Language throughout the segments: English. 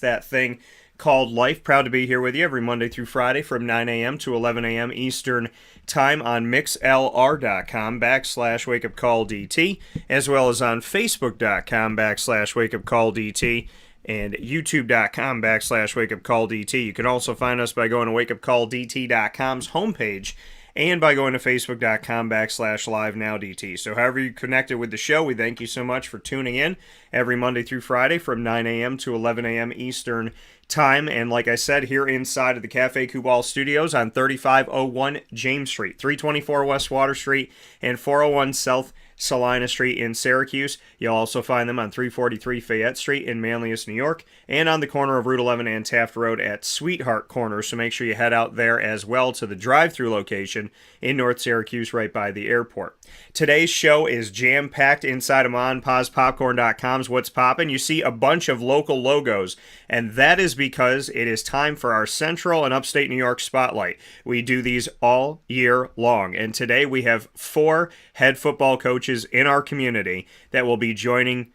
that thing called life. Proud to be here with you every Monday through Friday from 9 a.m. to 11 a.m. Eastern time on mixlr.com/wakeupcalldt, as well as on facebook.com/wakeupcalldt and youtube.com/wakeupcalldt. You can also find us by going to wakeupcalldt.com's homepage and by going to facebook.com/live-now-dt. So however you connected with the show, we thank you so much for tuning in every Monday through Friday from 9 a.m. to 11 a.m. Eastern time. And like I said, here inside of the Cafe Kubal Studios on 3501 James Street, 324 West Water Street, and 401 South Salina Street in Syracuse. You'll also find them on 343 Fayette Street in Manlius, New York, and on the corner of Route 11 and Taft Road at Sweetheart Corner. So make sure you head out there as well to the drive-through location in North Syracuse right by the airport. Today's show is jam-packed inside of MonPazPopcorn.com's What's Poppin'. You see a bunch of local logos, and that is because it is time for our Central and Upstate New York Spotlight. We do these all year long, and today we have 4 head football coaches in our community that will be joining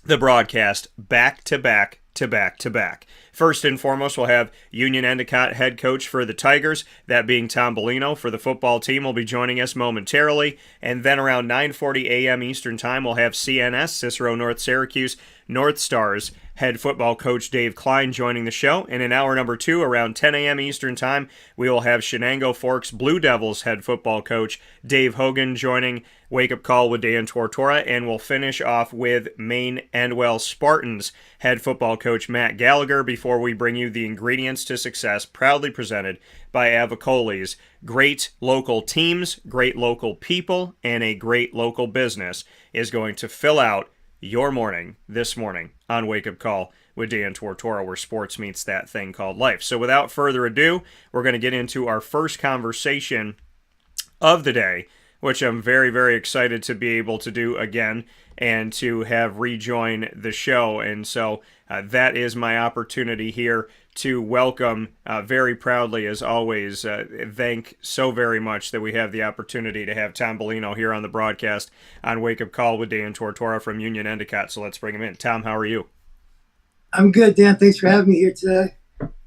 the broadcast back to back to back to back. First and foremost, we'll have Union Endicott head coach for the Tigers, that being Tom Baleno for the football team, will be joining us momentarily. And then around 9:40 a.m. Eastern Time, we'll have CNS, Cicero North Syracuse North Stars head football coach Dave Kline joining the show. And in hour number 2, around 10 a.m. Eastern Time, we will have Chenango Forks Blue Devils head football coach Dave Hogan joining Wake Up Call with Dan Tortora. And we'll finish off with Maine-Endwell Spartans head football coach Matt Gallagher before we bring you the ingredients to success, proudly presented by Avicolli's. Great local teams, great local people, and a great local business is going to fill out your morning this morning on Wake Up Call with Dan Tortora, where sports meets that thing called life. So without further ado, we're going to get into our first conversation of the day, which I'm very, very excited to be able to do again and to have rejoin the show. And so that is my opportunity here to welcome very proudly, as always, thank so very much that we have the opportunity to have Tom Baleno here on the broadcast on Wake Up Call with Dan Tortora from Union Endicott. So let's bring him in. Tom, how are you? I'm good, Dan. Thanks for having me here today.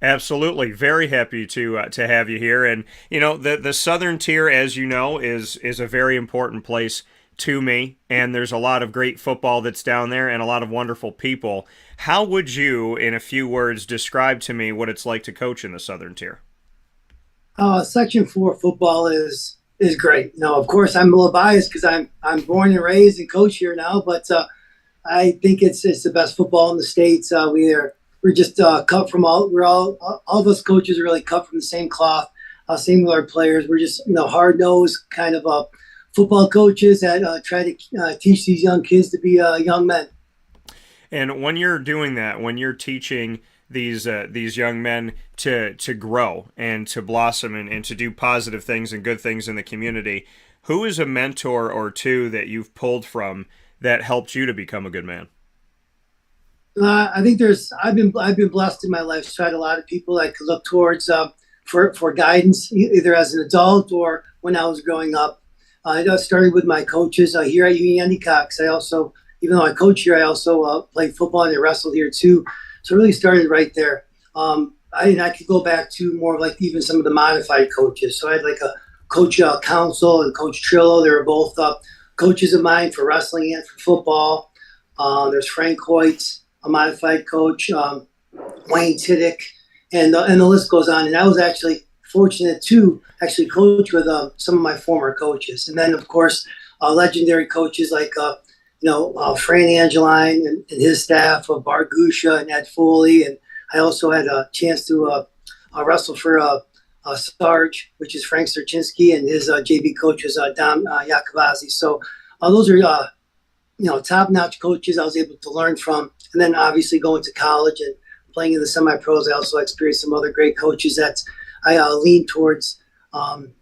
Absolutely. Very happy to have you here. And, you know, the Southern Tier, as you know, is a very important place to me, and there's a lot of great football that's down there and a lot of wonderful people. How would you, in a few words, describe to me what it's like to coach in the Southern Tier? Section 4 football is great. Now, of course, I'm a little biased because I'm born and raised and coach here now, but I think it's the best football in the States. We're just cut from all of us coaches are really cut from the same cloth. Same with our players. We're just hard-nosed kind of football coaches that try to teach these young kids to be young men. And when you're doing that, when you're teaching these young men to grow and to blossom and to do positive things and good things in the community, who is a mentor or two that you've pulled from that helped you to become a good man? I think I've been blessed in my life. So I had a lot of people I could look towards for guidance, either as an adult or when I was growing up. I started with my coaches here at Union Endicott, because I also, even though I coach here, I also played football and I wrestled here too. So it really started right there. I could go back to more like even some of the modified coaches. So I had like a Coach Council and Coach Trillo. They were both coaches of mine for wrestling and for football. There's Frank Hoyt, a modified coach, Wayne Tiddick, and the list goes on. And I was actually fortunate to actually coach with some of my former coaches. And then, of course, legendary coaches like, Fran Angeline and his staff, Bart Gusha and Ed Foley. And I also had a chance to wrestle for Sarge, which is Frank Sarchinski, and his JV coach was Dom Iacovazzi. So those are, top-notch coaches I was able to learn from. And then obviously going to college and playing in the semi-pros, I also experienced some other great coaches that I lean towards.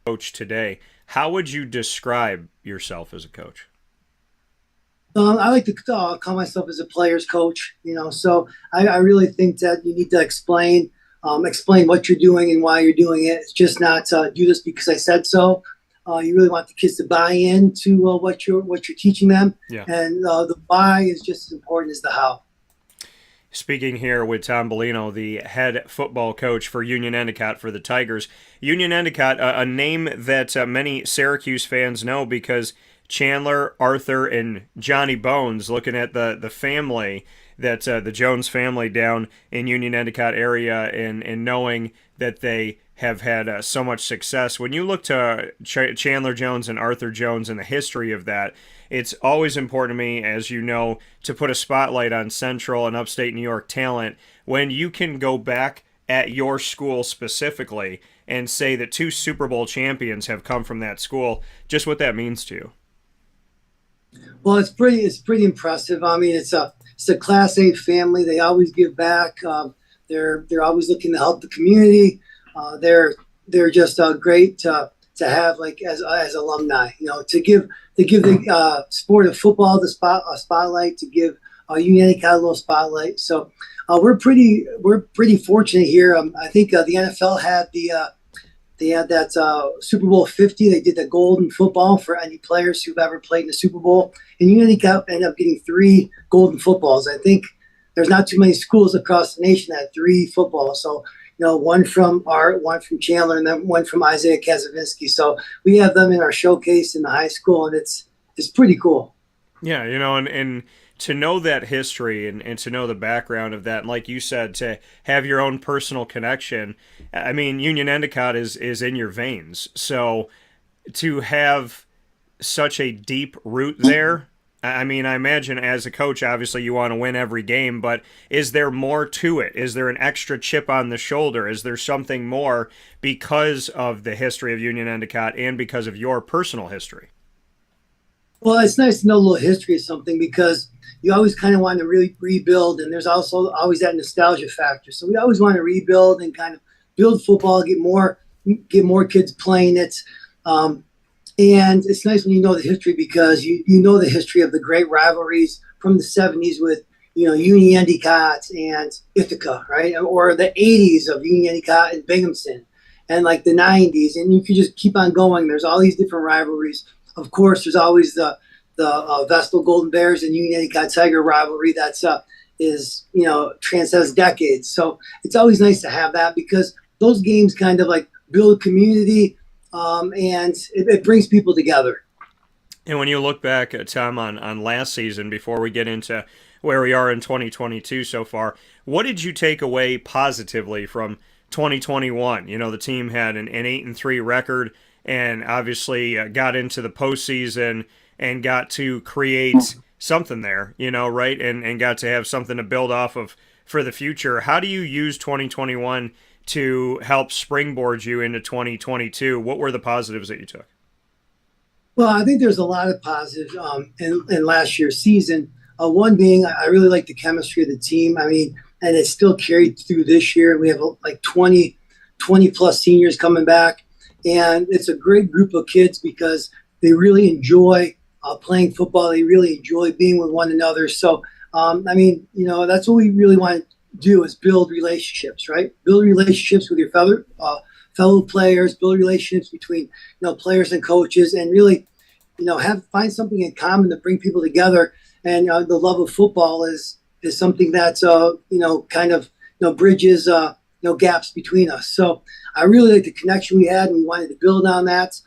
Coach today, how would you describe yourself as a coach? I like to call myself as a player's coach, so I really think that you need to explain what you're doing and why you're doing it. It's just not do this because I said so. You really want the kids to buy into what you're teaching them. Yeah. And the why is just as important as the how. speaking here with Tom Baleno, the head football coach for Union Endicott for the Tigers. Union Endicott, a name that many Syracuse fans know because Chandler, Arthur, and Johnny Bones, looking at the family that the Jones family down in Union Endicott area, and knowing that they have had so much success. When you look to Chandler Jones and Arthur Jones and the history of that, it's always important to me, as you know, to put a spotlight on Central and Upstate New York talent when you can go back at your school specifically and say that two Super Bowl champions have come from that school, just what that means to you. Well, it's pretty impressive. I mean, it's a Class A family. They always give back. They're always looking to help the community. They're just great to have like as alumni. You know, to give the sport of football a spotlight, to give Union Endicott a little spotlight. So we're pretty fortunate here. I think the NFL had they had that Super Bowl 50. They did the golden football for any players who've ever played in the Super Bowl. And Union Endicott ended up getting 3 golden footballs. I think there's not too many schools across the nation that had 3 footballs. So, you know, one from Art, one from Chandler, and then one from Isaiah Kazavinsky. So we have them in our showcase in the high school, and it's pretty cool. Yeah, you know, and to know that history and to know the background of that, and like you said, to have your own personal connection. I mean, Union Endicott is in your veins. So to have such a deep root there, I mean, I imagine as a coach, obviously you want to win every game, but is there more to it? Is there an extra chip on the shoulder? Is there something more because of the history of Union Endicott and because of your personal history? Well, it's nice to know a little history of something because you always kind of want to really rebuild, and there's also always that nostalgia factor. So we always want to rebuild and kind of build football, get more kids playing it. And it's nice when you know the history because you know the history of the great rivalries from the 70s with, you know, Union Endicott and Ithaca, right? Or the 80s of Union Endicott and Binghamton, and like the 90s. And you can just keep on going. There's all these different rivalries. Of course, there's always the Vestal Golden Bears and Union Endicott Tiger rivalry that's transcends decades. So it's always nice to have that because those games kind of like build community, and it brings people together. And when you look back, Tom, on last season, before we get into where we are in 2022 so far, what did you take away positively from 2021? You know, the team had an 8-3 record and obviously got into the postseason and got to create something there, you know, right? And got to have something to build off of for the future. How do you use 2021 to help springboard you into 2022? What were the positives that you took? Well, I think there's a lot of positives in last year's season. One being I really like the chemistry of the team. I mean, and it's still carried through this year. We have like 20 plus seniors coming back. And it's a great group of kids because they really enjoy playing football. They really enjoy being with one another. So, I mean, you know, that's what we really want to do is build relationships, right? Build relationships with your fellow players, build relationships between, you know, players and coaches, and really, you know, find something in common to bring people together. And the love of football is something that's, kind of, bridges, gaps between us. So I really like the connection we had, and we wanted to build on that.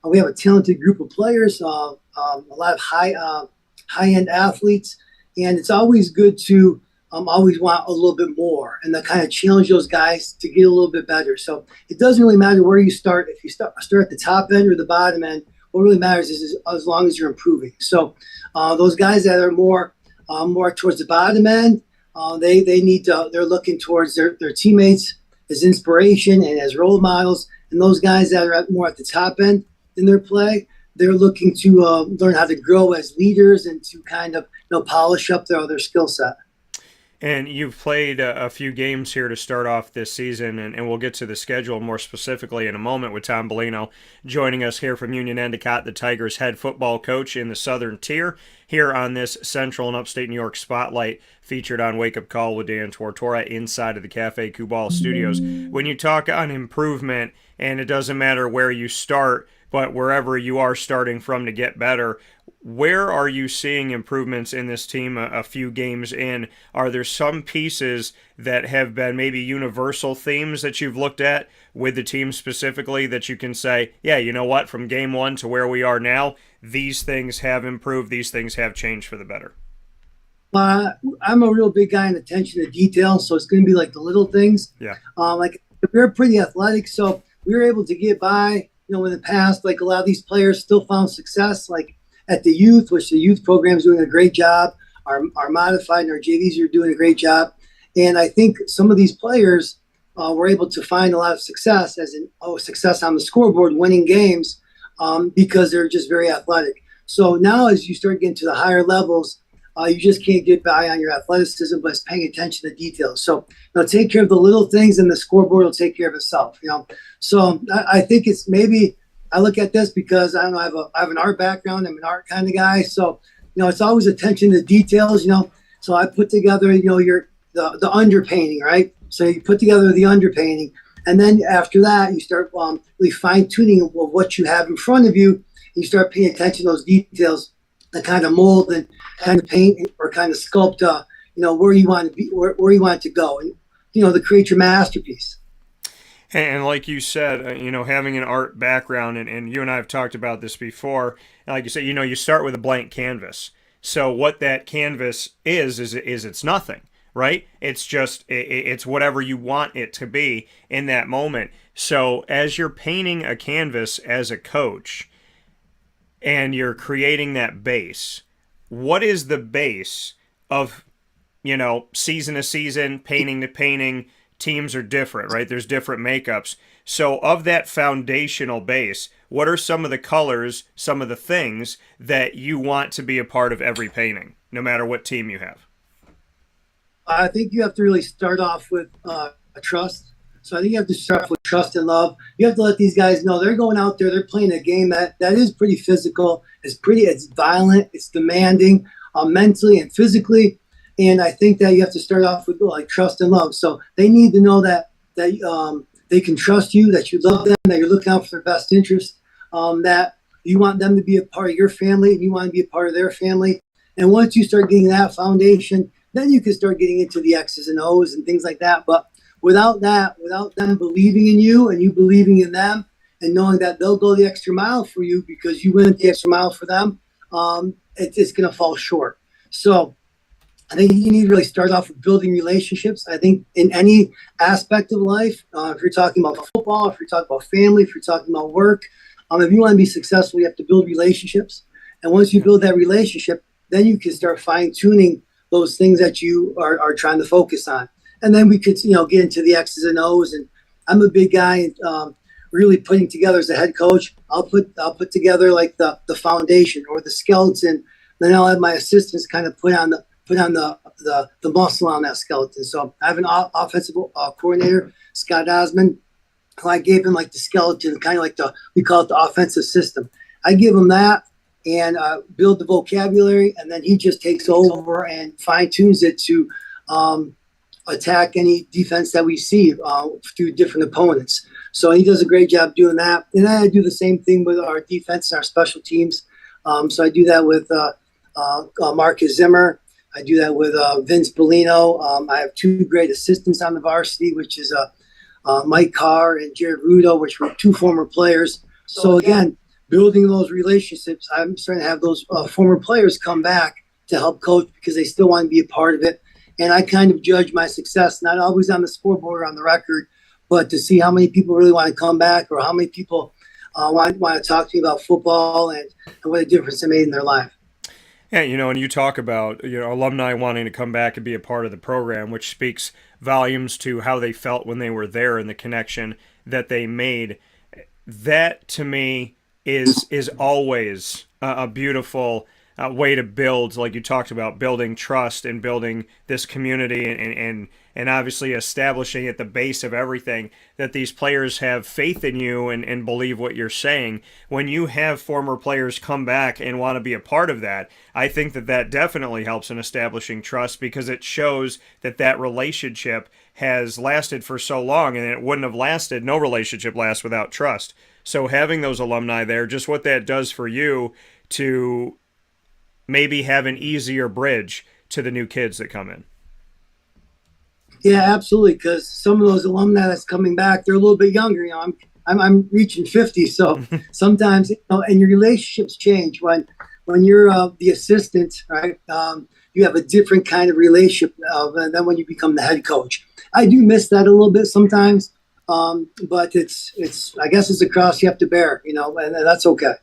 We have a talented group of players, a lot of high-end athletes, and it's always good to always want a little bit more and to kind of challenge those guys to get a little bit better. So it doesn't really matter where you start. If you start at the top end or the bottom end, what really matters is as long as you're improving. So those guys that are more towards the bottom end, they're looking towards their teammates as inspiration and as role models. And those guys that are more at the top end in their play, they're looking to learn how to grow as leaders and to kind of polish up their skill set. And you've played a few games here to start off this season, and we'll get to the schedule more specifically in a moment with Tom Baleno joining us here from Union Endicott, the Tigers head football coach in the Southern Tier, here on this Central and Upstate New York Spotlight featured on Wake Up Call with Dan Tortora inside of the Cafe Kubal Studios. When you talk on improvement, and it doesn't matter where you start, but wherever you are starting from to get better, Where are you seeing improvements in this team a few games in? Are there some pieces that have been maybe universal themes that you've looked at with the team specifically that you can say, yeah, you know what, from game one to where we are now, these things have improved, these things have changed for the better? I'm a real big guy in attention to detail, so it's going to be like the little things. Yeah. Like we're pretty athletic, so we were able to get by. In the past, like a lot of these players still found success, like at the youth, which the youth program is doing a great job. Our modified and our JVs are doing a great job, and I think some of these players were able to find a lot of success, as in success on the scoreboard, winning games, because they're just very athletic. So now, as you start getting to the higher levels, you just can't get by on your athleticism, but it's paying attention to details. So, take care of the little things, and the scoreboard will take care of itself. So I think it's maybe I look at this because I don't know I have an art background. I'm an art kind of guy, so it's always attention to details. So I put together the underpainting, right? So you put together the underpainting, and then after that you start really fine tuning of what you have in front of you. And you start paying attention to those details, the kind of mold and kind of paint or kind of sculpt, where you want to be, where you want it to go, and to create your masterpiece. And like you said, having an art background, and you and I have talked about this before. Like you said, you start with a blank canvas. So what that canvas is it's nothing, right? It's just it's whatever you want it to be in that moment. So as you're painting a canvas as a coach, and you're creating that base, what is the base of, season to season, painting to painting? Teams are different, right? There's different makeups. So of that foundational base, what are some of the colors, some of the things that you want to be a part of every painting, no matter what team you have? I think you have to really start off with trust. So I think you have to start off with trust and love. You have to let these guys know they're going out there, they're playing a game that is pretty physical. It's violent, it's demanding, mentally and physically. And I think that you have to start off with like trust and love. So they need to know that they can trust you, that you love them, that you're looking out for their best interest, that you want them to be a part of your family and you want to be a part of their family. And once you start getting that foundation, then you can start getting into the X's and O's and things like that. But without them believing in you and you believing in them and knowing that they'll go the extra mile for you because you went the extra mile for them, it's going to fall short. So I think you need to really start off with building relationships. I think in any aspect of life, if you're talking about football, if you're talking about family, if you're talking about work, if you want to be successful, you have to build relationships. And once you build that relationship, then you can start fine tuning those things that you are trying to focus on. And then we could, get into the X's and O's. And I'm a big guy, really putting together as a head coach. I'll put together like the foundation or the skeleton. Then I'll have my assistants kind of put on the muscle on that skeleton. So I have an offensive coordinator, Scott Osmond, who I gave him like the skeleton, kind of like we call it the offensive system. I give him that and build the vocabulary, and then he just takes over and fine tunes it to attack any defense that we see through different opponents. So he does a great job doing that. And then I do the same thing with our defense and our special teams. So I do that with Marcus Zimmer. I do that with Vince Baleno. I have two great assistants on the varsity, which is Mike Carr and Jared Rudo, which were two former players. So again, building those relationships, I'm starting to have those former players come back to help coach because they still want to be a part of it. And I kind of judge my success, not always on the scoreboard or on the record, but to see how many people really want to come back or how many people want to talk to me about football and what a difference it made in their life. Yeah, and you talk about alumni wanting to come back and be a part of the program, which speaks volumes to how they felt when they were there and the connection that they made. That to me is always a beautiful way to build, like you talked about, building trust and building this community and obviously establishing at the base of everything that these players have faith in you and believe what you're saying. When you have former players come back and want to be a part of that, I think that definitely helps in establishing trust because it shows that relationship has lasted for so long, and it wouldn't have lasted. No relationship lasts without trust. So having those alumni there, just what that does for you to maybe have an easier bridge to the new kids that come in. Yeah, absolutely. Because some of those alumni that's coming back, they're a little bit younger. I'm reaching 50, so sometimes and your relationships change when you're the assistant, right? You have a different kind of relationship than when you become the head coach. I do miss that a little bit sometimes, but it's I guess it's a cross you have to bear, and that's okay.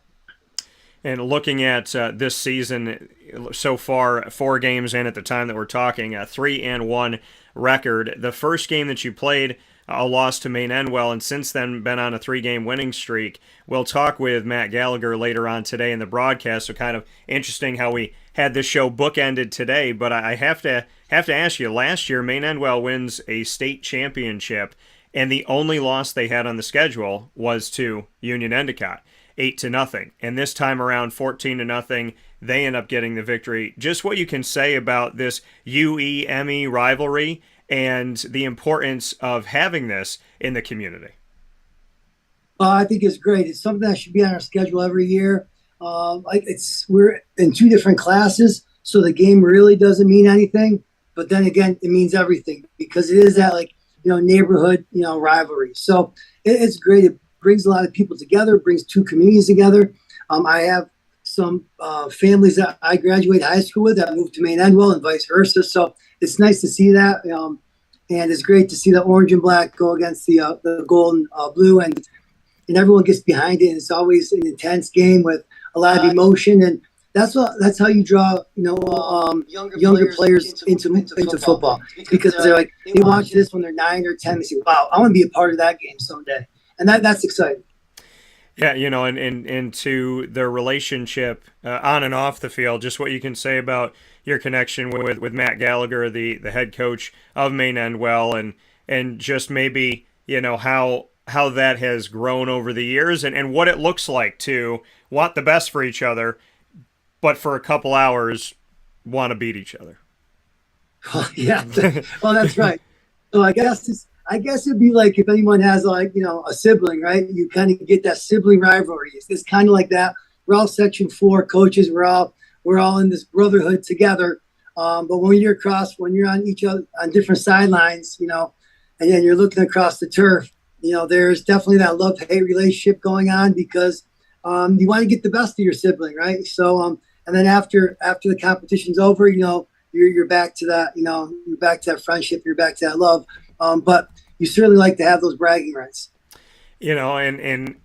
And looking at this season so far, 4 games in at the time that we're talking, a 3-1 record. The first game that you played, a loss to Maine-Endwell, and since then been on a 3-game winning streak. We'll talk with Matt Gallagher later on today in the broadcast. So kind of interesting how we had this show bookended today. But I have to ask you, last year Maine-Endwell wins a state championship, and the only loss they had on the schedule was to Union Endicott. 8-0, and this time around 14-0, they end up getting the victory. Just what you can say about this UEME rivalry and the importance of having this in the community. I think it's great. It's something that should be on our schedule every year. We're in 2 different classes, so the game really doesn't mean anything. But then again, it means everything because it is that neighborhood rivalry. So it's great. It brings a lot of people together, brings 2 communities together. I have some families that I graduated high school with that moved to Maine-Endwell and vice versa. So it's nice to see that. And it's great to see the orange and black go against the gold and blue, and everyone gets behind it. And it's always an intense game with a lot of emotion. And that's how you draw, younger players into football because they're like, they watch this when they're 9 or 10. They say, wow, I want to be a part of that game someday. And that's exciting. Yeah, and to their relationship on and off the field, just what you can say about your connection with Matt Gallagher, the head coach of Maine-Endwell, and just maybe, how that has grown over the years and what it looks like to want the best for each other, but for a couple hours want to beat each other. Well, yeah. Well, that's right. So I guess it'd be like if anyone has a sibling, right? You kind of get that sibling rivalry. It's kind of like that. We're all Section 4 coaches. We're all in this brotherhood together. But when you're on each other on different sidelines, and then you're looking across the turf, there's definitely that love-hate relationship going on because you want to get the best of your sibling, right? So and then after the competition's over, you're back to that, you're back to that friendship, you're back to that love. But you certainly like to have those bragging rights. And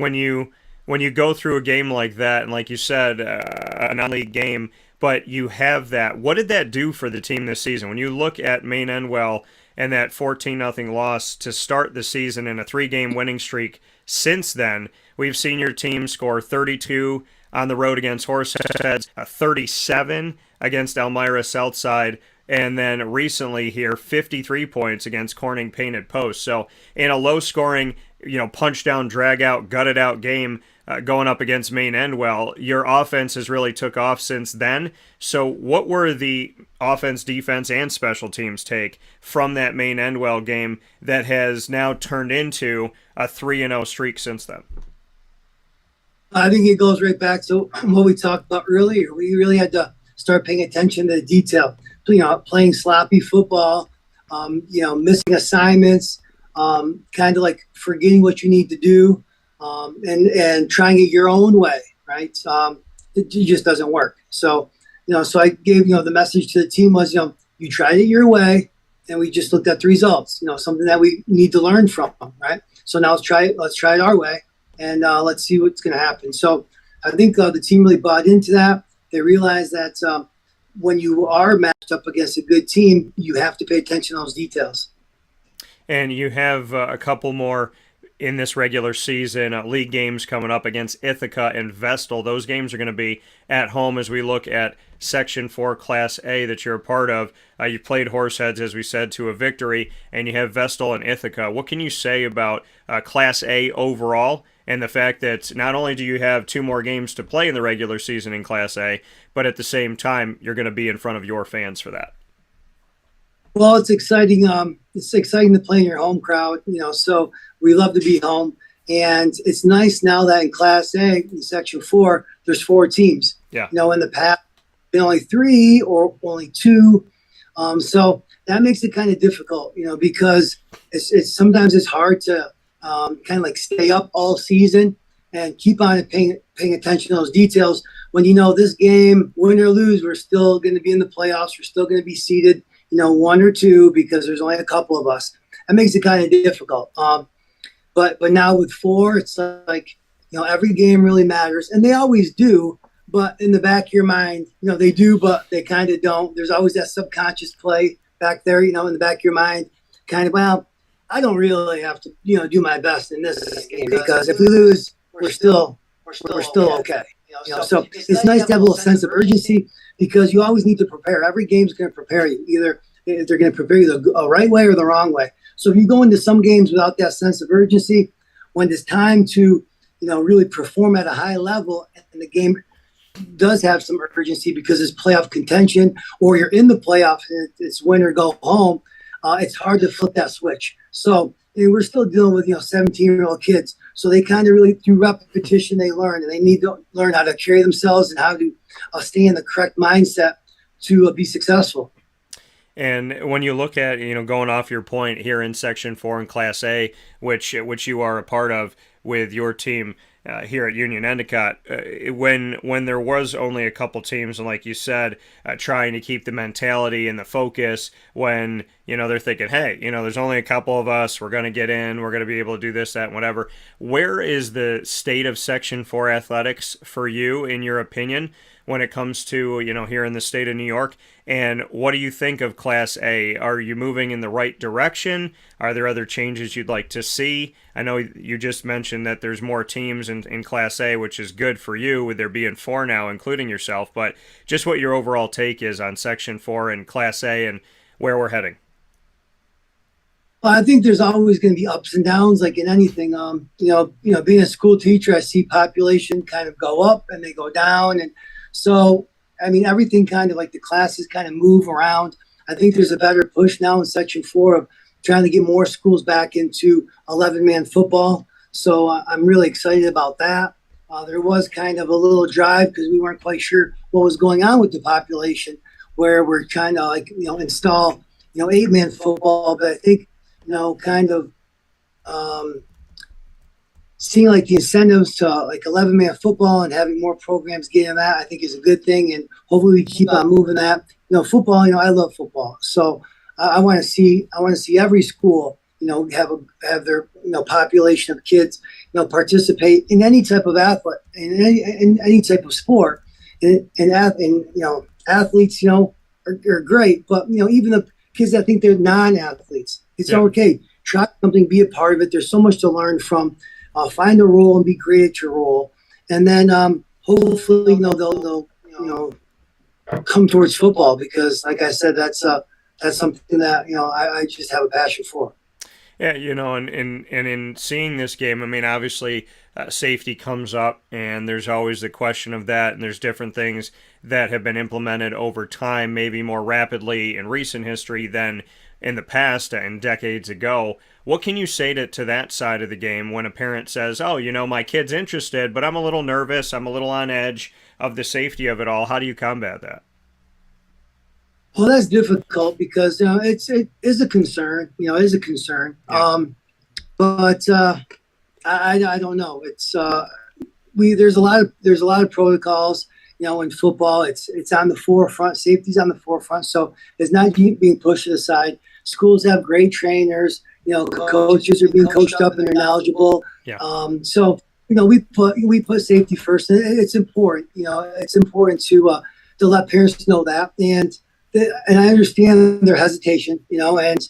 when you go through a game like that, and like you said, a non-league game, but you have that, what did that do for the team this season? When you look at Maine-Endwell and that 14-0 loss to start the season and a 3-game winning streak since then, we've seen your team score 32 on the road against Horseheads, 37 against Elmira Southside, and then recently here, 53 points against Corning Painted Post. So in a low-scoring, punch-down, drag-out, gutted-out game going up against Maine-Endwell, your offense has really took off since then. So what were the offense, defense, and special teams take from that Maine-Endwell game that has now turned into a 3-0 streak since then? I think it goes right back to what we talked about earlier. We really had to start paying attention to the detail. Playing sloppy football, missing assignments, kind of like forgetting what you need to do, and trying it your own way, right? It just doesn't work. So, so I gave, the message to the team was, you tried it your way, and we just looked at the results, something that we need to learn from, right? So now let's try it our way, and let's see what's going to happen. So I think the team really bought into that. They realized that when you are matched up against a good team, you have to pay attention to those details. And you have a couple more in this regular season, league games coming up against Ithaca and Vestal. Those games are going to be at home as we look at Section 4 Class A that you're a part of. You played Horseheads, as we said, to a victory, and you have Vestal and Ithaca. What can you say about Class A overall and the fact that not only do you have 2 more games to play in the regular season in Class A, but at the same time, you're going to be in front of your fans for that? Well, it's exciting. It's exciting to play in your home crowd, so we love to be home. And it's nice now that in Class A, in Section 4, there's 4 teams. Yeah. In the past, been only 3 or only 2. So that makes it kind of difficult, because it's sometimes it's hard to kind of like stay up all season and keep on paying attention to those details when this game, win or lose, we're still going to be in the playoffs. We're still going to be seeded, 1 or 2 because there's only a couple of us. That makes it kind of difficult. But now with 4, it's like every game really matters, and they always do. But in the back of your mind, they do, but they kind of don't. There's always that subconscious play back there, in the back of your mind, kind of, well, I don't really have to, do my best in this game because if we lose, we're still okay. So it's nice to have a little sense of urgency because you always need to prepare. Every game's going to prepare you. Either they're going to prepare you the right way or the wrong way. So if you go into some games without that sense of urgency, when it's time to, really perform at a high level and the game does have some urgency because it's playoff contention or you're in the playoffs and it's win or go home, it's hard to flip that switch. So we're still dealing with 17-year-old kids, so they kind of really through repetition they learn, and they need to learn how to carry themselves and how to stay in the correct mindset to be successful. And when you look at, going off your point here in Section 4 in Class A, which you are a part of with your team here at Union Endicott, when there was only a couple teams, and like you said, trying to keep the mentality and the focus when, they're thinking, hey, there's only a couple of us, we're going to get in, we're going to be able to do this, that, and whatever. Where is the state of Section 4 athletics for you, in your opinion, when it comes to, here in the state of New York? And what do you think of Class A? Are you moving in the right direction? Are there other changes you'd like to see? I know you just mentioned that there's more teams in Class A, which is good for you, with there being 4 now, including yourself. But just what your overall take is on Section 4 and Class A and where we're heading. Well, I think there's always going to be ups and downs, like in anything. Being a school teacher, I see population kind of go up and they go down, and so everything kind of like the classes kind of move around. I think there's a better push now in Section 4 of trying to get more schools back into 11-man football. So I'm really excited about that. There was kind of a little drive because we weren't quite sure what was going on with the population, where we're trying to install 8-man football. But I think kind of seeing like the incentives to like 11-man football and having more programs getting that, I think is a good thing. And hopefully we keep on moving that. Football, I love football. So I want to see every school, have their, population of kids, participate in any type of athlete, in any type of sport. And athletes, are great, but, even the kids that think they're non-athletes, it's okay. Try something, be a part of it. There's so much to learn from. Find a role and be great at your role, and then hopefully they'll come towards football because, like I said, that's something that I just have a passion for. Yeah, and in seeing this game, obviously safety comes up, and there's always the question of that, and there's different things that have been implemented over time, maybe more rapidly in recent history than in the past and decades ago. What can you say to that side of the game when a parent says, oh, my kid's interested, but I'm a little nervous, I'm a little on edge of the safety of it all? How do you combat that? Well, that's difficult because it is a concern. It is a concern. Yeah. But I don't know. It's there's a lot of protocols. In football, it's on the forefront. Safety's on the forefront, so it's not being pushed to the side. Schools have great trainers. Coaches are being coached up and they're knowledgeable. Yeah. So we put safety first. It's important. It's important to let parents know that, and I understand their hesitation. And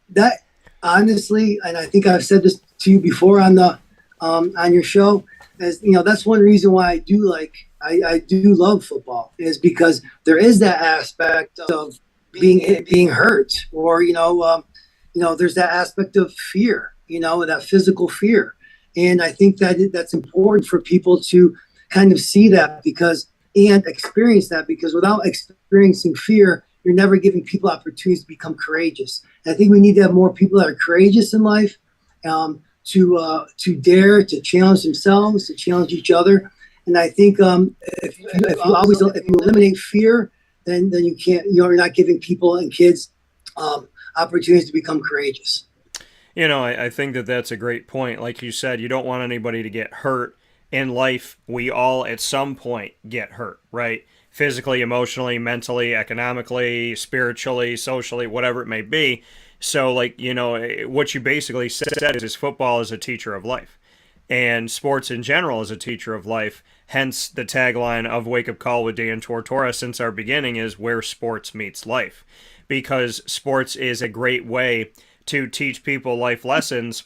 that honestly, and I think I've said this to you before on your show, as that's one reason why I do love football, is because there is that aspect of being hurt, or there's that aspect of fear, that physical fear, and I think that's important for people to kind of see that and experience that, because without experiencing fear, you're never giving people opportunities to become courageous. And I think we need to have more people that are courageous in life, to dare to challenge themselves, to challenge each other, And I think if you eliminate fear, then you can't, you're not giving people and kids opportunities to become courageous. I think that that's a great point. Like you said, you don't want anybody to get hurt in life. We all at some point get hurt, right? Physically, emotionally, mentally, economically, spiritually, socially, whatever it may be. So, like, what you basically said is football is a teacher of life, and sports in general is a teacher of life. Hence, the tagline of Wake Up Call with Dan Tortora since our beginning is where sports meets life, because sports is a great way to teach people life lessons.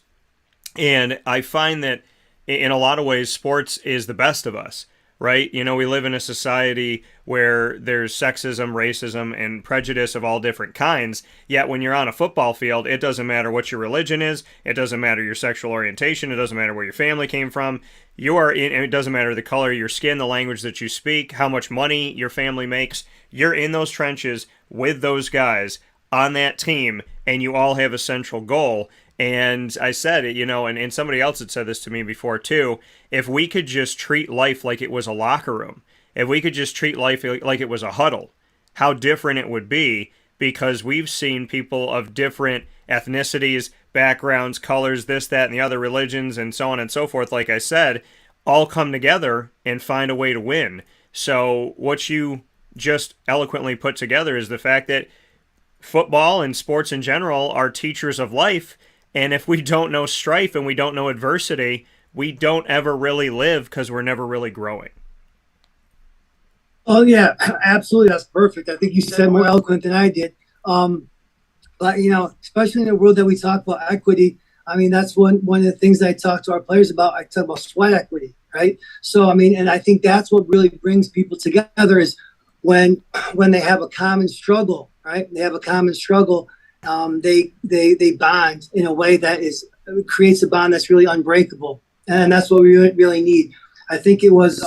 And I find that in a lot of ways, sports is the best of us, right? We live in a society where there's sexism, racism, and prejudice of all different kinds. Yet when you're on a football field, it doesn't matter what your religion is. It doesn't matter your sexual orientation. It doesn't matter where your family came from. It doesn't matter the color of your skin, the language that you speak, how much money your family makes. You're in those trenches with those guys on that team, and you all have a central goal. And I said it, and somebody else had said this to me before too. If we could just treat life like it was a locker room, if we could just treat life like it was a huddle, how different it would be, because we've seen people of different ethnicities, backgrounds, colors, this, that, and the other, religions, and so on and so forth, like I said, all come together and find a way to win. So what you just eloquently put together is the fact that football and sports in general are teachers of life. And if we don't know strife and we don't know adversity, we don't ever really live, because we're never really growing. Oh yeah, absolutely. That's perfect. I think you said more eloquent than I did. But especially in the world that we talk about equity, I mean, that's one of the things that I talk to our players about. I talk about sweat equity, right? So I mean, and I think that's what really brings people together is when they have a common struggle, right? They have a common struggle. They bond in a way that creates a bond that's really unbreakable, and that's what we really need. I think it was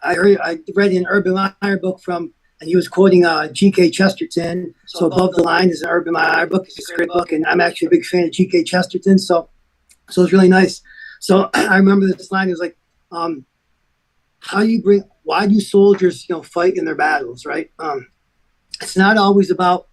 I read an Urban Meyer book and he was quoting G.K. Chesterton. So Above the Line is an Urban Meyer book. It's a great book, and I'm actually a big fan of G.K. Chesterton. So it's really nice. So I remember this line. It was like, why do soldiers fight in their battles, right? It's not always about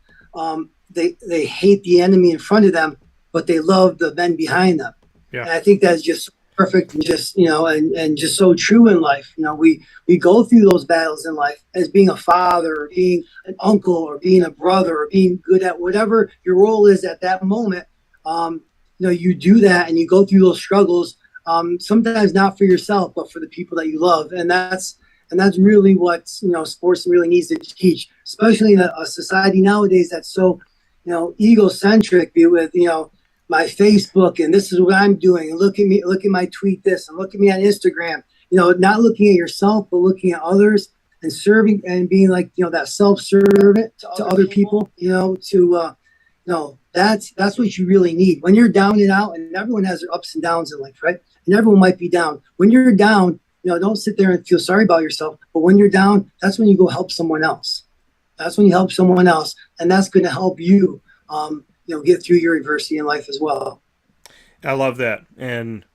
they hate the enemy in front of them, but they love the men behind them. Yeah. And I think that's just perfect and just and just so true in life. We go through those battles in life as being a father or being an uncle or being a brother or being good at whatever your role is at that moment. You do that and you go through those struggles, sometimes not for yourself but for the people that you love, and that's really what sports really needs to teach, especially in a society nowadays that's so egocentric, with my Facebook and this is what I'm doing, and look at me, look at my tweet this, and look at me on Instagram. Not looking at yourself but looking at others and serving and being like that self-servant to other people. That's what you really need when you're down and out. And everyone has their ups and downs in life, right? And everyone might be down. When you're down, don't sit there and feel sorry about yourself. But when you're down, that's when you go help someone else. That's when you help someone else, and that's going to help you, get through your adversity in life as well. I love that, and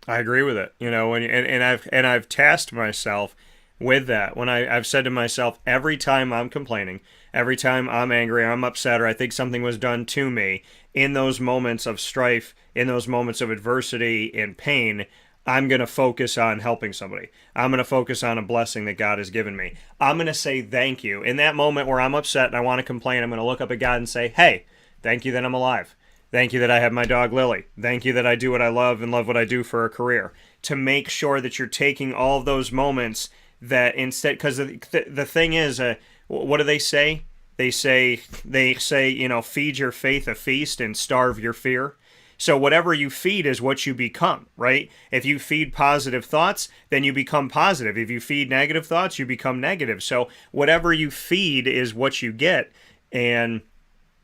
I agree with it. And I've tasked myself with that. When I've said to myself, every time I'm complaining, every time I'm angry, I'm upset, or I think something was done to me, in those moments of strife, in those moments of adversity and pain, I'm going to focus on helping somebody. I'm going to focus on a blessing that God has given me. I'm going to say thank you. In that moment where I'm upset and I want to complain, I'm going to look up at God and say, hey, thank you that I'm alive. Thank you that I have my dog Lily. Thank you that I do what I love and love what I do for a career. To make sure that you're taking all of those moments that instead, because the thing is, what do they say? They say, feed your faith a feast and starve your fear. So whatever you feed is what you become, right? If you feed positive thoughts, then you become positive. If you feed negative thoughts, you become negative. So whatever you feed is what you get. And,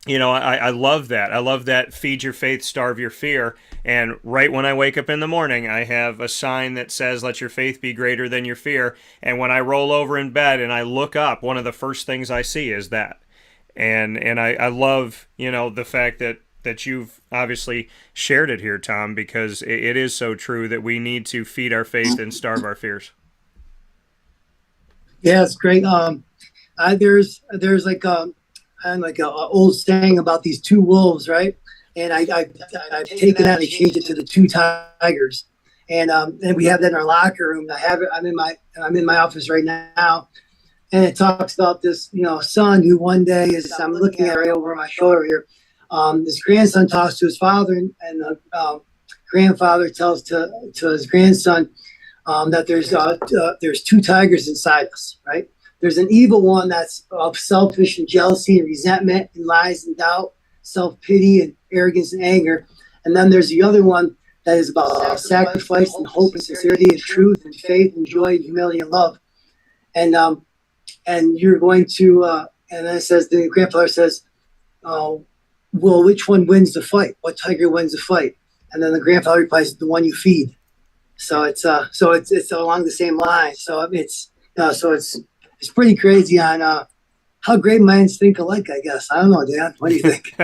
I love that. I love that feed your faith, starve your fear. And right when I wake up in the morning, I have a sign that says, let your faith be greater than your fear. And when I roll over in bed and I look up, one of the first things I see is that. And I love, the fact that that you've obviously shared it here, Tom, because it is so true that we need to feed our faith and starve our fears. Yeah, it's great. There's like a old saying about these two wolves, right? And I've taken that and changed it to the two tigers, and we have that in our locker room. I have it. I'm in my office right now, and it talks about this son who one day is, I'm looking at right over my shoulder here. This grandson talks to his father, and the grandfather tells to his grandson that there's two tigers inside us, right? There's an evil one that's of selfish and jealousy and resentment and lies and doubt, self-pity and arrogance and anger. And then there's the other one that is about sacrifice and hope and sincerity and truth and faith and joy and humility and love. And you're going to and then it says, the grandfather says, well, which one wins the fight? What tiger wins the fight? And then the grandfather replies, the one you feed. So it's along the same line. So it's pretty crazy on how great minds think alike, I guess. I don't know, Dan. What do you think?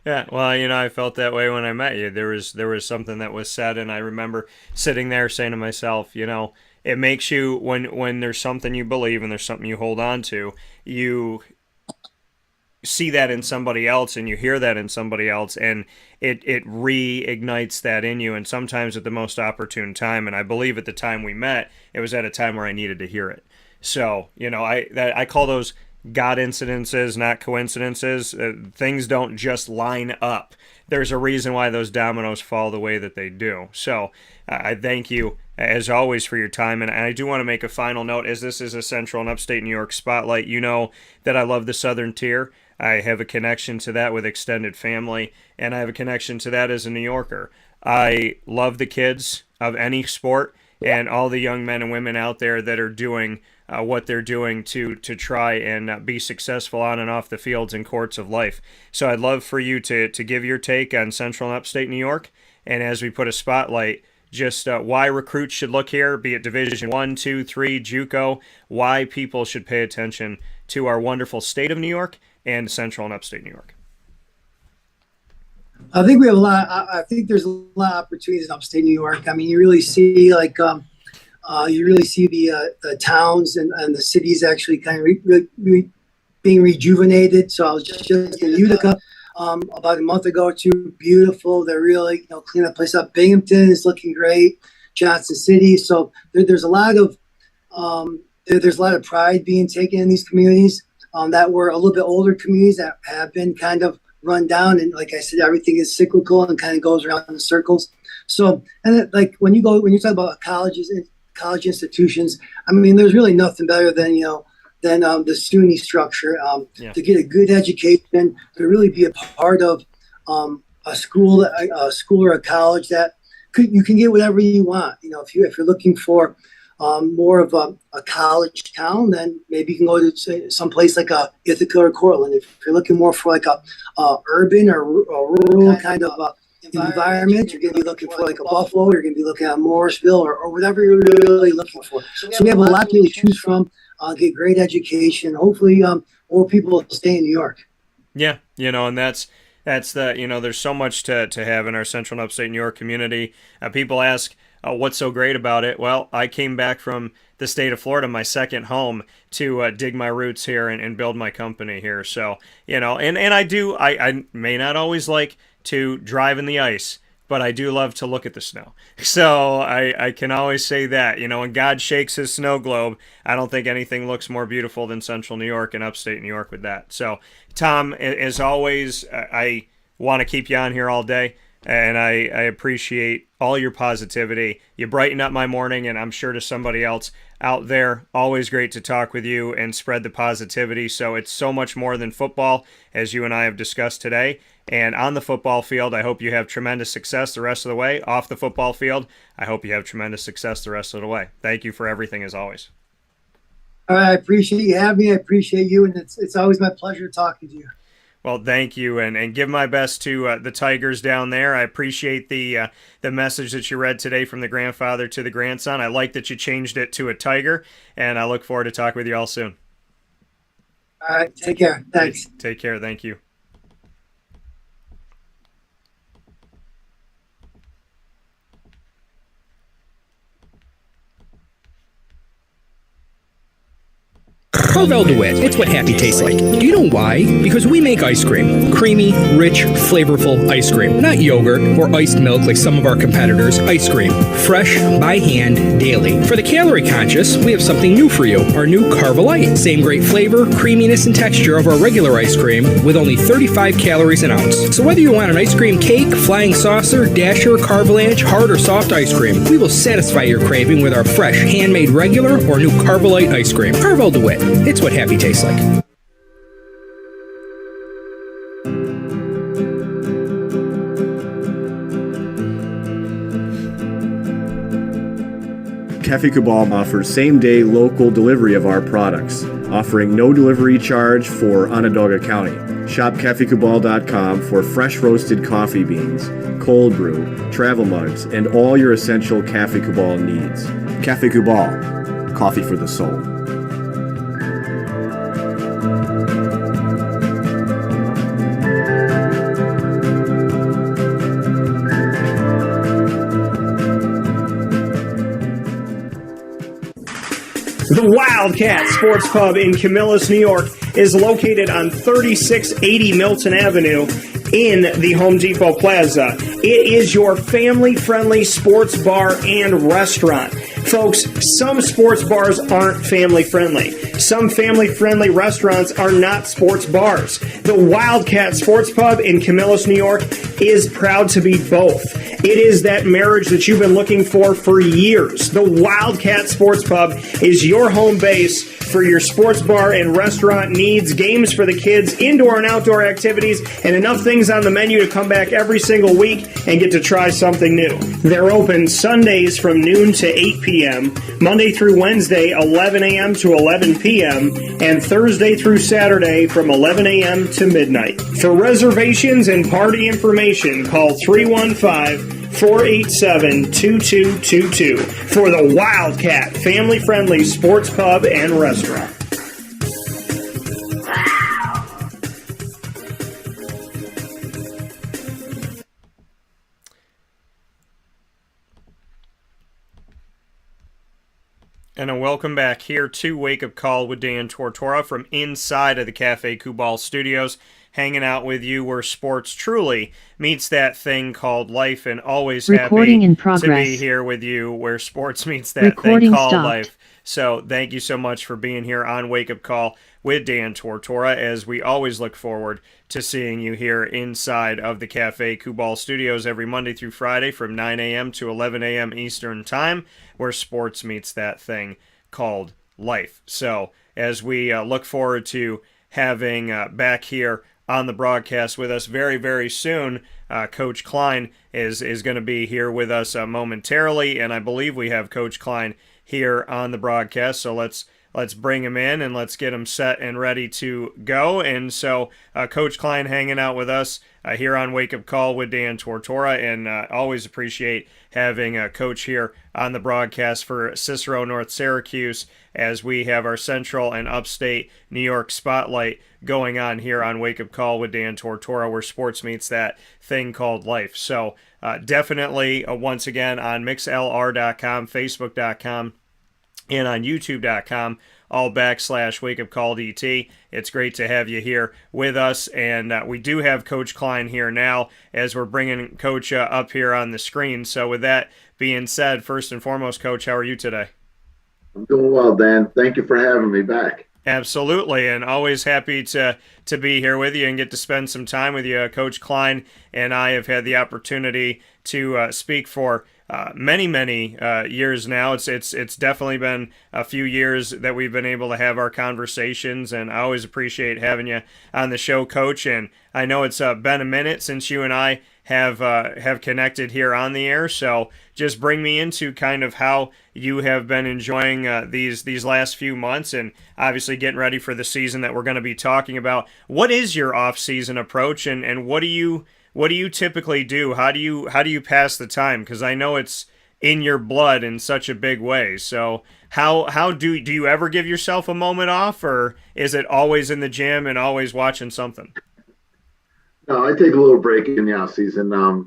Yeah, well, I felt that way when I met you. There was something that was said, and I remember sitting there saying to myself, it makes you, when there's something you believe and there's something you hold on to, you see that in somebody else and you hear that in somebody else, and it reignites that in you, and sometimes at the most opportune time. And I believe at the time we met, it was at a time where I needed to hear it. So I call those God incidences, not coincidences. Things don't just line up. There's a reason why those dominoes fall the way that they do. So I thank you, as always, for your time. And I do want to make a final note, as this is a Central and Upstate New York Spotlight. You know that I love the Southern Tier. I have a connection to that with extended family, and I have a connection to that as a New Yorker. I love the kids of any sport and all the young men and women out there that are doing what they're doing to try and be successful on and off the fields and courts of life. So I'd love for you to give your take on Central and Upstate New York, and as we put a spotlight, just why recruits should look here, be it Division 1, 2, 3, JUCO, why people should pay attention to our wonderful state of New York and Central and Upstate New York. I think we have a lot. I think there's a lot of opportunities in Upstate New York. I mean, you really see the towns and the cities actually kind of being rejuvenated. So I was just in Utica about a month ago or two. Beautiful. They're really cleaning that place up. Binghamton is looking great. Johnson City. So there's a lot of pride being taken in these communities that were a little bit older communities that have been kind of run down. And like I said, everything is cyclical and kind of goes around in circles. So, and when you talk about colleges and college institutions, I mean, there's really nothing better than the SUNY structure to get a good education, to really be a part of a school or a college that you can get whatever you want. If you're looking for more of a college town, then maybe you can go to some place like Ithaca or Cortland. If you're looking more for like a urban or rural kind of environment, you're going to be looking for like a Buffalo. You're going to be looking at Morrisville or whatever you're really looking for. So we have a lot to really choose from. Get great education. Hopefully, more people stay in New York. Yeah, and that's the there's so much to have in our Central and Upstate New York community. People ask, what's so great about it? Well, I came back from the state of Florida, my second home, to dig my roots here and build my company here. So, and I may not always like to drive in the ice, but I do love to look at the snow. So I can always say that, when God shakes his snow globe, I don't think anything looks more beautiful than Central New York and Upstate New York with that. So, Tom, as always, I want to keep you on here all day. And I appreciate all your positivity. You brighten up my morning, and I'm sure to somebody else out there, always great to talk with you and spread the positivity. So it's so much more than football, as you and I have discussed today. And on the football field, I hope you have tremendous success the rest of the way. Off the football field, I hope you have tremendous success the rest of the way. Thank you for everything, as always. All right, I appreciate you having me. I appreciate you, and it's always my pleasure talking to you. Well, thank you, and give my best to the Tigers down there. I appreciate the message that you read today from the grandfather to the grandson. I like that you changed it to a tiger, and I look forward to talking with you all soon. All right, take care. Thanks. Take care. Thank you. Carvel DeWitt. It's what happy tastes like. Do you know why? Because we make ice cream. Creamy, rich, flavorful ice cream. Not yogurt or iced milk like some of our competitors. Ice cream. Fresh, by hand, daily. For the calorie conscious, we have something new for you. Our new Carvelite. Same great flavor, creaminess, and texture of our regular ice cream with only 35 calories an ounce. So whether you want an ice cream cake, flying saucer, dasher, carvalanche, hard or soft ice cream, we will satisfy your craving with our fresh, handmade regular or new Carvelite ice cream. Carvel DeWitt. It's what happy tastes like. Cafe Cabal offers same-day local delivery of our products, offering no delivery charge for Onondaga County. Shop cafecabal.com for fresh roasted coffee beans, cold brew, travel mugs, and all your essential Cafe Cabal needs. Cafe Cabal, coffee for the soul. The Wildcat Sports Pub in Camillus, New York is located on 3680 Milton Avenue in the Home Depot Plaza. It is your family-friendly sports bar and restaurant. Folks, some sports bars aren't family-friendly. Some family-friendly restaurants are not sports bars. The Wildcat Sports Pub in Camillus, New York is proud to be both. It is that marriage that you've been looking for years. The Wildcat Sports Pub is your home base for your sports bar and restaurant needs, games for the kids, indoor and outdoor activities, and enough things on the menu to come back every single week and get to try something new. They're open Sundays from noon to 8 p.m., Monday through Wednesday, 11 a.m. to 11 p.m., and Thursday through Saturday from 11 a.m. to midnight. For reservations and party information, call 315-487-2222 for the Wildcat family-friendly sports pub and restaurant. And a welcome back here to Wake Up Call with Dan Tortora from inside of the Cafe Kubal Studios, hanging out with you where sports truly meets that thing called life, and always Recording happy in progress. to be here with you where sports meets that Recording thing called stopped. life. So thank you so much for being here on Wake Up Call with Dan Tortora, as we always look forward to seeing you here inside of the Cafe Kubal Studios every Monday through Friday from 9 a.m. to 11 a.m. Eastern Time, where sports meets that thing called life. So as we look forward to having back here on the broadcast with us very, very soon, Coach Kline is going to be here with us momentarily, and I believe we have Coach Kline here on the broadcast. So let's bring him in and let's get him set and ready to go. And so Coach Kline hanging out with us here on Wake Up Call with Dan Tortora, and always appreciate having Coach here on the broadcast for Cicero North Syracuse, as we have our Central and Upstate New York spotlight going on here on Wake Up Call with Dan Tortora, where sports meets that thing called life. So definitely, once again, on mixlr.com, facebook.com, and on youtube.com, all /Wake Up Call DT. It's great to have you here with us, and we do have Coach Kline here now as we're bringing Coach up here on the screen. So with that being said, first and foremost, Coach, how are you today? I'm doing well, Dan. Thank you for having me back. Absolutely, and always happy to be here with you and get to spend some time with you. Coach Kline and I have had the opportunity to speak for many years now. It's definitely been a few years that we've been able to have our conversations, and I always appreciate having you on the show, Coach. And I know it's been a minute since you and I have connected here on the air, so just bring me into kind of how you have been enjoying these last few months, and obviously getting ready for the season that we're going to be talking about. What is your off-season approach, and what do you typically do? How do you pass the time? Because I know it's in your blood in such a big way. So how do you ever give yourself a moment off, or is it always in the gym and always watching something? No, I take a little break in the off season. I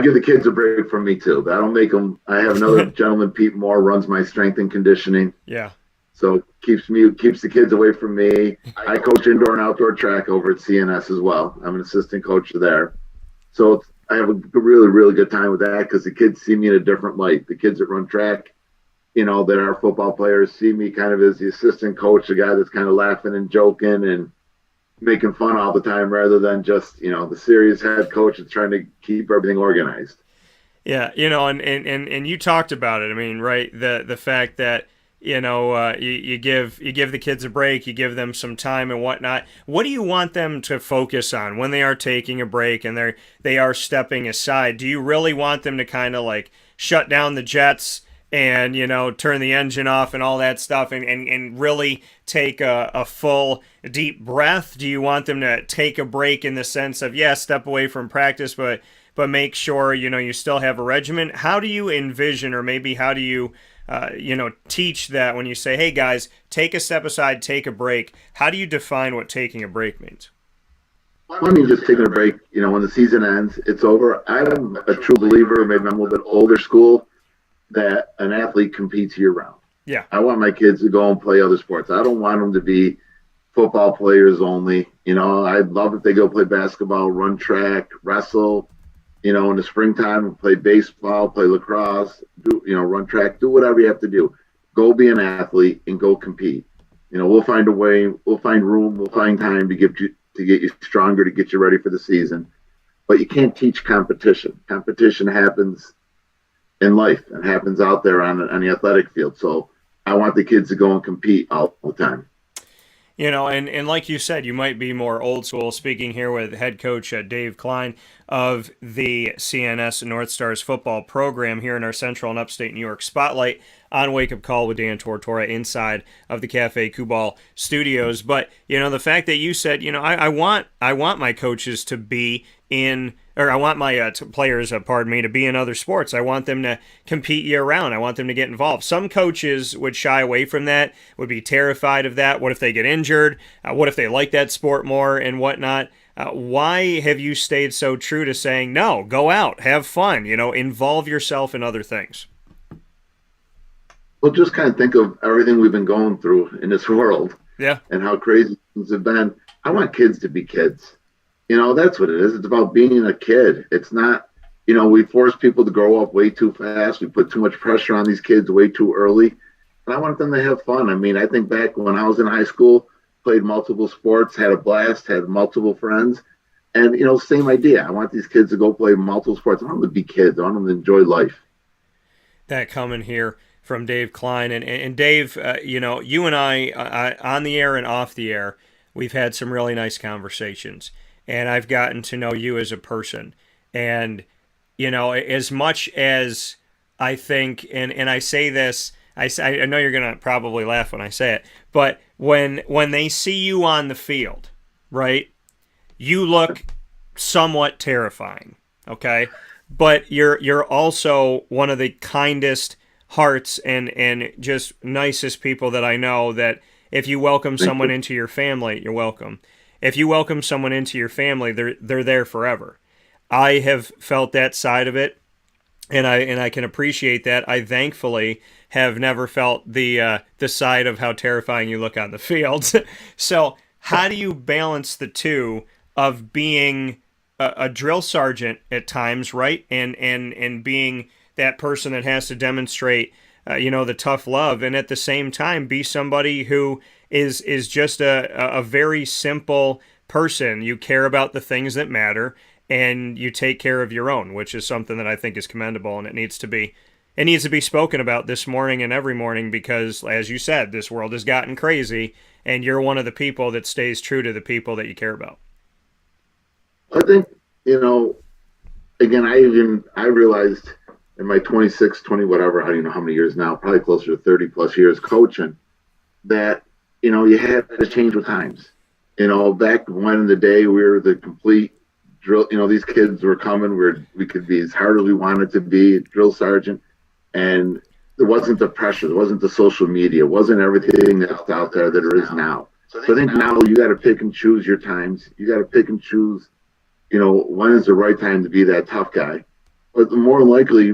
give the kids a break from me too. I don't make them. I have another gentleman, Pete Moore, runs my strength and conditioning. Yeah. So keeps the kids away from me. I coach indoor and outdoor track over at CNS as well. I'm an assistant coach there. So I have a really, really good time with that because the kids see me in a different light. The kids that run track, that are football players, see me kind of as the assistant coach, the guy that's kind of laughing and joking and making fun all the time rather than just, the serious head coach that's trying to keep everything organized. Yeah, and you talked about it. I mean, right, the fact that you give the kids a break, you give them some time and whatnot. What do you want them to focus on when they are taking a break and they are stepping aside? Do you really want them to kind of like shut down the jets and turn the engine off and all that stuff and really take a full deep breath? Do you want them to take a break in the sense of step away from practice, but make sure you still have a regimen? How do you envision, or maybe how do you teach that when you say, hey guys, take a step aside, take a break? How do you define what taking a break means? I mean, just taking a break, when the season ends, it's over. I'm a true believer, maybe I'm a little bit older school, that an athlete competes year round. Yeah. I want my kids to go and play other sports. I don't want them to be football players only. I'd love if they go play basketball, run track, wrestle, in the springtime, play baseball, play lacrosse, run track, do whatever you have to do. Go be an athlete and go compete. We'll find a way, we'll find room, we'll find time to get you stronger, to get you ready for the season. But you can't teach competition. Competition happens in life and happens out there on the athletic field. So I want the kids to go and compete all the time. And like you said, you might be more old school. Speaking here with head coach Dave Kline of the CNS North Stars football program here in our Central and Upstate New York Spotlight on Wake Up Call with Dan Tortora inside of the Cafe Kubal studios. But, the fact that you said, I want my coaches to be in, or I want my players, to be in other sports. I want them to compete year-round. I want them to get involved. Some coaches would shy away from that, would be terrified of that. What if they get injured? What if they like that sport more and whatnot? Why have you stayed so true to saying, no, go out, have fun, involve yourself in other things? Well, just kind of think of everything we've been going through in this world. Yeah. And how crazy things have been. I want kids to be kids. That's what it is. It's about being a kid. It's not, we force people to grow up way too fast. We put too much pressure on these kids way too early. And I want them to have fun. I mean, I think back when I was in high school, played multiple sports, had a blast, had multiple friends. And, same idea. I want these kids to go play multiple sports. I want them to be kids. I want them to enjoy life. That coming here from Dave Kline. And Dave, you and I, on the air and off the air, we've had some really nice conversations. And I've gotten to know you as a person. And, as much as I think, and I say this, I know you're going to probably laugh when I say it, but when they see you on the field, right, you look somewhat terrifying, okay? But you're also one of the kindest hearts and just nicest people that I know, that if you welcome someone into your family, you're welcome. If you welcome someone into your family, they're there forever. I have felt that side of it, and I can appreciate that. I thankfully have never felt the side of how terrifying you look on the field. So how do you balance the two of being a drill sergeant at times, right, and being that person that has to demonstrate the tough love, and at the same time be somebody who is just a very simple person? You care about the things that matter, and you take care of your own, which is something that I think is commendable, and it needs to be spoken about this morning and every morning, because, as you said, this world has gotten crazy, and you're one of the people that stays true to the people that you care about. I think, again, I realized in my 26, 20, whatever, I don't even know how many years now, probably closer to 30 plus years coaching, that, you had to change with times. Back when in the day, we were the complete drill, these kids were coming, we could be as hard as we wanted to be, drill sergeant, and there wasn't the pressure, there wasn't the social media, it wasn't everything that's out there that there is now. So I think now you got to pick and choose your times. You got to pick and choose, when is the right time to be that tough guy. But the more likely,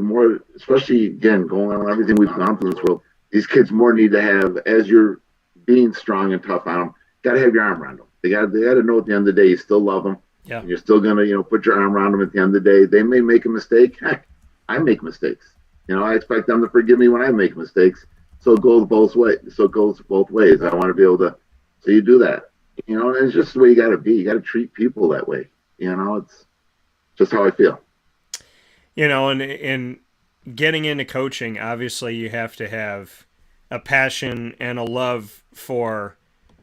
especially, again, going on everything we've gone through in this world, these kids more need to have, as you're being strong and tough on them, got to have your arm around them. They got to know at the end of the day you still love them. Yeah. And you're still gonna put your arm around them at the end of the day. They may make a mistake. Heck, I make mistakes. I expect them to forgive me when I make mistakes. So it goes both ways. I want to be able to. So you do that. And it's just the way you got to be. You got to treat people that way. It's just how I feel. And getting into coaching, obviously you have to have a passion and a love for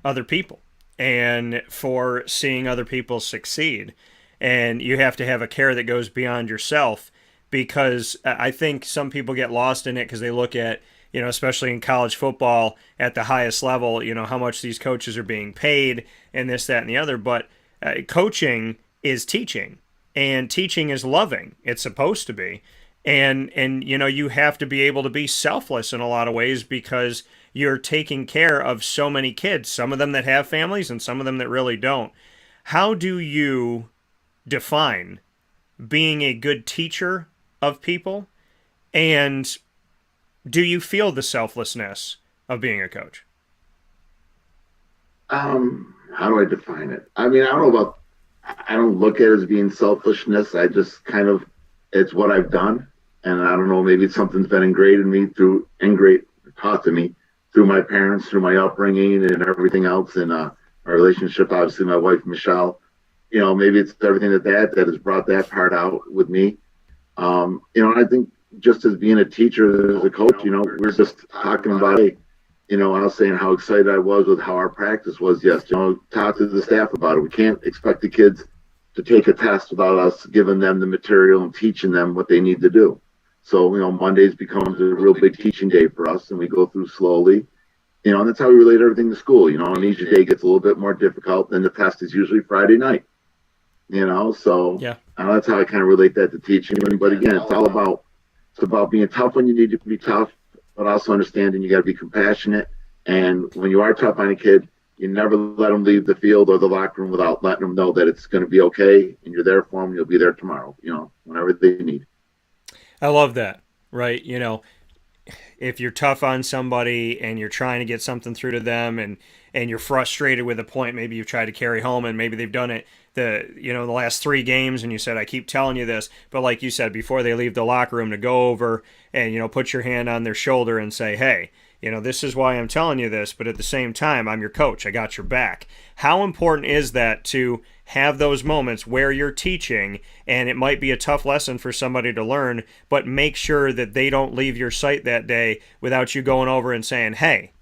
other people and for seeing other people succeed. And you have to have a care that goes beyond yourself, because I think some people get lost in it because they look at, especially in college football at the highest level, how much these coaches are being paid and this, that, and the other. But coaching is teaching, and teaching is loving. It's supposed to be. And you have to be able to be selfless in a lot of ways, because you're taking care of so many kids, some of them that have families and some of them that really don't. How do you define being a good teacher of people, and do you feel the selflessness of being a coach? How do I define it? I mean, I don't look at it as being selfishness. I just it's what I've done. And I don't know, maybe something's been taught to me through my parents, through my upbringing and everything else. And our relationship, obviously my wife, Michelle, maybe it's everything that has brought that part out with me. I think just as being a teacher, as a coach, we're just talking about it. I was saying how excited I was with how our practice was yesterday. Talk to the staff about it. We can't expect the kids to take a test without us giving them the material and teaching them what they need to do. So, Mondays becomes a real big teaching day for us, and we go through slowly. And that's how we relate everything to school. And each day gets a little bit more difficult, and the test is usually Friday night. So yeah. That's how I kind of relate that to teaching. But again, it's about being tough when you need to be tough, but also understanding you got to be compassionate. And when you are tough on a kid, you never let them leave the field or the locker room without letting them know that it's going to be okay, and you're there for them. You'll be there tomorrow, whenever they need. I love that, right? If you're tough on somebody and you're trying to get something through to them, and you're frustrated with a point maybe you've tried to carry home, and maybe they've done it the last 3 games, and you said, I keep telling you this, but like you said, before they leave the locker room, to go over and put your hand on their shoulder and say, hey, this is why I'm telling you this, but at the same time, I'm your coach. I got your back. How important is that to have those moments where you're teaching, and it might be a tough lesson for somebody to learn, but make sure that they don't leave your sight that day without you going over and saying, hey,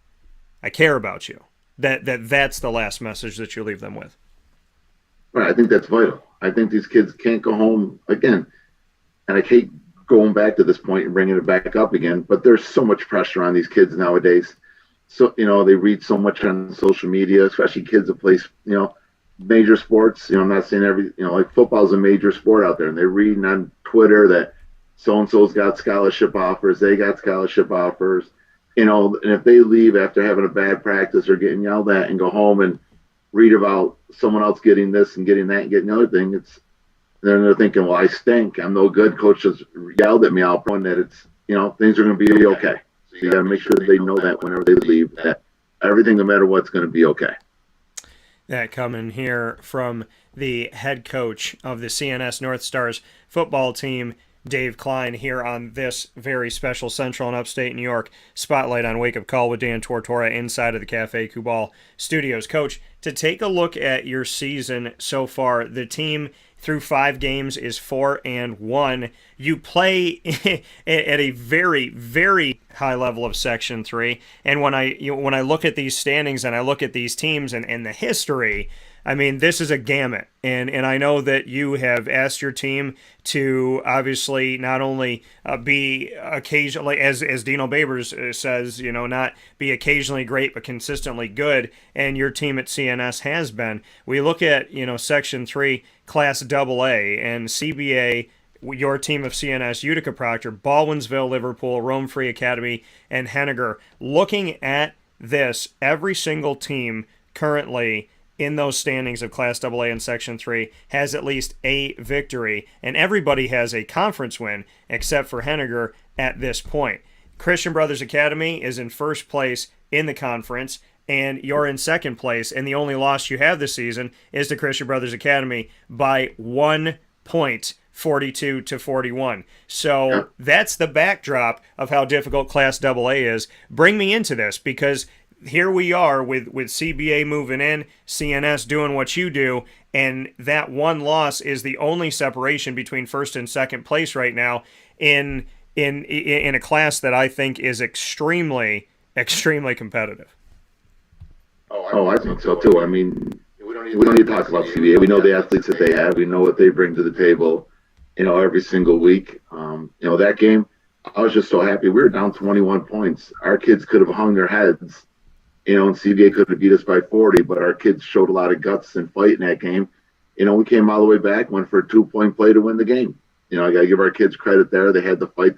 I care about you. That's the last message that you leave them with. Right. I think that's vital. I think these kids can't go home again. And I hate going back to this point and bringing it back up again, but there's so much pressure on these kids nowadays. So, they read so much on social media, especially kids that play, major sports. I'm not saying like football's a major sport out there, and they're reading on Twitter that so-and-so's got scholarship offers, they got scholarship offers, and if they leave after having a bad practice or getting yelled at and go home and read about someone else getting this and getting that and getting the other thing, then they're thinking, well, I stink. I'm no good. Coach just yelled at me out front that it's, things are going to be okay. So you got to make sure that they know that whenever they leave, that everything, no matter what's going to be okay. That coming here from the head coach of the CNS North Stars football team, Dave Kline, here on this very special Central and Upstate New York Spotlight on Wake Up Call with Dan Tortora inside of the Cafe Kubal studios. Coach, to take a look at your season so far, the team through 5 games is 4-1. You play at a very, very high level of Section 3. And when I look at these standings and I look at these teams and the history, I mean, this is a gamut. And I know that you have asked your team to obviously not only be occasionally, as Dino Babers says, not be occasionally great, but consistently good. And your team at CNS has been. We look at, Section 3, Class AA, and CBA, your team of CNS, Utica Proctor, Baldwinsville, Liverpool, Rome Free Academy, and Henniger. Looking at this, every single team currently in those standings of Class AA and Section 3 has at least a victory, and everybody has a conference win except for Henniger at this point. Christian Brothers Academy is in first place in the conference, and you're in second place, and the only loss you have this season is to Christian Brothers Academy by 1 point, 42-41. So that's the backdrop of how difficult Class AA is. Bring me into this, because here we are with CBA moving in, CNS doing what you do, and that one loss is the only separation between first and second place right now in a class that I think is extremely competitive. Oh, I think so too. I mean, we don't need to talk about CBA. We know the athletes that they have. We know what they bring to the table, every single week. That game, I was just so happy. We were down 21 points. Our kids could have hung their heads, and CBA could have beat us by 40, but our kids showed a lot of guts and fight in that game. We came all the way back, went for a 2-point play to win the game. I got to give our kids credit there. They had the fight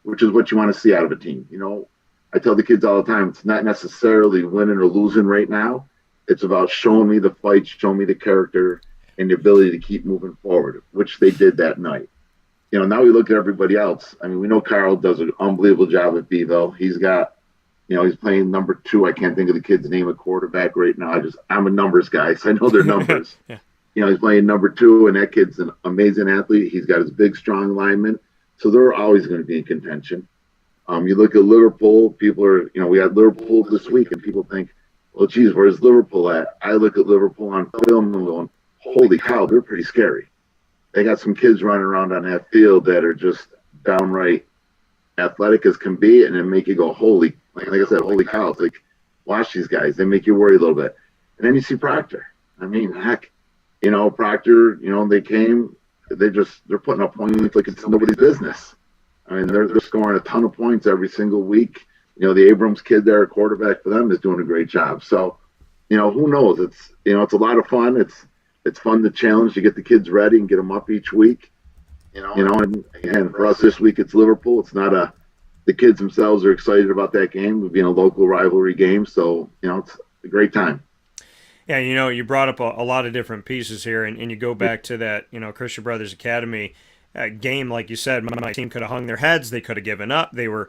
which is what you want to see out of a team. I tell the kids all the time, it's not necessarily winning or losing right now. It's about showing me the fight, showing me the character, and the ability to keep moving forward, which they did that night. Now we look at everybody else. I mean, we know Carl does an unbelievable job at Beeville. He's got, he's playing number 2. I can't think of the kid's name at quarterback right now. I'm a numbers guy, so I know their numbers. Yeah. He's playing number 2, and that kid's an amazing athlete. He's got his big, strong lineman. So they're always going to be in contention. You look at Liverpool, people are, we had Liverpool this week, and people think, well, geez, where's Liverpool at? I look at Liverpool on film and going, holy cow, they're pretty scary. They got some kids running around on that field that are just downright athletic as can be, and then make you go, holy, like I said, holy cow. It's like, watch these guys. They make you worry a little bit. And then you see Proctor. I mean, heck, Proctor, they came, they're putting up points like it's nobody's business. I mean, they're scoring a ton of points every single week. The Abrams kid there, quarterback for them, is doing a great job. So, who knows? It's a lot of fun. It's fun to challenge to get the kids ready and get them up each week. And for us this week, it's Liverpool. It's not the kids themselves are excited about that game, being a local rivalry game. So, it's a great time. Yeah, you brought up a lot of different pieces here, and you go back to that, Christian Brothers Academy game, like you said, my team could have hung their heads. They could have given up. They were,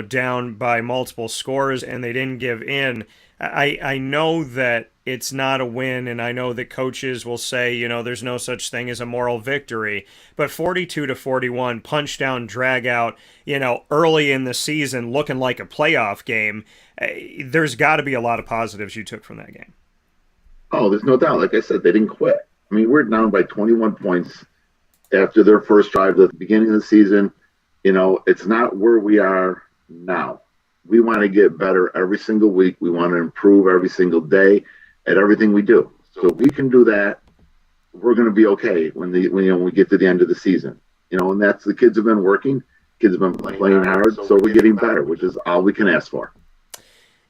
down by multiple scores, and they didn't give in. I know that it's not a win, and I know that coaches will say, there's no such thing as a moral victory. But 42-41, punch down, drag out, early in the season, looking like a playoff game. There's got to be a lot of positives you took from that game. Oh, there's no doubt. Like I said, they didn't quit. I mean, we're down by 21 points after their first drive at the beginning of the season. It's not where we are now. We want to get better every single week. We want to improve every single day at everything we do. So if we can do that, we're going to be okay when we get to the end of the season. And that's the kids have been working. Kids have been playing hard, so we're getting better, which is all we can ask for.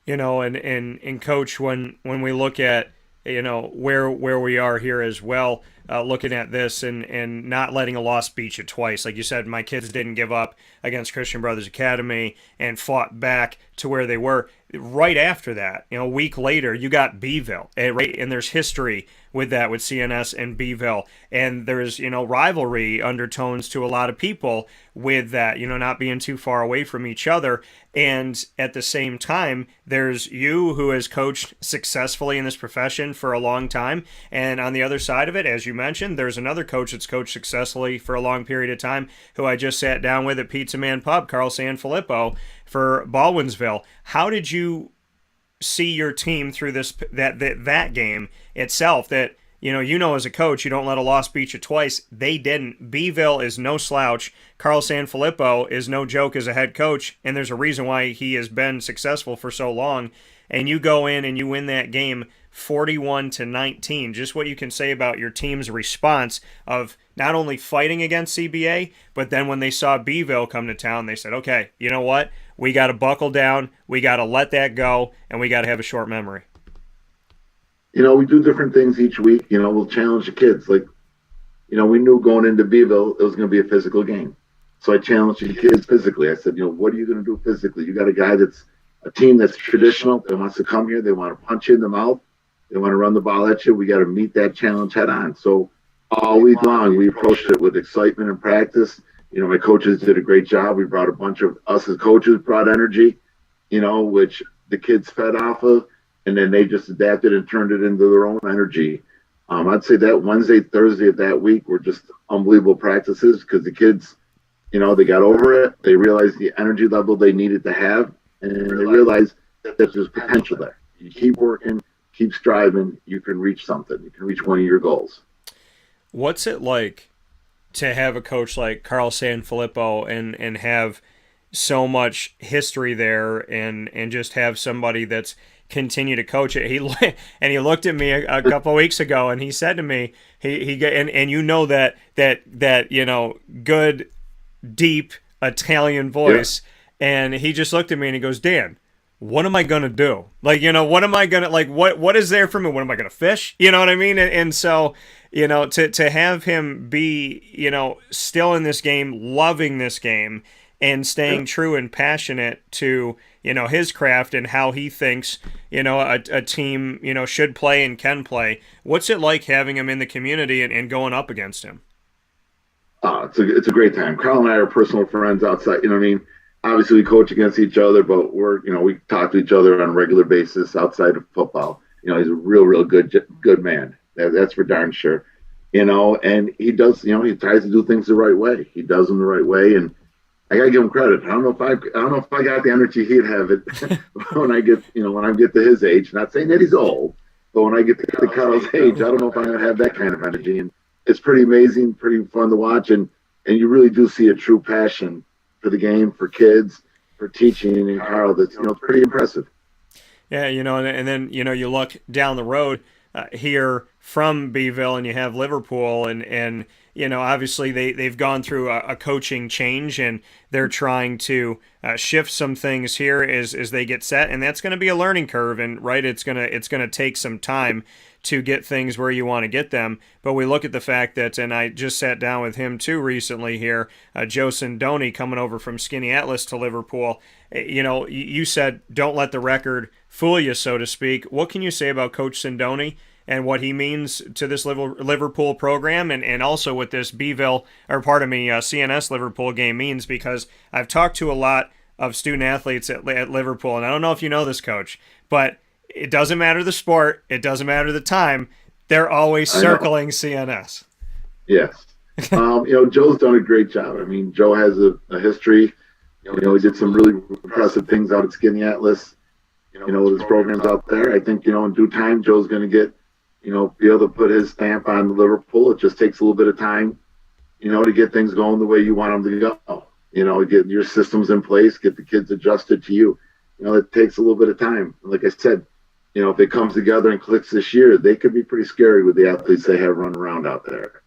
And Coach, when we look at where we are here as well, looking at this and not letting a loss beat you twice. Like you said, my kids didn't give up against Christian Brothers Academy and fought back to where they were. Right after that, a week later, you got Beeville, right? And there's history with that, with CNS and Beeville. And there's, rivalry undertones to a lot of people with that, not being too far away from each other. And at the same time, there's you who has coached successfully in this profession for a long time. And on the other side of it, as you mentioned, there's another coach that's coached successfully for a long period of time who I just sat down with at Pizza Man Pub, Carl Sanfilippo, for Baldwinsville. How did you see your team through that game itself? That as a coach, you don't let a loss beat you twice. They didn't. Beeville is no slouch. Carl Sanfilippo is no joke as a head coach, and there's a reason why he has been successful for so long. And you go in and you win that game 41-19. Just what you can say about your team's response of not only fighting against CBA, but then when they saw Beeville come to town, they said, okay, you know what? We got to buckle down. We got to let that go, and we got to have a short memory. We do different things each week. We'll challenge the kids. Like, we knew going into Beeville it was going to be a physical game. So I challenged the kids physically. I said, what are you going to do physically? You got a team that's traditional. That wants to come here. They want to punch you in the mouth. They want to run the ball at you. We got to meet that challenge head on. So all week long, we approached it with excitement and practice. My coaches did a great job. We brought a bunch of us as coaches brought energy, which the kids fed off of, and then they just adapted and turned it into their own energy. I'd say that Wednesday, Thursday of that week were just unbelievable practices because the kids, they got over it. They realized the energy level they needed to have, and they realized that there's potential there. You keep working, keep striving, you can reach something. You can reach one of your goals. What's it like to have a coach like Carl Sanfilippo and have so much history there and just have somebody that's continue to coach it? He looked at me a couple of weeks ago and he said to me, that good deep Italian voice, and he just looked at me and he goes, Dan, what am I gonna do? What am I gonna what is there for me? What am I gonna fish? You know what I mean? And so, to have him be, still in this game, loving this game, and staying true and passionate to, his craft and how he thinks, a team, should play and can play. What's it like having him in the community and going up against him? It's a great time. Carl and I are personal friends outside. Obviously we coach against each other, but we talk to each other on a regular basis outside of football. He's a real good man. That's for darn sure. And he does, he tries to do things the right way. He does them the right way, and I gotta give him credit. I don't know if I got the energy he'd have it when I get to his age. Not saying that he's old, but when I get to Carl's age, I don't know if I'm gonna have that kind of energy. And it's pretty amazing, pretty fun to watch, and you really do see a true passion for the game, for kids, for teaching, and Carl, that's pretty impressive. Yeah, and then you look down the road here from Beeville, and you have Liverpool, and obviously they've gone through a coaching change, and they're trying to shift some things here as they get set, and that's going to be a learning curve, and it's gonna take some time to get things where you want to get them. But we look at the fact that, and I just sat down with him too recently here, Joe Sindoni coming over from Skinny Atlas to Liverpool. You said don't let the record fool you, so to speak. What can you say about Coach Sindoni and what he means to this Liverpool program, and also what this CNS Liverpool game means? Because I've talked to a lot of student athletes at Liverpool, and I don't know if you know this, Coach, but it doesn't matter the sport, it doesn't matter the time, they're always circling CNS. Yes. Joe's done a great job. Joe has a history. He did some really impressive things out at Skinny Atlas, with his programs out there. I think, in due time, Joe's going to get, be able to put his stamp on Liverpool. It just takes a little bit of time, to get things going the way you want them to go. Get your systems in place, get the kids adjusted to you. It takes a little bit of time. Like I said, if it comes together and clicks this year, they could be pretty scary with the athletes they have running around out there.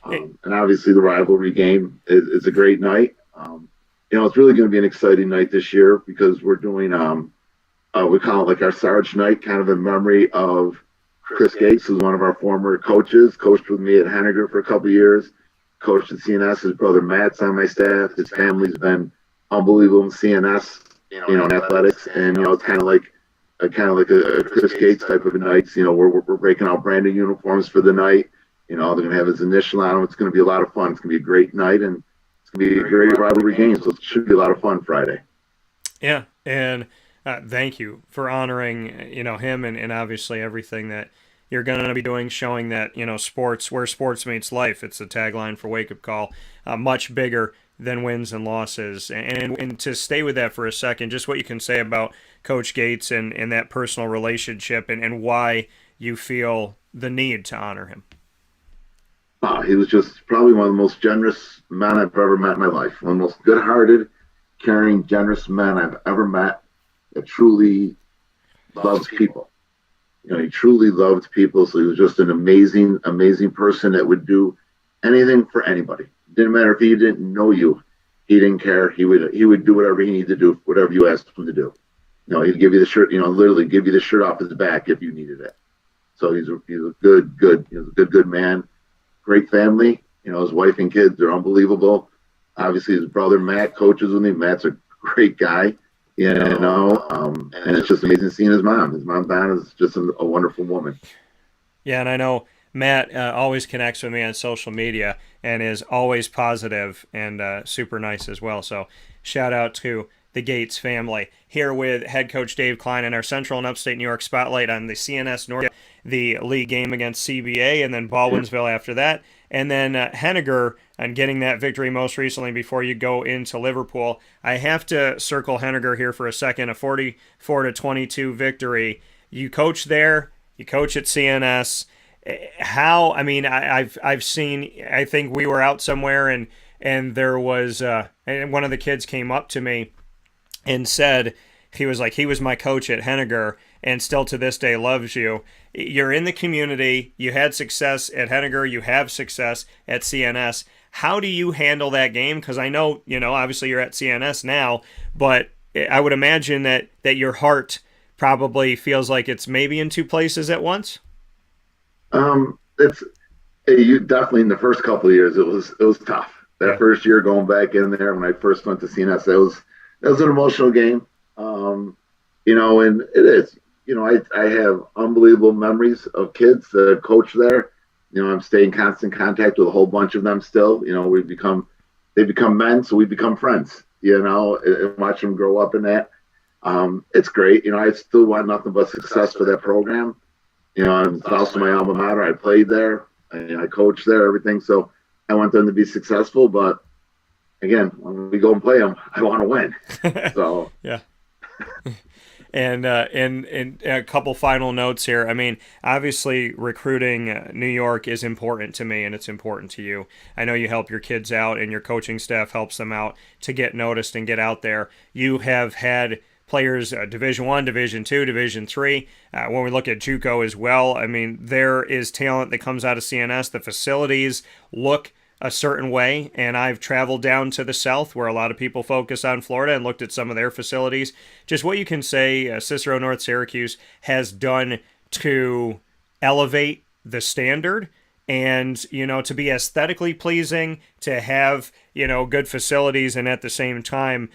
And obviously the rivalry game is a great night. It's really going to be an exciting night this year because we're doing, we call it like our Sarge night, kind of in memory of Chris Gates, who's one of our former coaches, coached with me at Henniger for a couple of years, coached at CNS. His brother Matt's on my staff. His family's been unbelievable in CNS, in athletics. And, it's kind of like a Chris Gates type of a night. We're breaking out brand new uniforms for the night. They're going to have his initial on them. It's going to be a lot of fun. It's going to be a great night, and it's going to be a great rivalry game. So it should be a lot of fun Friday. Yeah, and thank you for honoring, him and obviously everything that you're going to be doing, showing that, sports, where sports meets life. It's the tagline for Wake Up Call, much bigger than wins and losses. And to stay with that for a second, just what you can say about Coach Gates and that personal relationship and why you feel the need to honor him. He was just probably one of the most generous men I've ever met in my life. One of the most good-hearted, caring, generous men I've ever met that truly loves people. He truly loved people, so he was just an amazing, amazing person that would do anything for anybody. Didn't matter if he didn't know you. He didn't care. He would do whatever he needed to do, whatever you asked him to do. He'd give you the shirt, literally give you the shirt off his back if you needed it. So he's a good man. Great family. His wife and kids, they're unbelievable. Obviously, his brother Matt coaches with me. Matt's a great guy. And it's just amazing seeing his mom. His mom, Donna, is just a wonderful woman. Yeah, and I know Matt always connects with me on social media and is always positive and super nice as well. So shout out to the Gates family. Here with head coach Dave Kline in our Central and Upstate New York spotlight on the CNS North, the league game against CBA, and then Baldwinsville after that. And then Henniger on getting that victory most recently before you go into Liverpool. I have to circle Henniger here for a second, a 44-22 victory. You coach there, you coach at CNS. How, I mean, I've seen, I think we were out somewhere and there was, and one of the kids came up to me and said, he was my coach at Henniger and still to this day loves you. You're in the community. You had success at Henniger. You have success at CNS. How do you handle that game? Because I know, obviously you're at CNS now, but I would imagine that your heart probably feels like it's maybe in two places at once. It's you definitely in the first couple of years it was tough. That first year going back in there when I first went to CNS, that was an emotional game. And it is. I have unbelievable memories of kids that coach there. I'm staying in constant contact with a whole bunch of them still. They become men, so we become friends. And watch them grow up in that. It's great. I still want nothing but success for that program. It's also my alma mater. I played there, and I coached there, everything. So I want them to be successful. But again, when we go and play them, I want to win. So yeah. And a couple final notes here. I mean, obviously recruiting New York is important to me, and it's important to you. I know you help your kids out, and your coaching staff helps them out to get noticed and get out there. You have had players Division I, Division II, Division III. When we look at JUCO as well, I mean, there is talent that comes out of CNS. The facilities look a certain way, and I've traveled down to the south where a lot of people focus on Florida and looked at some of their facilities. Just what you can say Cicero North Syracuse has done to elevate the standard and, to be aesthetically pleasing, to have, good facilities, and at the same time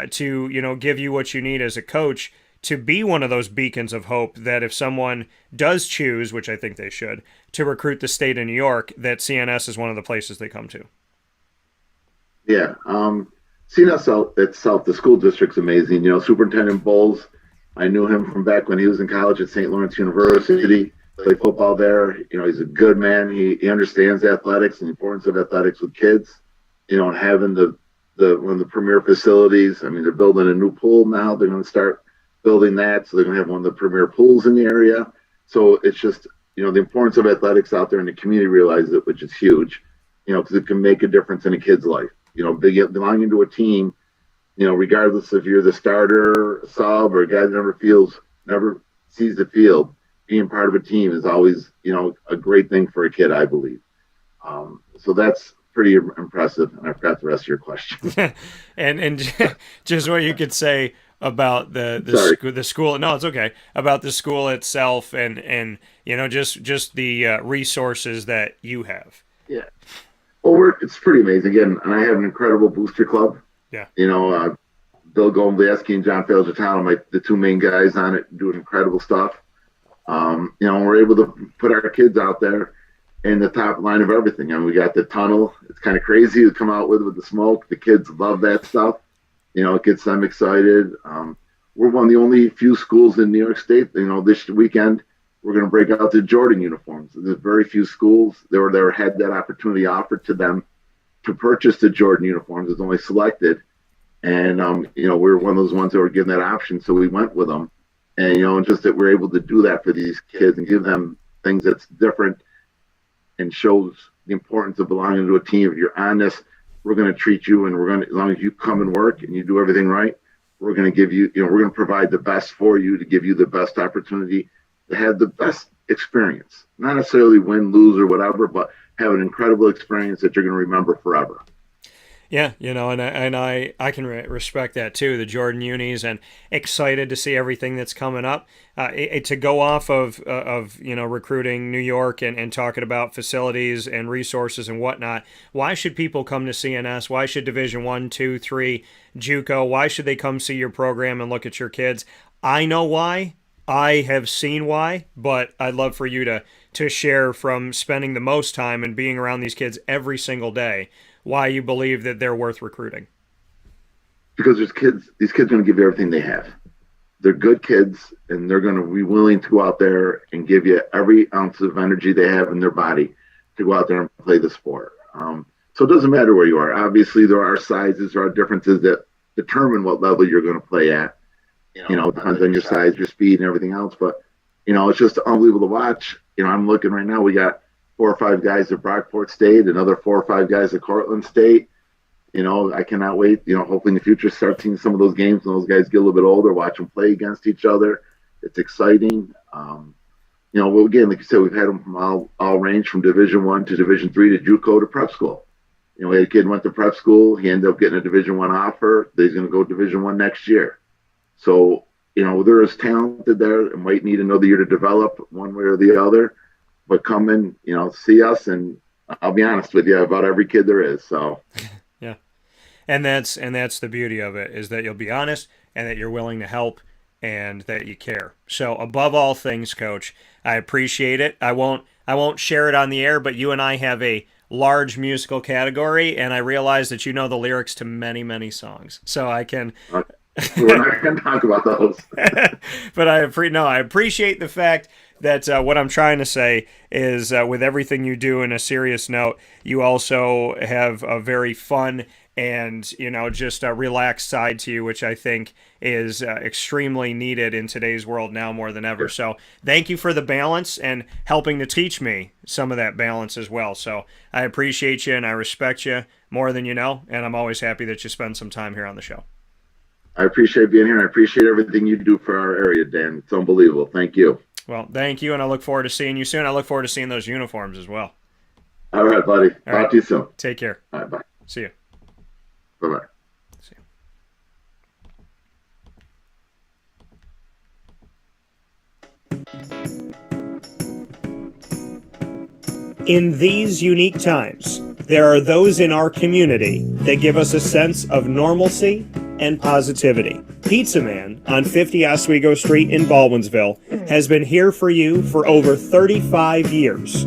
to, give you what you need as a coach to be one of those beacons of hope that if someone does choose, which I think they should, to recruit the state of New York, that CNS is one of the places they come to. Yeah. CNS itself, the school district's amazing. Superintendent Bowles, I knew him from back when he was in college at St. Lawrence University, played football there. He's a good man. He understands athletics and the importance of athletics with kids, and having one of the premier facilities. I mean, they're building a new pool now. They're going to start building that, so they're going to have one of the premier pools in the area. So it's just, the importance of athletics out there, and the community realizes it, which is huge, because it can make a difference in a kid's life. Belonging to a team, regardless if you're the starter, sub, or a guy that never sees the field, being part of a team is always, a great thing for a kid, I believe. So that's pretty impressive. And I forgot the rest of your question. and just what you could say about the school. No, it's okay. About the school itself and just the resources that you have. Yeah. Well, it's pretty amazing. Again, and I have an incredible booster club. Yeah. Bill Gomblieski and John Falzatano, the two main guys on it, doing incredible stuff. We're able to put our kids out there in the top line of everything. We got the tunnel. It's kind of crazy to come out with the smoke. The kids love that stuff. It gets them excited. We're one of the only few schools in New York State. This weekend we're going to break out the Jordan uniforms. There's very few schools that had that opportunity offered to them to purchase the Jordan uniforms. It's only selected, and we're one of those ones that were given that option, so we went with them. And just that we're able to do that for these kids and give them things that's different and shows the importance of belonging to a team. If you're on this, we're going to treat you, and as long as you come and work and you do everything right, we're going to give you, we're going to provide the best for you to give you the best opportunity to have the best experience. Not necessarily win, lose, or whatever, but have an incredible experience that you're going to remember forever. Yeah, and I can respect that too, the Jordan unis, and excited to see everything that's coming up. To go off of recruiting New York and talking about facilities and resources and whatnot, why should people come to CNS? Why should Division I, II, III, JUCO? Why should they come see your program and look at your kids? I know why. I have seen why, but I'd love for you to share from spending the most time and being around these kids every single day, why you believe that they're worth recruiting. Because these kids are going to give you everything they have. They're good kids, and they're going to be willing to go out there and give you every ounce of energy they have in their body to go out there and play the sport. So it doesn't matter where you are. Obviously, there are sizes, there are differences that determine what level you're going to play at. You know, it depends on your size, your speed, and everything else. But, you know, it's just unbelievable to watch. You know, I'm looking right now, we got 4 or 5 guys at Brockport State, another 4 or 5 guys at Cortland State. You know, I cannot wait, you know, hopefully in the future start seeing some of those games when those guys get a little bit older, watch them play against each other. It's exciting. You know, well, again, like you said, we've had them from all range, from Division I to Division III to JUCO to prep school. You know, we had a kid went to prep school. He ended up getting a Division I offer. He's going to go Division I next year. So, you know, there is talented there and might need another year to develop one way or the other. But come in, you know, see us, and I'll be honest with you, about every kid there is. So, yeah, and that's the beauty of it, is that you'll be honest and that you're willing to help and that you care. So above all things, Coach, I appreciate it. I won't share it on the air, but you and I have a large musical category, and I realize that you know the lyrics to many, many songs. So I can. We're not going to talk about those. But I appreciate the fact that what I'm trying to say is with everything you do, in a serious note, you also have a very fun and, you know, just a relaxed side to you, which I think is extremely needed in today's world now more than ever. So thank you for the balance and helping to teach me some of that balance as well. So I appreciate you and I respect you more than you know, and I'm always happy that you spend some time here on the show. I appreciate being here, and I appreciate everything you do for our area, Dan. It's unbelievable. Thank you. Well, thank you, and I look forward to seeing you soon. I look forward to seeing those uniforms as well. All right, buddy. Talk to you soon. Take care. All right, bye. See you. Bye-bye. See you. In these unique times, there are those in our community that give us a sense of normalcy and positivity. Pizza Man on 50 Oswego Street in Baldwinsville has been here for you for over 35 years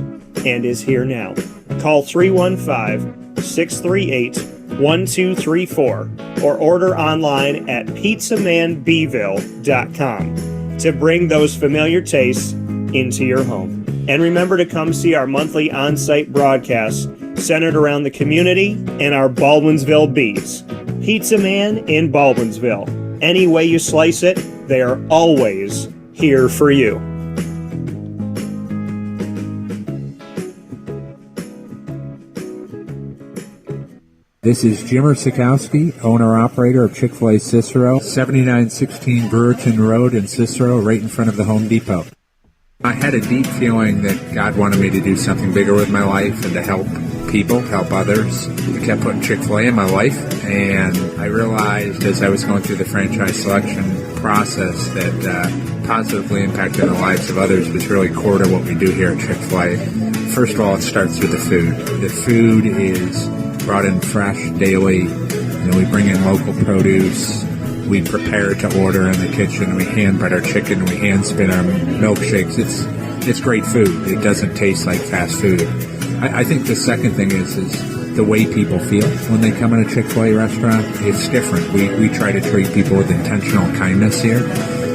and is here now. Call 315-638-1234 or order online at pizzamanbville.com to bring those familiar tastes into your home. And remember to come see our monthly on-site broadcasts centered around the community and our Baldwinsville Bees. Pizza Man in Baldwinsville. Any way you slice it, they are always here for you. This is Jimmer Sikowski, owner-operator of Chick-fil-A Cicero, 7916 Brewerton Road in Cicero, right in front of the Home Depot. I had a deep feeling that God wanted me to do something bigger with my life and to help people, help others. I kept putting Chick-fil-A in my life, and I realized as I was going through the franchise selection process that positively impacting the lives of others was really core to what we do here at Chick-fil-A. First of all, it starts with the food. The food is brought in fresh daily. You know, we bring in local produce. We prepare to order in the kitchen. We hand bread our chicken. We hand spin our milkshakes. It's great food. It doesn't taste like fast food. I think the second thing is the way people feel when they come in a Chick-fil-A restaurant. It's different. We try to treat people with intentional kindness here,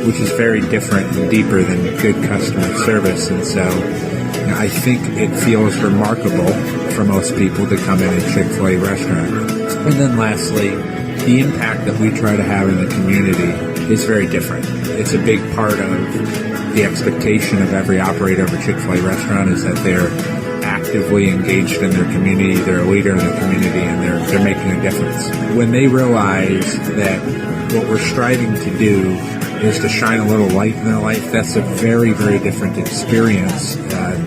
which is very different and deeper than good customer service. And so I think it feels remarkable for most people to come in a Chick-fil-A restaurant. And then lastly, the impact that we try to have in the community is very different. It's a big part of the expectation of every operator of a Chick-fil-A restaurant is that they're actively engaged in their community, they're a leader in the community, and they're making a difference. When they realize that what we're striving to do is to shine a little light in their life, that's a very, very different experience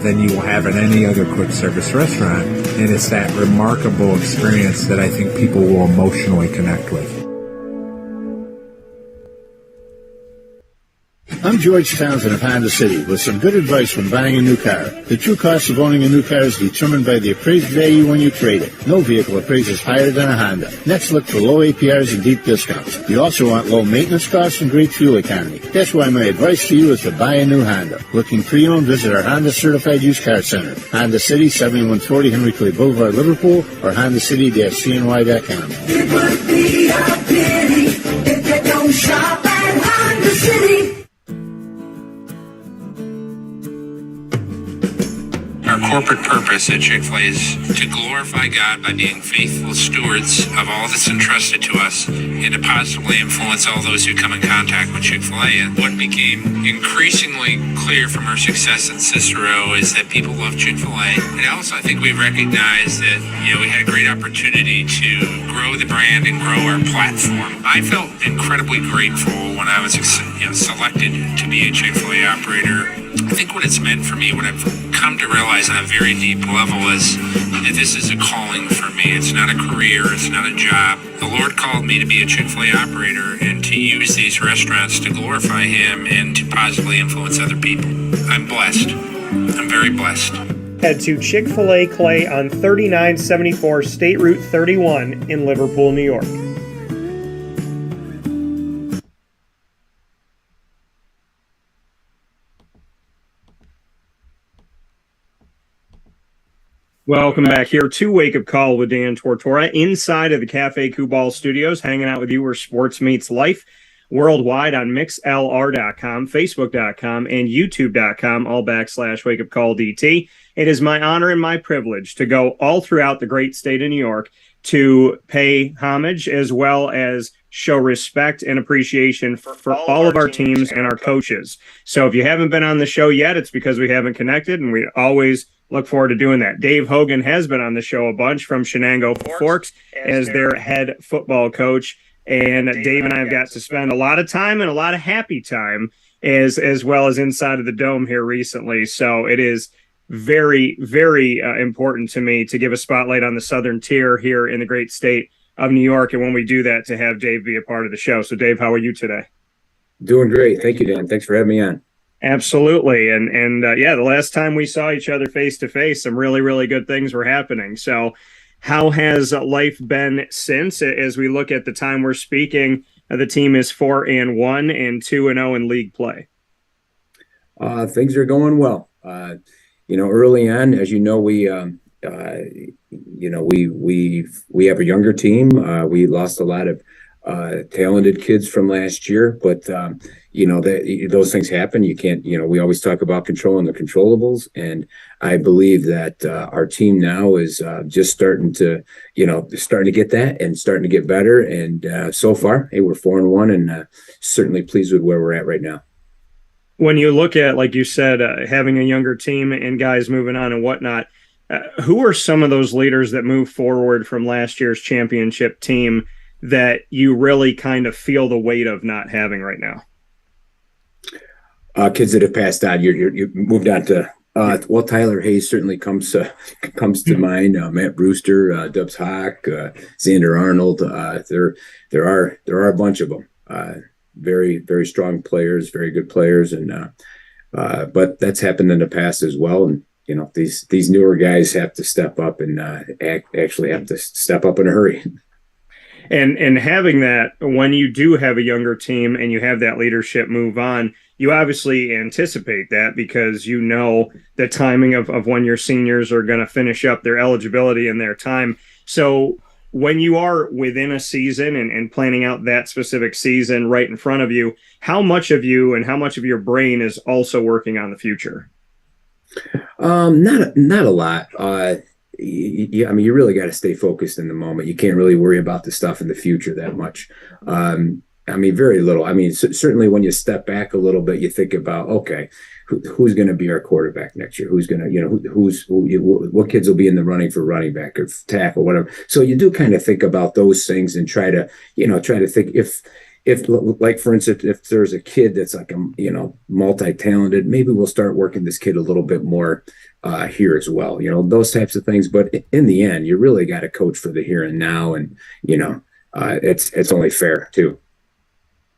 than you will have in any other quick service restaurant. And it's that remarkable experience that I think people will emotionally connect with. I'm George Townsend of Honda City with some good advice when buying a new car. The true cost of owning a new car is determined by the appraised value when you trade it. No vehicle appraises higher than a Honda. Next, look for low APRs and deep discounts. You also want low maintenance costs and great fuel economy. That's why my advice to you is to buy a new Honda. Looking pre-owned, visit our Honda Certified Used Car Center. Honda City, 7140 Henry Clay Boulevard, Liverpool, or HondaCity-CNY.com. It would be a pity if you don't shop at Honda City. Our corporate purpose at Chick-fil-A is to glorify God by being faithful stewards of all that's entrusted to us and to positively influence all those who come in contact with Chick-fil-A. And what became increasingly clear from our success in Cicero is that people love Chick-fil-A. And also I think we recognized that, we had a great opportunity to grow the brand and grow our platform. I felt incredibly grateful when I was selected to be a Chick-fil-A operator. I think what it's meant for me, what I've come to realize on a very deep level is that this is a calling for me. It's not a career. It's not a job. The Lord called me to be a Chick-fil-A operator and to use these restaurants to glorify Him and to positively influence other people. I'm blessed. I'm very blessed. Head to Chick-fil-A Clay on 3974 State Route 31 in Liverpool, New York. Welcome back here to Wake Up Call with Dan Tortora inside of the Cafe Kubal Studios, hanging out with you where sports meets life worldwide on mixlr.com, facebook.com, and youtube.com, all /Wake Up Call DT. It is my honor and my privilege to go all throughout the great state of New York to pay homage as well as show respect and appreciation for all of our teams and our coaches. So if you haven't been on the show yet, it's because we haven't connected, and we always look forward to doing that. Dave Hogan has been on the show a bunch from Chenango Forks as their head football coach. And Dave and I have got to spend a lot of time and a lot of happy time as well as inside of the dome here recently. So it is very, very important to me to give a spotlight on the Southern tier here in the great state of New York. And when we do that, to have Dave be a part of the show. So Dave, how are you today? Doing great. Thank you, Dan. Thanks for having me on. Absolutely. And the last time we saw each other face to face, some really, really good things were happening. So how has life been since? As we look at the time we're speaking, the team is 4-1 and 2-0 in league play. Things are going well. Early on, as you know, we have a younger team. We lost a lot of talented kids from last year, but those things happen. You can't, we always talk about controlling the controllables, and I believe that our team now is just starting to get that and starting to get better. And so far, hey, we're 4-1, and certainly pleased with where we're at right now. When you look at, like you said, having a younger team and guys moving on and whatnot, who are some of those leaders that move forward from last year's championship team that you really kind of feel the weight of not having right now? Kids that have passed on. You moved on to Tyler Hayes certainly comes to mind. Matt Brewster, Dubs Hawk, Xander Arnold. There are a bunch of them. Very, very strong players, very good players, and but that's happened in the past as well. And these newer guys have to step up and actually have to step up in a hurry. And having that, when you do have a younger team and you have that leadership move on, you obviously anticipate that because you know the timing of when your seniors are going to finish up their eligibility and their time. So when you are within a season and planning out that specific season right in front of you, how much of you and how much of your brain is also working on the future? Not a lot. You really got to stay focused in the moment. You can't really worry about the stuff in the future that much. Very little. Certainly when you step back a little bit, you think about, okay, who's going to be our quarterback next year? Who's going to, what kids will be in the running for running back or tackle, whatever. So you do kind of think about those things and try to think if like, for instance, if there's a kid that's like multi-talented, maybe we'll start working this kid a little bit more here as well, those types of things. But in the end, you really got to coach for the here and now. And, it's only fair too.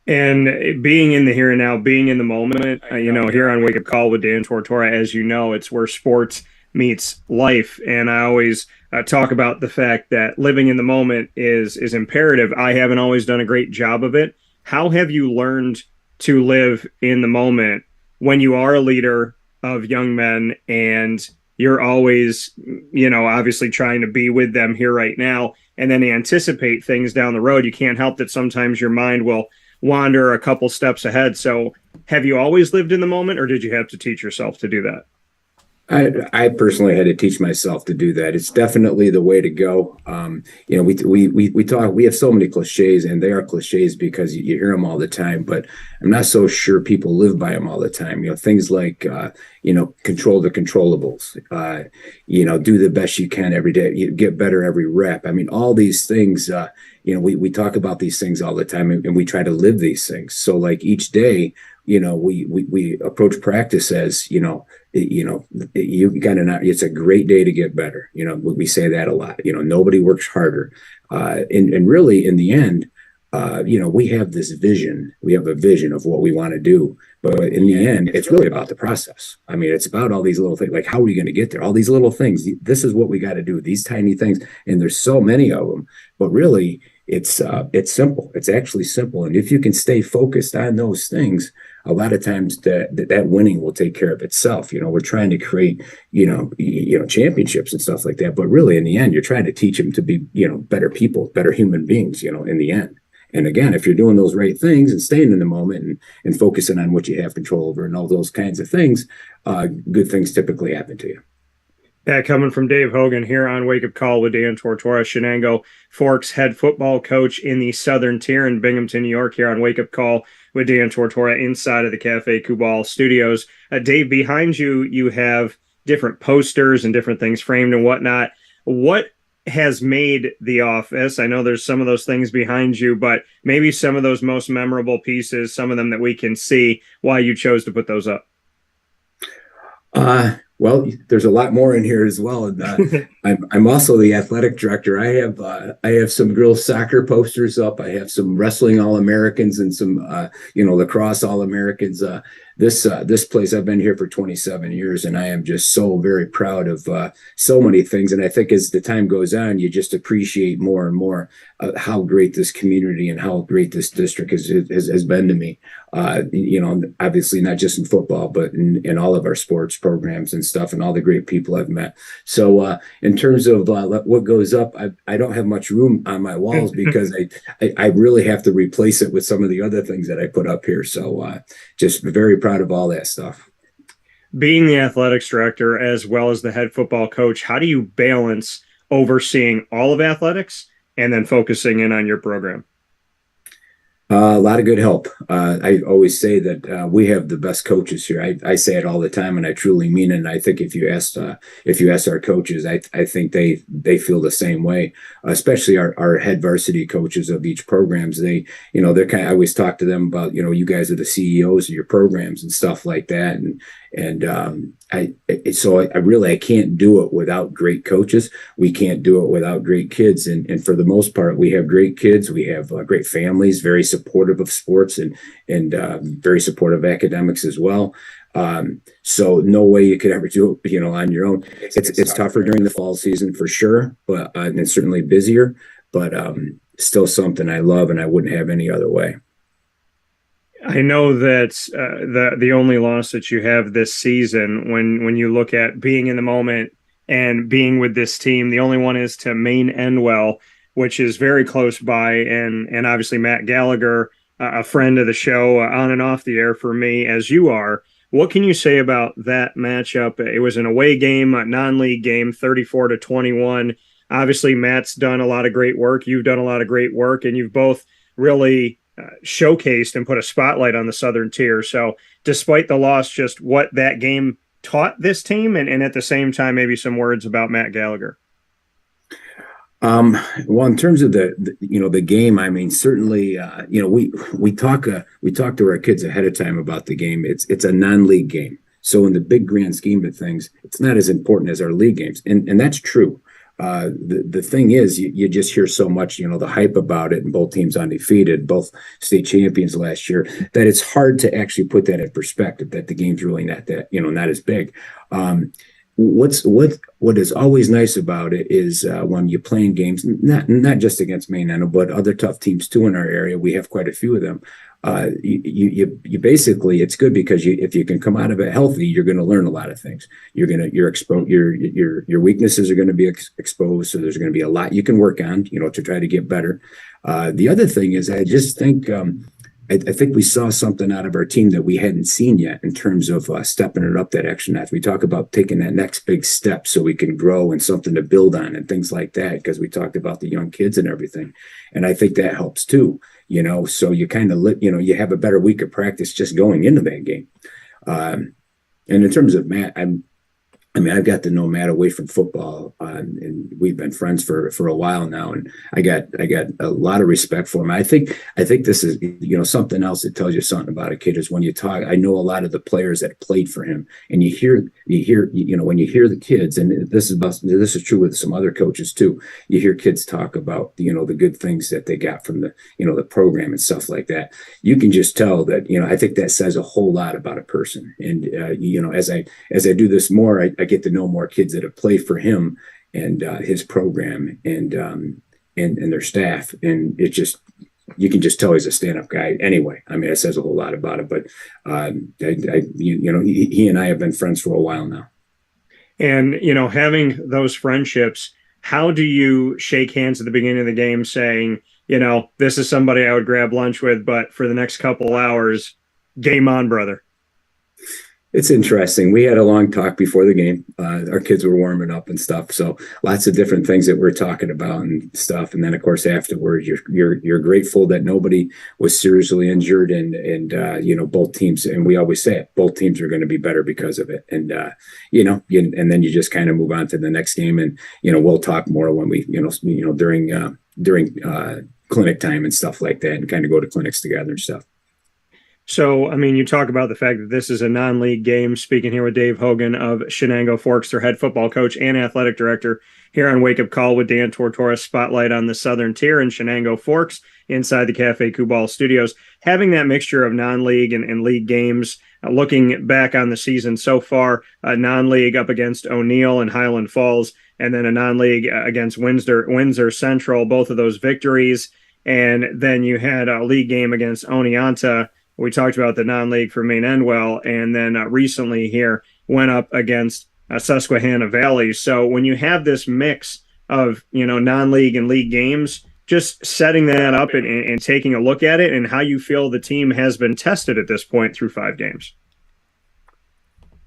And being in the here and now, being in the moment, here on Wake Up Call with Dan Tortora, as you know, it's where sports meets life. And I always talk about the fact that living in the moment is imperative. I haven't always done a great job of it. How have you learned to live in the moment when you are a leader of young men and you're always, obviously trying to be with them here right now and then anticipate things down the road? You can't help that sometimes your mind will wander a couple steps ahead. So have you always lived in the moment, or did you have to teach yourself to do that? I personally had to teach myself to do that. It's definitely the way to go. We talk. We have so many cliches, and they are cliches because you hear them all the time. But I'm not so sure people live by them all the time. Things like control the controllables. Do the best you can every day. You get better every rep. I mean, all these things. We talk about these things all the time, and we try to live these things. So like each day, we approach practice as you gotta not. It's a great day to get better. We say that a lot. Nobody works harder, and really in the end, we have this vision. We have a vision of what we want to do, but in the end, it's really about the process. I mean, it's about all these little things. Like, how are we going to get there? All these little things. This is what we got to do. These tiny things, and there's so many of them. But really, it's simple. It's actually simple, and if you can stay focused on those things, a lot of times that winning will take care of itself. We're trying to create, championships and stuff like that. But really, in the end, you're trying to teach them to be, better people, better human beings, in the end. And again, if you're doing those right things and staying in the moment and focusing on what you have control over and all those kinds of things, good things typically happen to you. That coming from Dave Hogan here on Wake Up Call with Dan Tortora, Chenango Forks head football coach in the Southern Tier in Binghamton, New York, here on Wake Up Call with Dan Tortora inside of the Cafe Kubal studios. Dave, behind you, you have different posters and different things framed and whatnot. What has made the office? I know there's some of those things behind you, but maybe some of those most memorable pieces, some of them that we can see, why you chose to put those up. Well, there's a lot more in here as well. And I'm also the athletic director. I have some girls soccer posters up. I have some wrestling All-Americans and some lacrosse All-Americans. This place, I've been here for 27 years, and I am just so very proud of so many things. And I think as the time goes on, you just appreciate more and more how great this community and how great this district has been to me. Obviously not just in football, but in all of our sports programs and stuff, and all the great people I've met. So in terms of what goes up, I don't have much room on my walls because I really have to replace it with some of the other things that I put up here. So just very proud of all that stuff. Being the athletics director as well as the head football coach, how do you balance overseeing all of athletics and then focusing in on your program? A lot of good help. I always say that we have the best coaches here. I say it all the time, and I truly mean it. And I think if you ask our coaches, I think they feel the same way. Especially our head varsity coaches of each programs. They're kind of, I always talk to them about, you guys are the CEOs of your programs and stuff like that. I can't do it without great coaches. We can't do it without great kids. And for the most part, we have great kids. We have great families, very supportive of sports and very supportive of academics as well. So no way you could ever do it, on your own. It's tougher during the fall season for sure, but and it's certainly busier, but still something I love and I wouldn't have any other way. I know that the only loss that you have this season, when you look at being in the moment and being with this team, the only one is to Maine-Endwell, which is very close by, and obviously Matt Gallagher, a friend of the show, on and off the air for me, as you are. What can you say about that matchup? It was an away game, a non-league game, 34-21. Obviously, Matt's done a lot of great work. You've done a lot of great work, and you've both really showcased and put a spotlight on the Southern Tier. So despite the loss, just what that game taught this team, and at the same time, maybe some words about Matt Gallagher. Well, in terms of the game, I mean, certainly, we talk to our kids ahead of time about the game. It's a non-league game. So in the big grand scheme of things, it's not as important as our league games. And that's true. The thing is, you just hear so much, the hype about it, and both teams undefeated, both state champions last year, that it's hard to actually put that in perspective, that the game's really not that, not as big. What is always nice about it is when you're playing games, not just against Maine-Endwell, but other tough teams too in our area. We have quite a few of them. You basically, it's good because if you can come out of it healthy, you're going to learn a lot of things. Your weaknesses are going to be exposed, so there's going to be a lot you can work on, to try to get better. The other thing is, I just think I think we saw something out of our team that we hadn't seen yet in terms of stepping it up that extra notch. We talk about taking that next big step so we can grow and something to build on and things like that, because we talked about the young kids and everything. And I think that helps too, so you kind of you have a better week of practice just going into that game. And in terms of Matt, I've got to know Matt away from football, and we've been friends for a while now, and I got a lot of respect for him. I think this is something else that tells you something about a kid is when you talk. I know a lot of the players that played for him, and you hear when you hear the kids, and this is true with some other coaches too. You hear kids talk about the good things that they got from the the program and stuff like that. You can just tell that I think that says a whole lot about a person. And as I do this more, I get to know more kids that have played for him and his program and their staff, and you can just tell he's a stand-up guy. Anyway, it says a whole lot about it. But he and I have been friends for a while now. And having those friendships, how do you shake hands at the beginning of the game, saying, this is somebody I would grab lunch with, but for the next couple hours, game on, brother? It's interesting. We had a long talk before the game. Our kids were warming up and stuff, so lots of different things that we're talking about and stuff. And then, of course, afterwards, you're grateful that nobody was seriously injured, and both teams. And we always say it, both teams are going to be better because of it. And and then you just kind of move on to the next game, and we'll talk more when we during clinic time and stuff like that, and kind of go to clinics together and stuff. So, you talk about the fact that this is a non-league game. Speaking here with Dave Hogan of Chenango Forks, their head football coach and athletic director, here on Wake Up Call with Dan Tortora, spotlight on the Southern Tier in Chenango Forks inside the Cafe Kubal studios. Having that mixture of non-league and league games, looking back on the season so far, non-league up against O'Neill and Highland Falls, and then a non-league against Windsor Central, both of those victories. And then you had a league game against Oneonta. We talked about the non-league for Maine-Endwell, and then recently here went up against Susquehanna Valley. So when you have this mix of non-league and league games, just setting that up and taking a look at it, and how you feel the team has been tested at this point through 5 games.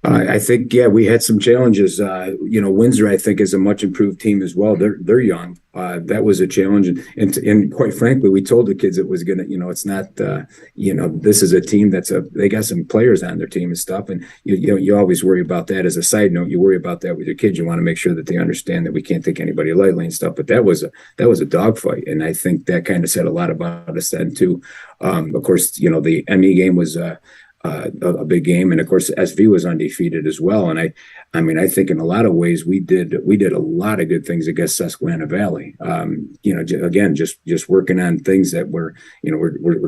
I think, we had some challenges. Windsor, I think, is a much improved team as well. They're young. That was a challenge. And quite frankly, we told the kids it was going to, it's not, this is a team they got some players on their team and stuff. And, you always worry about that as a side note. You worry about that with your kids. You want to make sure that they understand that we can't take anybody lightly and stuff. But that was a dogfight. And I think that kind of said a lot about us then too. Of course, the ME game was, a big game, and of course SV was undefeated as well. And I think in a lot of ways we did a lot of good things against Susquehanna Valley. Again, just working on things that we're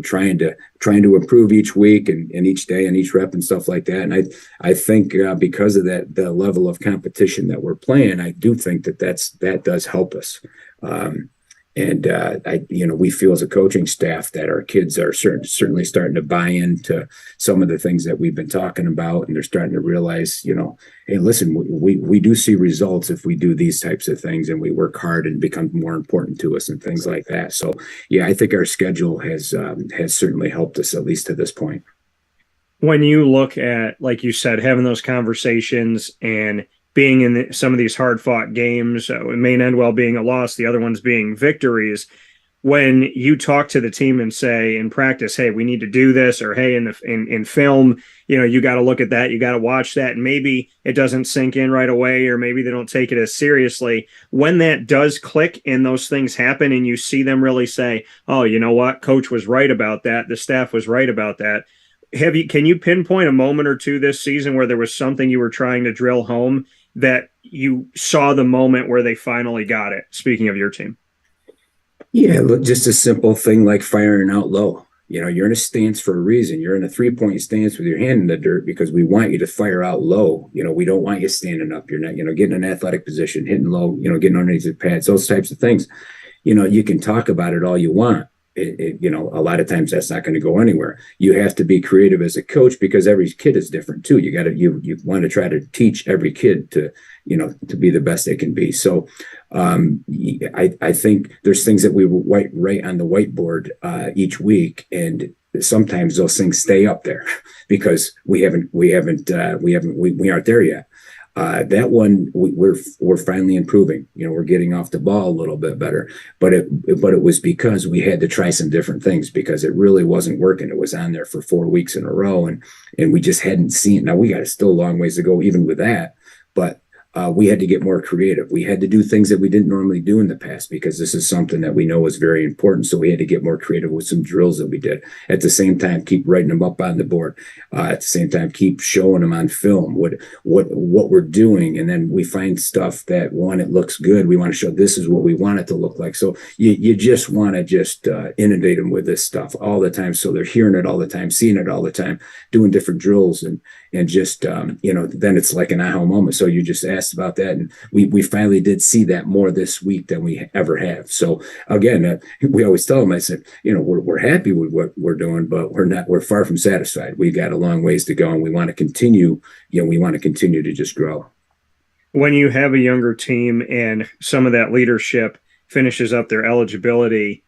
trying to improve each week and each day and each rep and stuff like that. And I think because of that, the level of competition that we're playing, I do think that does help us. And we feel as a coaching staff that our kids are certainly starting to buy into some of the things that we've been talking about, and they're starting to realize, hey, listen, we do see results if we do these types of things, and we work hard and become more important to us and things like that. So, I think our schedule has certainly helped us, at least to this point. When you look at, like you said, having those conversations and being in some of these hard-fought games, Maine-Endwell being a loss, the other ones being victories, when you talk to the team and say in practice, hey, we need to do this, or hey, in film, you got to look at that, you got to watch that, and maybe it doesn't sink in right away, or maybe they don't take it as seriously. When that does click and those things happen and you see them really say, oh, you know what, coach was right about that, the staff was right about that. Can you pinpoint a moment or two this season where there was something you were trying to drill home that you saw the moment where they finally got it? Speaking of your team. Yeah, look, just a simple thing like firing out low. You're in a stance for a reason. You're in a 3-point stance with your hand in the dirt because we want you to fire out low. We don't want you standing up. You're not, getting an athletic position, hitting low, getting underneath the pads, those types of things. You can talk about it all you want. A lot of times that's not going to go anywhere. You have to be creative as a coach because every kid is different too. You want to try to teach every kid to be the best they can be. So I think there's things that we write on the whiteboard each week, and sometimes those things stay up there because we aren't there yet. That one we're finally improving. We're getting off the ball a little bit better, but it was because we had to try some different things because it really wasn't working. It was on there for 4 weeks in a row, and we just hadn't seen it. Now we got still a long ways to go even with that, but we had to get more creative. We had to do things that we didn't normally do in the past because this is something that we know is very important. So we had to get more creative with some drills that we did. At the same time, keep writing them up on the board. At the same time, keep showing them on film what we're doing. And then we find stuff that, one, it looks good. We want to show this is what we want it to look like. So you just want to inundate them with this stuff all the time. So they're hearing it all the time, seeing it all the time, doing different drills and just, then it's like an aha moment. So you just asked about that. And we finally did see that more this week than we ever have. So again, we always tell them, I said, we're happy with what we're doing, but we're far from satisfied. We got a long ways to go and we want to continue, to just grow. When you have a younger team and some of that leadership finishes up their eligibility,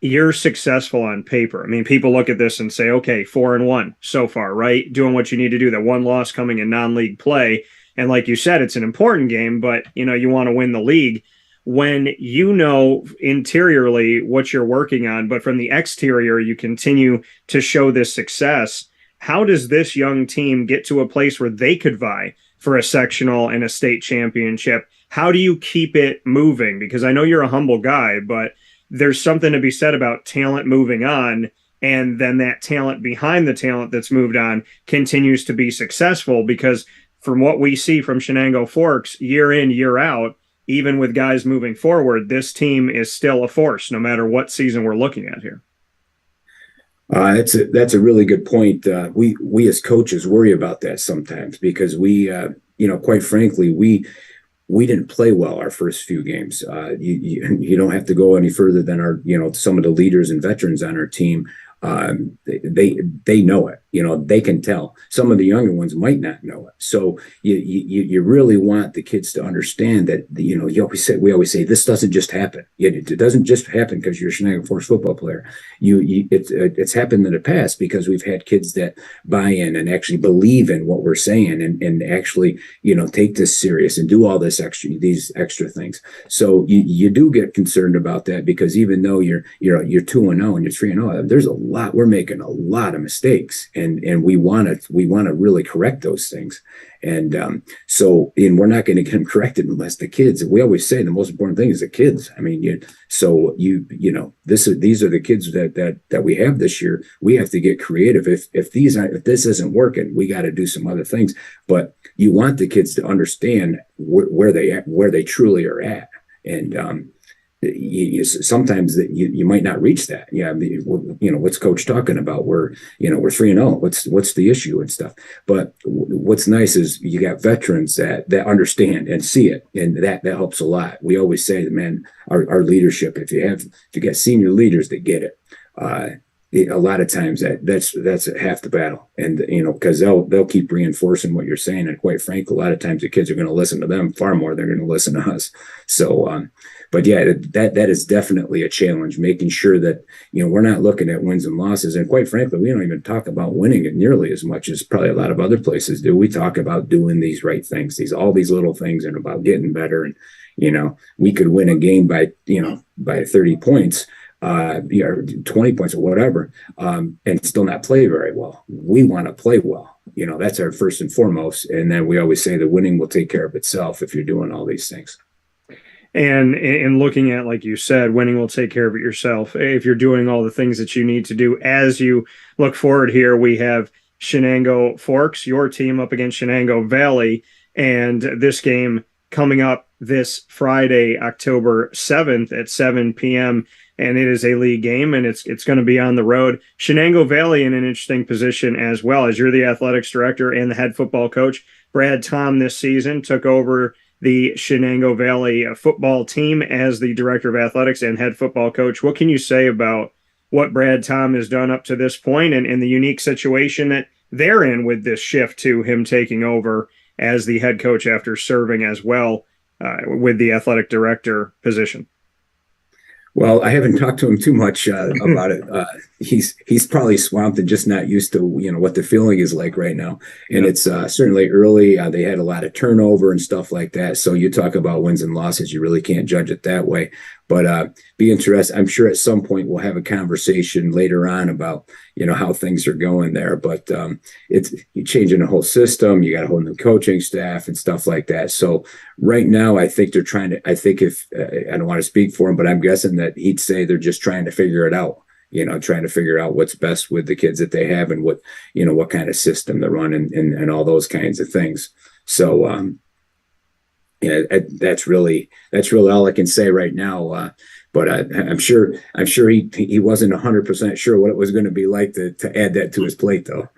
you're successful on paper. I mean, people look at this and say, okay, 4-1 so far, right? Doing what you need to do. That one loss coming in non-league play. And like you said, it's an important game, but you want to win the league. When interiorly what you're working on, but from the exterior, you continue to show this success. How does this young team get to a place where they could vie for a sectional and a state championship? How do you keep it moving? Because I know you're a humble guy, but there's something to be said about talent moving on, and then that talent behind the talent that's moved on continues to be successful. Because from what we see from Chenango Forks year in, year out, even with guys moving forward, this team is still a force no matter what season we're looking at here. That's a really good point. We as coaches worry about that sometimes because we, quite frankly, we didn't play well our first few games. You don't have to go any further than our, some of the leaders and veterans on our team. They know it. They can tell. Some of the younger ones might not know it. So you really want the kids to understand that we always say this doesn't just happen. It doesn't just happen because you're a Shenango Force football player. It's happened in the past because we've had kids that buy in and actually believe in what we're saying and actually take this serious and do all these extra things. So you do get concerned about that because even though you're 2-0 and you're 3-0, there's a lot. We're making a lot of mistakes. And we want to really correct those things. And we're not going to get them corrected unless the kids, we always say the most important thing is the kids. I mean, these are the kids that we have this year. We have to get creative. If this isn't working, we got to do some other ththings, but you want the kids to understand where they truly are at. And, sometimes that you might not reach that. What's coach talking about? We're 3-0. What's the issue and stuff. But what's nice is you got veterans that understand and see it, and that helps a lot. We always say that, man, our leadership. If you got senior leaders that get it, a lot of times that's half the battle. And because they'll keep reinforcing what you're saying. And quite frankly, a lot of times the kids are going to listen to them far more than they're going to listen to us. So. But yeah, that is definitely a challenge, making sure that, we're not looking at wins and losses. And quite frankly, we don't even talk about winning it nearly as much as probably a lot of other places do. We talk about doing these right things, all these little things and about getting better. And, we could win a game by 30 points, 20 points or whatever, and still not play very well. We want to play well. That's our first and foremost. And then we always say the winning will take care of itself if you're doing all these things. And in looking at, like you said, winning will take care of it yourself. If you're doing all the things that you need to do as you look forward here, we have Chenango Forks, your team, up against Shenango Valley. And this game coming up this Friday, October 7th at 7 p.m., and it is a league game, and it's going to be on the road. Chenango Valley in an interesting position as well, as you're the athletics director and the head football coach. Brad Tom this season took over the Chenango Valley football team as the director of athletics and head football coach. What can you say about what Brad Tom has done up to this point and the unique situation that they're in with this shift to him taking over as the head coach after serving as well with the athletic director position? Well, I haven't talked to him too much about it. He's probably swamped and just not used to what the feeling is like right now. And it's certainly early. They had a lot of turnover and stuff like that. So you talk about wins and losses, you really can't judge it that way. But be interested. I'm sure at some point we'll have a conversation later on about how things are going there. But it's you're changing the whole system. You got a whole new coaching staff and stuff like that. So right now, I think they're trying to. I think if I don't want to speak for him, but I'm guessing that he'd say they're just trying to figure it out. Trying to figure out what's best with the kids that they have and what kind of system to run and all those kinds of things. So. That's really all I can say right now. But I'm sure he wasn't 100% sure what it was going to be like to add that to his plate, though.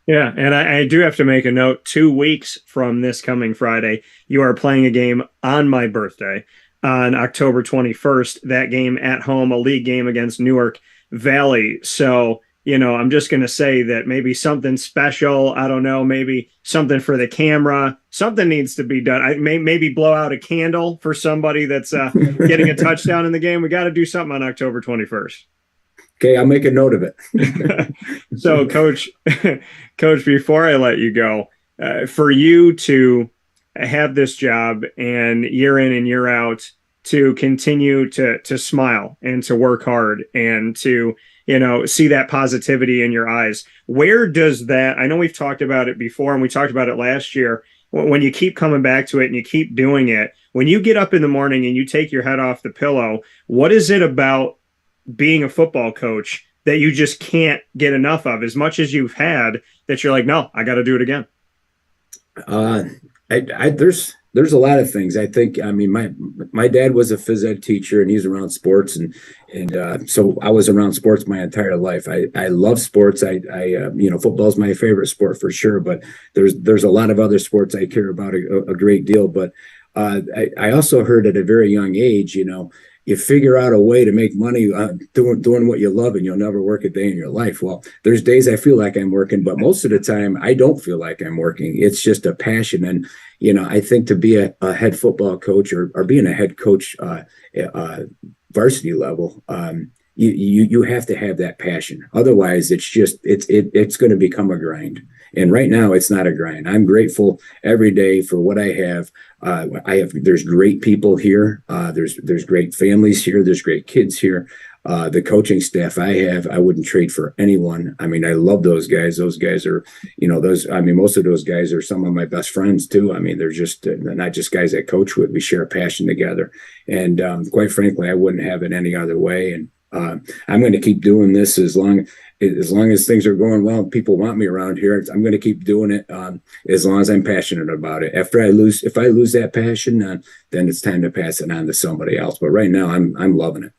Yeah, and I do have to make a note. 2 weeks from this coming Friday, you are playing a game on my birthday on October 21st. That game at home, a league game against Newark Valley. So, I'm just going to say that maybe something special, I don't know, maybe something for the camera, something needs to be done. Maybe blow out a candle for somebody that's getting a touchdown in the game. We got to do something on October 21st. Okay, I'll make a note of it. So, Coach, before I let you go, for you to have this job and year in and year out to continue to smile and to work hard and to see that positivity in your eyes. Where does that, I know we've talked about it before and we talked about it last year, when you keep coming back to it and you keep doing it, when you get up in the morning and you take your head off the pillow, what is it about being a football coach that you just can't get enough of as much as you've had that you're like, no, I got to do it again? There's a lot of things. I think, my dad was a phys ed teacher and he's around sports. And so I was around sports my entire life. I love sports. Football is my favorite sport for sure, but there's a lot of other sports I care about a great deal. But I also heard at a very young age, you figure out a way to make money doing what you love and you'll never work a day in your life. Well, there's days I feel like I'm working, but most of the time I don't feel like I'm working. It's just a passion. And, I think to be a head football coach or being a head coach varsity level, you have to have that passion. Otherwise, it's going to become a grind. And right now, it's not a grind. I'm grateful every day for what I have. There's great people here. There's great families here. There's great kids here. The coaching staff I have, I wouldn't trade for anyone. I love those guys. Those guys are, most of those guys are some of my best friends too. They're just not just guys I coach with. We share a passion together. And quite frankly, I wouldn't have it any other way. And I'm going to keep doing this as long as things are going well and people want me around here. I'm going to keep doing it as long as I'm passionate about it. If I lose that passion, then it's time to pass it on to somebody else. But right now, I'm loving it.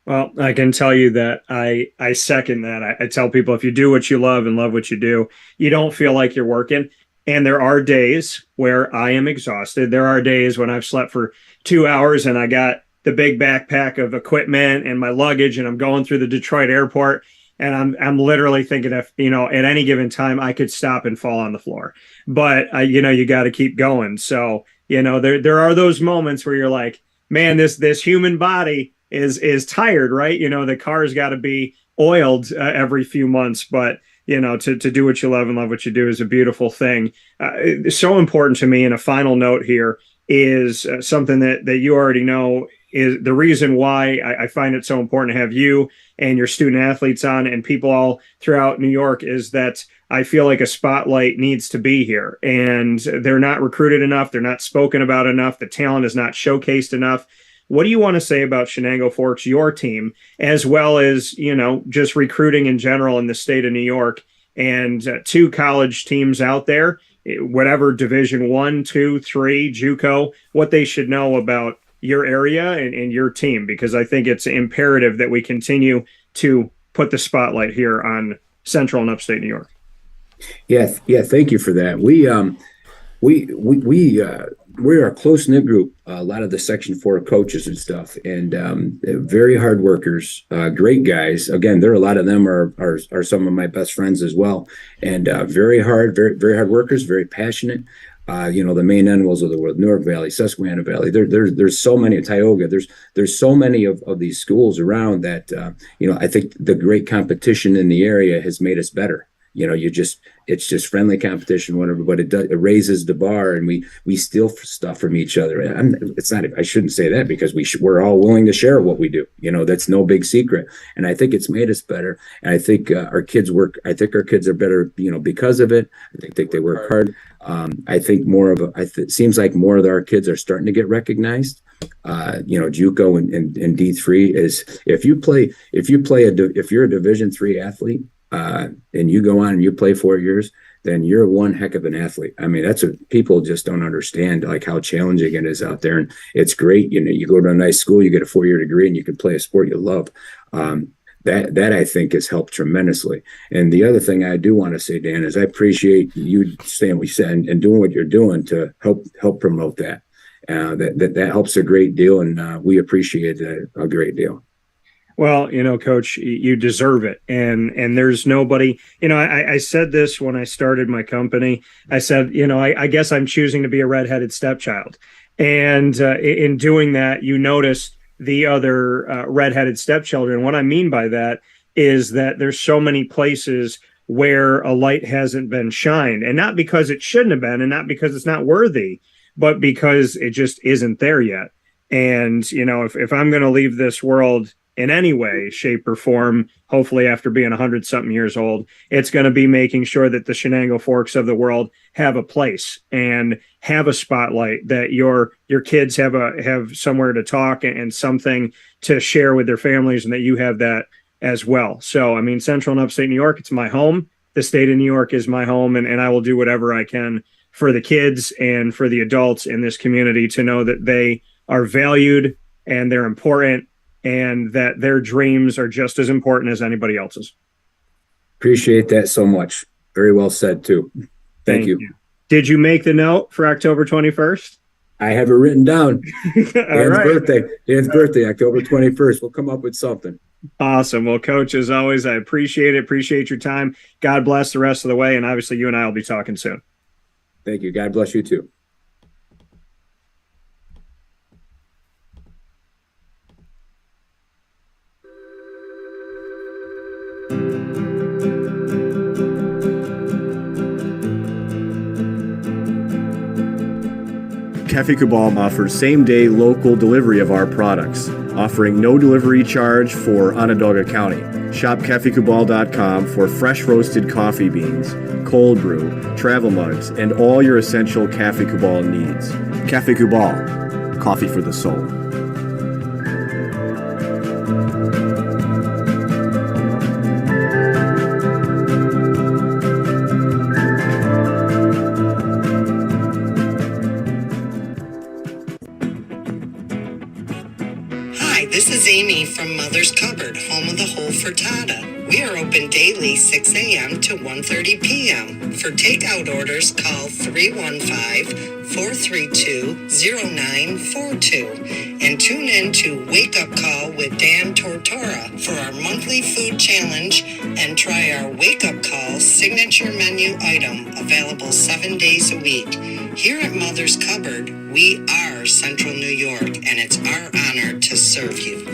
Well, I can tell you that I second that. I tell people if you do what you love and love what you do, you don't feel like you're working. And there are days where I am exhausted. There are days when I've slept for 2 hours and I got the big backpack of equipment and my luggage and I'm going through the Detroit airport and I'm literally thinking if, at any given time I could stop and fall on the floor. But, you got to keep going. So, there are those moments where you're like, man, this human body is tired, right? The car's got to be oiled every few months, but to do what you love and love what you do is a beautiful thing. So important to me. And a final note here is something that you already know is the reason why I find it so important to have you and your student athletes on and people all throughout New York is that I feel like a spotlight needs to be here and they're not recruited enough. They're not spoken about enough. The talent is not showcased enough. What do you want to say about Chenango Forks, your team, as well as, just recruiting in general in the state of New York and 2 college teams out there? whatever Division 1, 2, 3, JUCO, what they should know about your area and your team, because I think it's imperative that we continue to put the spotlight here on Central and Upstate New York. Yeah. Thank you for that. We're a close knit group. A lot of the Section 4 coaches and stuff, and very hard workers, great guys. Again, a lot of them are some of my best friends as well, and very hard workers, very passionate. The Maine-Endwells of the world, Newark Valley, Susquehanna Valley. There's so many, Tioga. There's so many of these schools around that I think the great competition in the area has made us better. It's just friendly competition, whatever, but it raises the bar, and we steal stuff from each other. I shouldn't say that, because we're all willing to share what we do. That's no big secret. And I think it's made us better. And I think our kids are better, because of it. I think they work hard. I think it seems like more of our kids are starting to get recognized. JUCO and D3 is, if you're a Division 3 athlete, and you go on and you play 4 years, then you're one heck of an athlete. I mean, that's what people just don't understand, like how challenging it is out there. And it's great. You go to a nice school, you get a 4-year degree, and you can play a sport you love. That I think has helped tremendously. And the other thing I do want to say, Dan, is I appreciate you saying what you said and doing what you're doing to help promote that. That helps a great deal, and we appreciate it a great deal. Well, Coach, you deserve it. And there's nobody, I said this when I started my company. I said, I guess I'm choosing to be a redheaded stepchild. And in doing that, you notice the other redheaded stepchildren. What I mean by that is that there's so many places where a light hasn't been shined, and not because it shouldn't have been, and not because it's not worthy, but because it just isn't there yet. And, if I'm going to leave this world in any way, shape, or form, hopefully after being 100-something years old, it's going to be making sure that the Chenango Forks of the world have a place and have a spotlight, that your kids have somewhere to talk and something to share with their families, and that you have that as well. So, I mean, Central and Upstate New York, it's my home. The state of New York is my home, and I will do whatever I can for the kids and for the adults in this community to know that they are valued and they're important, and that their dreams are just as important as anybody else's. Appreciate that so much. Very well said, too. Thank you. Did you make the note for October 21st? I have it written down. Dan's birthday, October 21st. We'll come up with something. Awesome. Well, Coach, as always, I appreciate it. Appreciate your time. God bless the rest of the way. And obviously, you and I will be talking soon. Thank you. God bless you, too. Cafe Cabal offers same-day local delivery of our products, offering no delivery charge for Onondaga County. Shop cafecabal.com for fresh roasted coffee beans, cold brew, travel mugs, and all your essential Cafe Cabal needs. Cafe Cabal, coffee for the soul. This is Amy from Mother's Cupboard, home of the whole frittata. We are open daily 6 a.m. to 1:30 p.m. For takeout orders, call 315-432-0942 and tune in to Wake Up Call with Dan Tortora for our monthly food challenge, and try our Wake Up Call signature menu item, available 7 days a week. Here at Mother's Cupboard, we are Central New York, and it's our honor to serve you.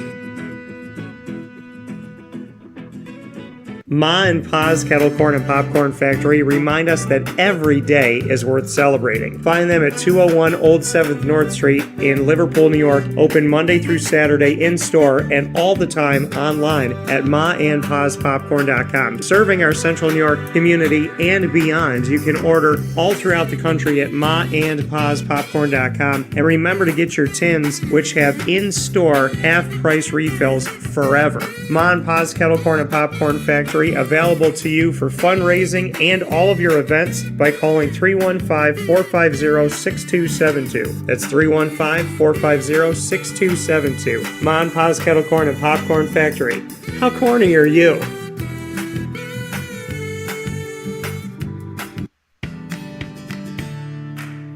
Ma and Pa's Kettle Corn and Popcorn Factory remind us that every day is worth celebrating. Find them at 201 Old 7th North Street in Liverpool, New York. Open Monday through Saturday in-store and all the time online at maandpaspopcorn.com. Serving our Central New York community and beyond, you can order all throughout the country at maandpaspopcorn.com. And remember to get your tins, which have in-store half-price refills forever. Ma and Pa's Kettle Corn and Popcorn Factory, available to you for fundraising and all of your events by calling 315-450-6272. That's 315-450-6272. Ma and Pa's Kettle Corn and Popcorn Factory. How corny are you?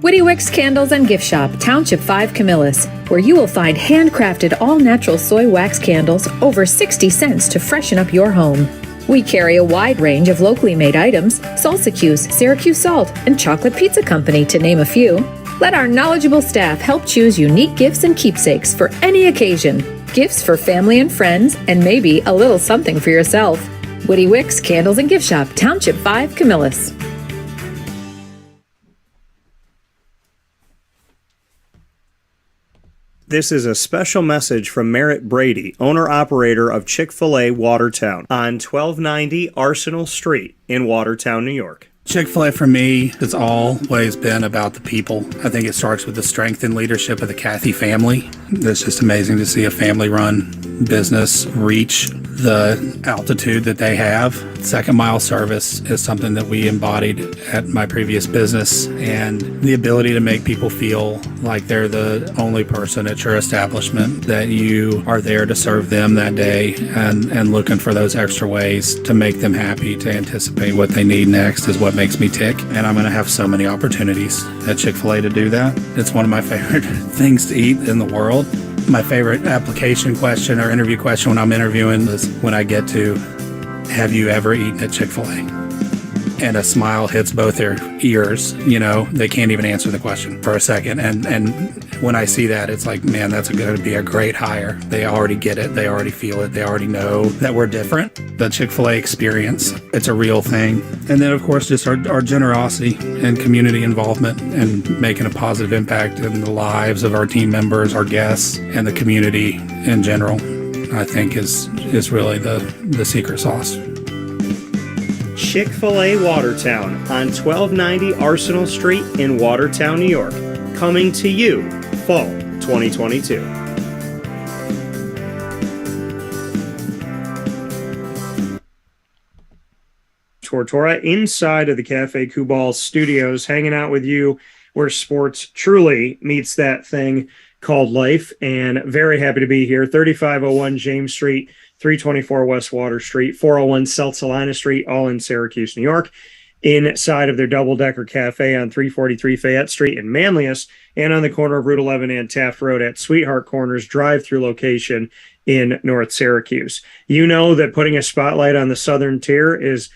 Witty Wicks Candles and Gift Shop, Township 5 Camillus, where you will find handcrafted all-natural soy wax candles over 60 cents to freshen up your home. We carry a wide range of locally made items, Salsa Q's, Syracuse Salt, and Chocolate Pizza Company, to name a few. Let our knowledgeable staff help choose unique gifts and keepsakes for any occasion. Gifts for family and friends, and maybe a little something for yourself. Witty Wicks Candles and Gift Shop, Township 5 Camillus. This is a special message from Merritt Brady, owner-operator of Chick-fil-A Watertown on 1290 Arsenal Street in Watertown, New York. Chick-fil-A for me has always been about the people. I think it starts with the strength and leadership of the Cathy family. It's just amazing to see a family-run business reach the altitude that they have. Second mile service is something that we embodied at my previous business, and the ability to make people feel like they're the only person at your establishment, that you are there to serve them that day and looking for those extra ways to make them happy, to anticipate what they need next is what makes me tick. And I'm going to have so many opportunities at Chick-fil-A to do that. It's one of my favorite things to eat in the world. My favorite application question or interview question when I'm interviewing is when I get to, have you ever eaten at Chick-fil-A? And a smile hits both their ears. You know, they can't even answer the question for a second. And when I see that, it's like, man, that's going to be a great hire. They already get it. They already feel it. They already know that we're different. The Chick-fil-A experience, it's a real thing. And then, of course, just our generosity and community involvement and making a positive impact in the lives of our team members, our guests, and the community in general, I think is really the secret sauce. Chick-fil-A Watertown on 1290 Arsenal Street in Watertown, New York. Coming to you, fall 2022. Tortora inside of the Cafe Kubal studios, hanging out with you where sports truly meets that thing called life, and very happy to be here. 3501 James Street, 324 West Water Street, 401 South Salina Street, all in Syracuse, New York, inside of their double-decker cafe on 343 Fayette Street in Manlius, and on the corner of Route 11 and Taft Road at Sweetheart Corners drive-through location in North Syracuse. You know that putting a spotlight on the Southern Tier is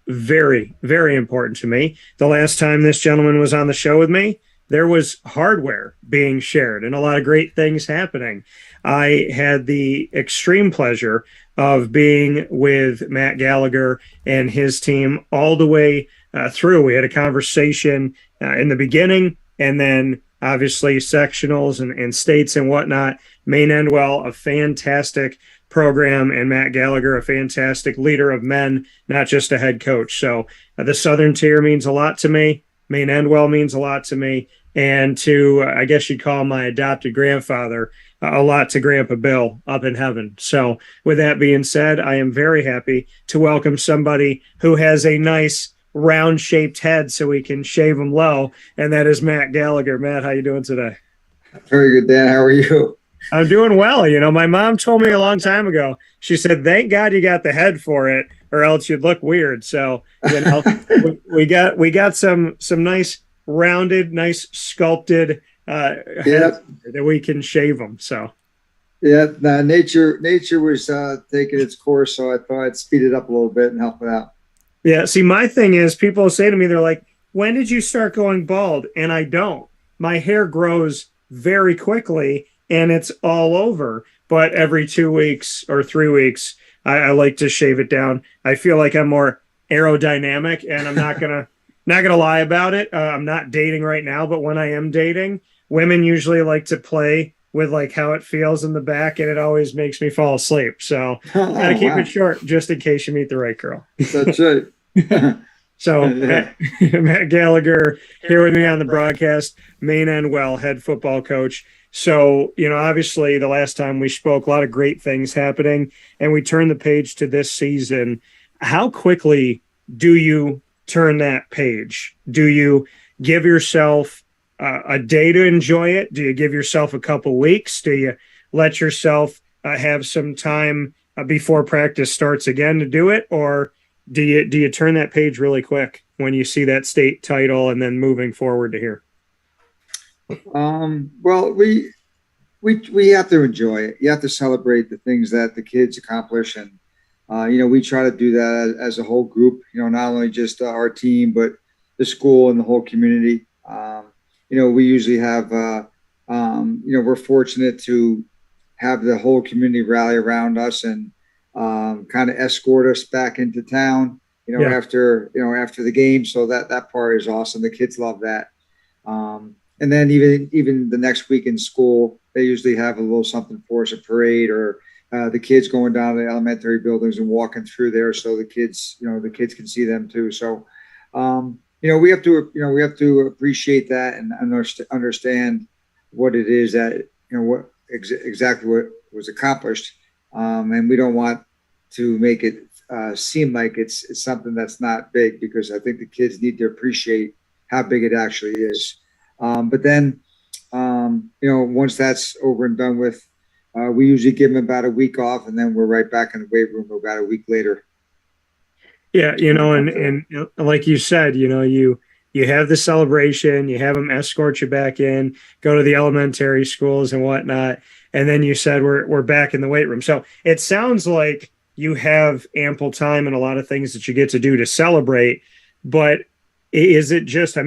very, very important to me. The last time this gentleman was on the show with me, there was hardware being shared and a lot of great things happening. I had the extreme pleasure of being with Matt Gallagher and his team all the way through. We had a conversation in the beginning, and then obviously sectionals and states and whatnot. Maine-Endwell, a fantastic program, and Matt Gallagher, a fantastic leader of men, not just a head coach. So the Southern Tier means a lot to me. Maine-Endwell means a lot to me, and to, I guess you'd call my adopted grandfather, a lot to Grandpa Bill up in heaven. So with that being said, I am very happy to welcome somebody who has a nice round-shaped head so we can shave him low, and that is Matt Gallagher. Matt, how you doing today? Very good, Dan. How are you? I'm doing well. You know, my mom told me a long time ago, she said, thank God you got the head for it, or else you'd look weird. So, you know, we got some nice rounded, nice sculpted heads that we can shave them. So yeah, nature was taking its course, so I thought I'd speed it up a little bit and help it out. Yeah, see, my thing is, people say to me, they're like, when did you start going bald? And I don't. My hair grows very quickly and it's all over, but every 2 weeks or 3 weeks, I like to shave it down. I feel like I'm more aerodynamic, and I'm not gonna lie about it. I'm not dating right now, but when I am dating, women usually like to play with like how it feels in the back, and it always makes me fall asleep. So gotta keep it short just in case you meet the right girl. That's right. So Matt Gallagher here with me on the broadcast, Maine-Endwell head football coach, So, obviously the last time we spoke, a lot of great things happening, and we turn the page to this season. How quickly do you turn that page? Do you give yourself a day to enjoy it? Do you give yourself a couple weeks? Do you let yourself have some time before practice starts again to do it? Or do you turn that page really quick when you see that state title and then moving forward to here? Well, we have to enjoy it. You have to celebrate the things that the kids accomplish, and we try to do that as a whole group. Not only just our team, but the school and the whole community. We usually have. We're fortunate to have the whole community rally around us and kind of escort us back into town. After the game. So that part is awesome. The kids love that. And then even the next week in school, they usually have a little something for us, a parade, or the kids going down to the elementary buildings and walking through there, so the kids can see them too. So, we have to appreciate that and understand what it is that exactly what was accomplished, and we don't want to make it seem like it's something that's not big, because I think the kids need to appreciate how big it actually is. But then, once that's over and done with, we usually give them about a week off, and then we're right back in the weight room about a week later. Yeah, and like you said, you have the celebration, you have them escort you back in, go to the elementary schools and whatnot, and then you said we're back in the weight room. So it sounds like you have ample time and a lot of things that you get to do to celebrate. But is it just,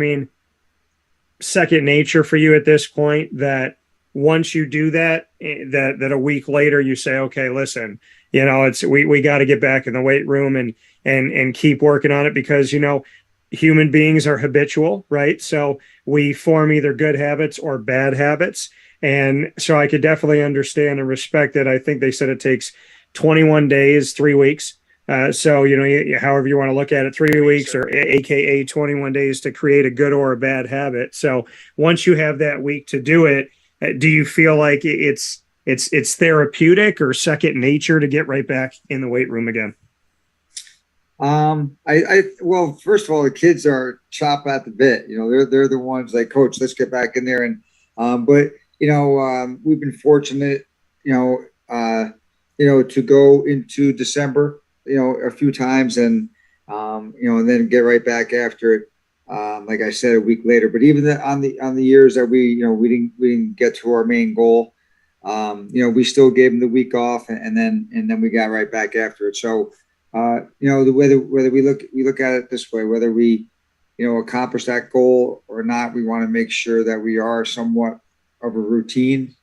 second nature for you at this point that once you do that a week later you say, okay, listen, it's we got to get back in the weight room and keep working on it, because human beings are habitual, right? So we form either good habits or bad habits. And so I could definitely understand and respect it. I think they said it takes 21 days, 3 weeks. So, however you want to look at it, 3 weeks or AKA 21 days to create a good or a bad habit. So once you have that week to do it, do you feel like it's therapeutic or second nature to get right back in the weight room again? Well, first of all, the kids are chop at the bit. They're the ones like, Coach, let's get back in there. And, but we've been fortunate, to go into December, a few times, and and then get right back after it. Like I said, a week later. But even on the years that we didn't get to our main goal, we still gave them the week off, and then we got right back after it. So, whether we look at it this way, whether we accomplish that goal or not, we want to make sure that we are somewhat of a routine,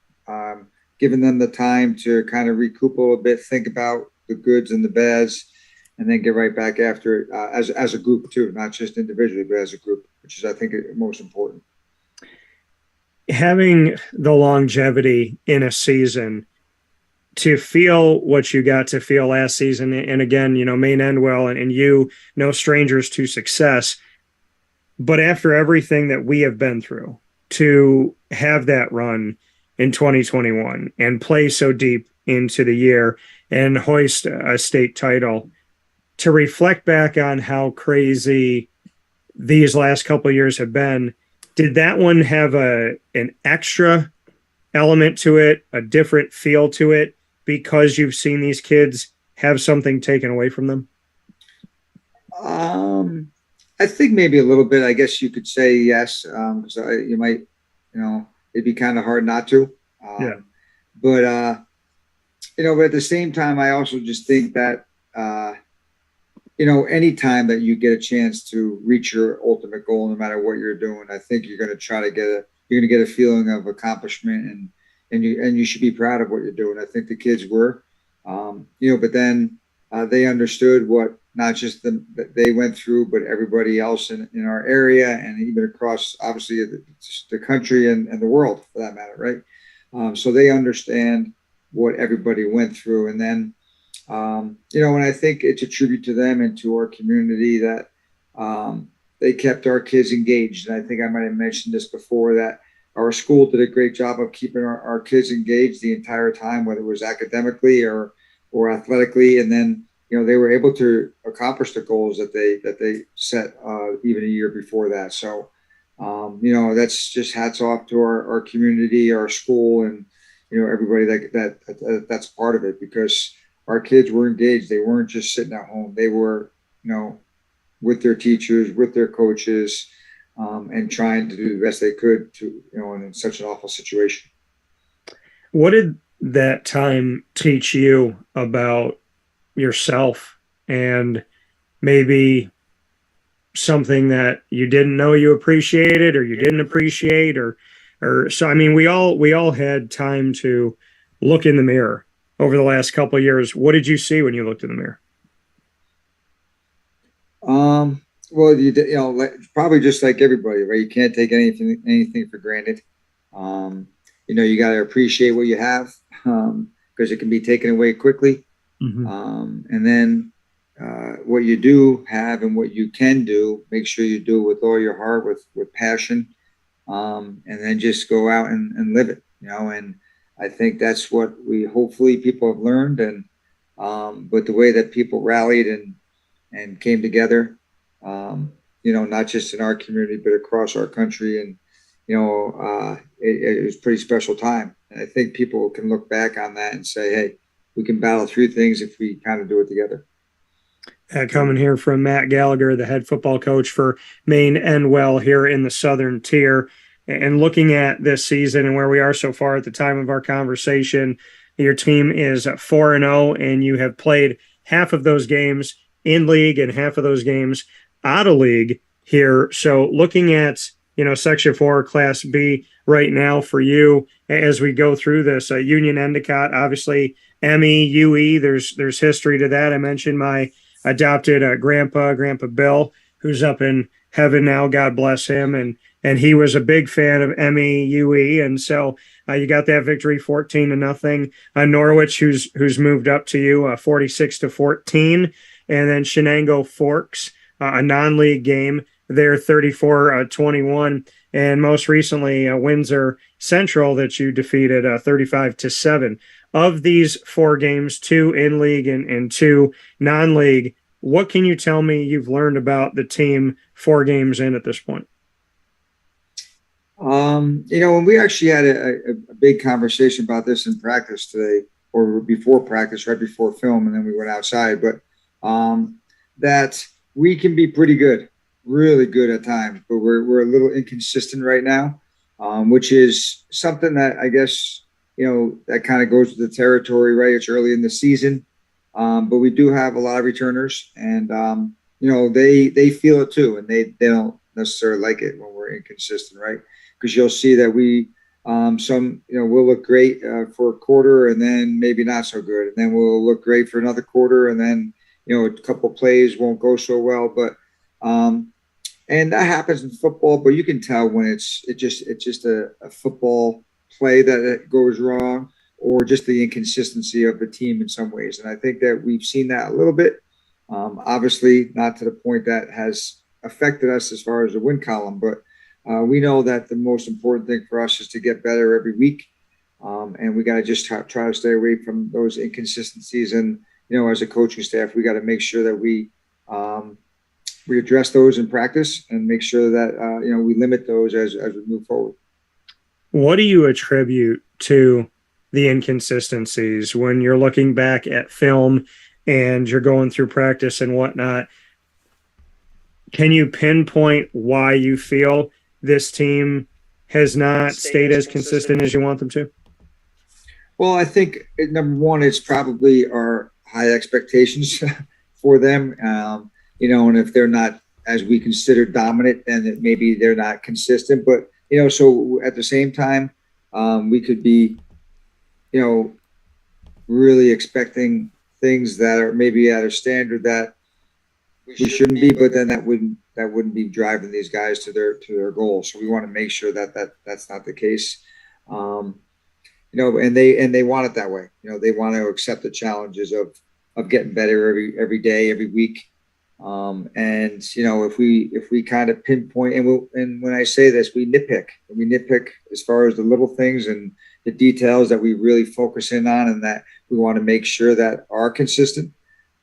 giving them the time to kind of recoup a little bit, think about the goods and the bads, and then get right back after it as a group too, not just individually, but as a group, which is, I think, most important. Having the longevity in a season to feel what you got to feel last season, and again, Maine-Endwell and you, no strangers to success, but after everything that we have been through, to have that run in 2021 and play so deep into the year and hoist a state title, to reflect back on how crazy these last couple of years have been, did that one have an extra element to it, a different feel to it, because you've seen these kids have something taken away from them? I think maybe a little bit. I guess you could say yes, because you might, it'd be kind of hard not to. Yeah. But but at the same time, I also just think that any time that you get a chance to reach your ultimate goal, no matter what you're doing, I think you're going to try to get a feeling of accomplishment, and you should be proud of what you're doing. I think the kids were, but then they understood what not just that they went through, but everybody else in our area, and even across, obviously, the country and the world, for that matter, right? So they understand what everybody went through. And then, and I think it's a tribute to them and to our community that they kept our kids engaged. And I think I might have mentioned this before, that our school did a great job of keeping our kids engaged the entire time, whether it was academically or athletically. And then, they were able to accomplish the goals that they set even a year before that. So, that's just hats off to our community, our school, and, everybody that's part of it, because our kids were engaged. They weren't just sitting at home. They were, with their teachers, with their coaches, and trying to do the best they could to, in such an awful situation. What did that time teach you about yourself, and maybe something that you didn't know you appreciated, or you didn't appreciate, or so? I mean, we all had time to look in the mirror over the last couple of years. What did you see when you looked in the mirror? Well, probably just like everybody, right? You can't take anything for granted. You got to appreciate what you have, because it can be taken away quickly. Mm-hmm. And then what you do have and what you can do, make sure you do it with all your heart, with passion, and then just go out and live it, and I think that's what hopefully people have learned. And but the way that people rallied and came together, not just in our community, but across our country. And, it was a pretty special time. And I think people can look back on that and say, hey, we can battle through things if we kind of do it together. Coming here from Matt Gallagher, the head football coach for Maine-Endwell here in the Southern Tier, and looking at this season and where we are so far at the time of our conversation, your team is 4-0, and you have played half of those games in league and half of those games out of league here. So looking at, Section 4, Class B right now for you as we go through this, Union Endicott, obviously ME, UE, there's history to that. I mentioned my adopted Grandpa Bill, who's up in heaven now, God bless him, and he was a big fan of ME, UE, and so you got that victory 14-0. Norwich, who's moved up to you 46-14, and then Chenango Forks, a non-league game, they're 34-21, and most recently Windsor Central that you defeated 35-7. Of these 4 games, 2 in league and 2 non-league, what can you tell me you've learned about the team 4 games in at this point? When we actually had a big conversation about this in practice today, or before practice, right before film, and then we went outside, but that we can be pretty good, really good at times, but we're a little inconsistent right now, which is something that I guess, that kind of goes with the territory, right? It's early in the season, but we do have a lot of returners, and they feel it too, and they don't necessarily like it when we're inconsistent, right? Because you'll see that we we'll look great for a quarter, and then maybe not so good, and then we'll look great for another quarter, and then a couple plays won't go so well, but and that happens in football. But you can tell when it's just a football play that goes wrong, or just the inconsistency of the team in some ways. And I think that we've seen that a little bit. Obviously, not to the point that has affected us as far as the win column, but we know that the most important thing for us is to get better every week, and we got to just try to stay away from those inconsistencies. And as a coaching staff, we got to make sure that we address those in practice and make sure that we limit those as we move forward. What do you attribute to the inconsistencies when you're looking back at film and you're going through practice and whatnot? Can you pinpoint why you feel this team has not stayed as consistent as you want them to? Well, I think number one, it's probably our high expectations for them. And if they're not, as we consider, dominant, then maybe they're not consistent. But, so at the same time, we could be, really expecting things that are maybe at a standard that we shouldn't be, but then that wouldn't be driving these guys to their goals. So we want to make sure that that's not the case. And they want it that way. They want to accept the challenges of getting better every day, every week. And if we kind of pinpoint, and when I say this, we nitpick as far as the little things and the details that we really focus in on, and that we want to make sure that are consistent.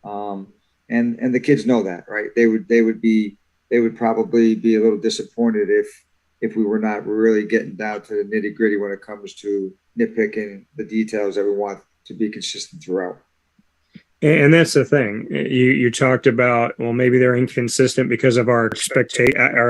And the kids know that, right? They would probably be a little disappointed if we were not really getting down to the nitty gritty when it comes to nitpicking the details that we want to be consistent throughout. And that's the thing. You talked about, well, maybe they're inconsistent because of our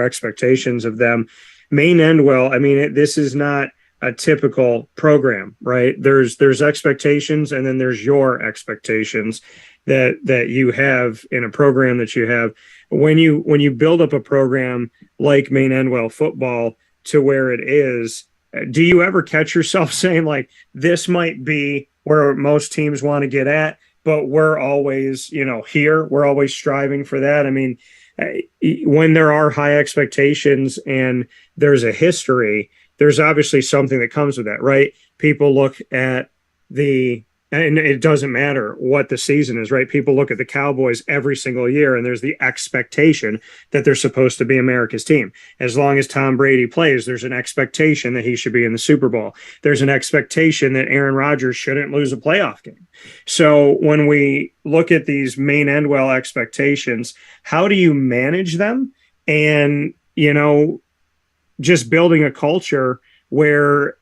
expectations of them. Maine-Endwell, I mean, this is not a typical program, right? There's expectations, and then there's your expectations that you have in a program that you have. When you build up a program like Maine-Endwell football to where it is, do you ever catch yourself saying, like, this might be where most teams want to get at, but we're always, here, we're always striving for that? I mean, when there are high expectations and there's a history, there's obviously something that comes with that, right? People look at and it doesn't matter what the season is, right? People look at the Cowboys every single year, and there's the expectation that they're supposed to be America's team. As long as Tom Brady plays, there's an expectation that he should be in the Super Bowl. There's an expectation that Aaron Rodgers shouldn't lose a playoff game. So when we look at these Maine-Endwell expectations, how do you manage them? And, just building a culture where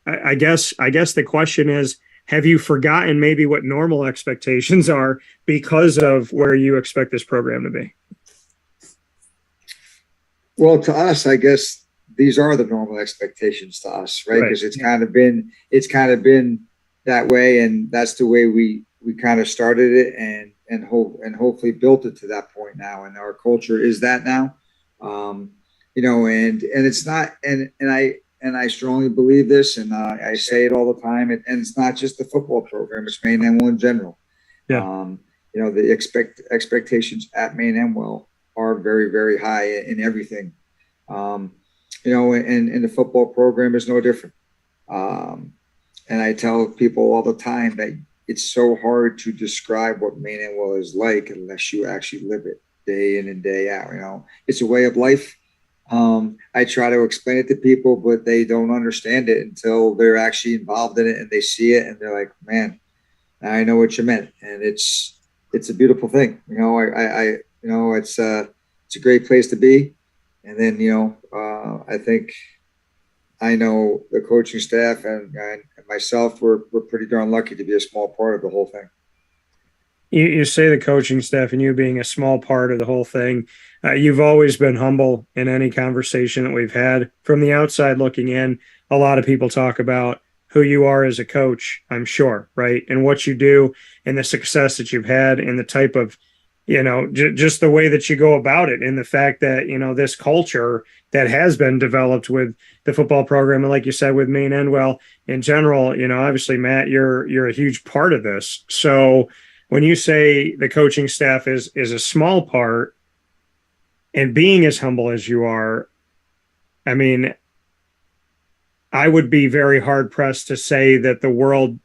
I guess the question is, have you forgotten maybe what normal expectations are because of where you expect this program to be? Well, to us, I guess these are the normal expectations to us, right? Because it's kind of been that way, and that's the way we kind of started it, and hopefully built it to that point now. And our culture is that now, and it's not, and I strongly believe this, and I say it all the time. And it's not just the football program; it's Maine-Endwell in general. Yeah. The expectations at Maine-Endwell are very, very high in everything. And the football program is no different. And I tell people all the time that it's so hard to describe what Maine-Endwell is like unless you actually live it day in and day out. It's a way of life. I try to explain it to people, but they don't understand it until they're actually involved in it and they see it, and they're like, "Man, I know what you meant." And it's a beautiful thing. It's a great place to be. And then, I think I know the coaching staff and myself, we're pretty darn lucky to be a small part of the whole thing. You say the coaching staff and you being a small part of the whole thing. You've always been humble in any conversation that we've had. From the outside looking in, a lot of people talk about who you are as a coach, I'm sure, right? And what you do and the success that you've had and the type of, just the way that you go about it, and the fact that, this culture that has been developed with the football program. And like you said, with Maine-Endwell in general, obviously, Matt, you're a huge part of this. So when you say the coaching staff is a small part, and being as humble as you are, I mean, I would be very hard pressed to say that the world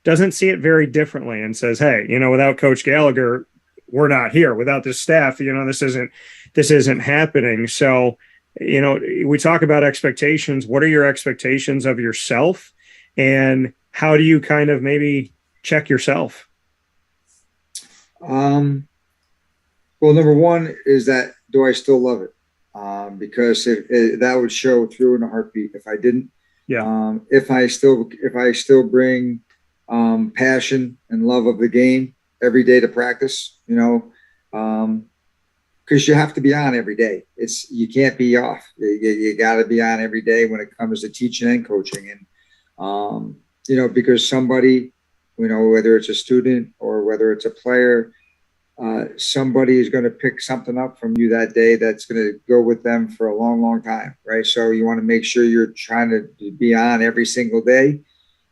doesn't see it very differently and says, "Hey, without Coach Gallagher, we're not here. Without this staff, this isn't happening." So, we talk about expectations. What are your expectations of yourself, and how do you kind of maybe check yourself? Well, number one is that, do I still love it? Because that would show through in a heartbeat if I didn't. Yeah. If I still bring passion and love of the game every day to practice, because you have to be on every day. You can't be off. You got to be on every day when it comes to teaching and coaching. And because somebody, whether it's a student or whether it's a player, somebody is going to pick something up from you that day that's going to go with them for a long, long time, right? So you want to make sure you're trying to be on every single day,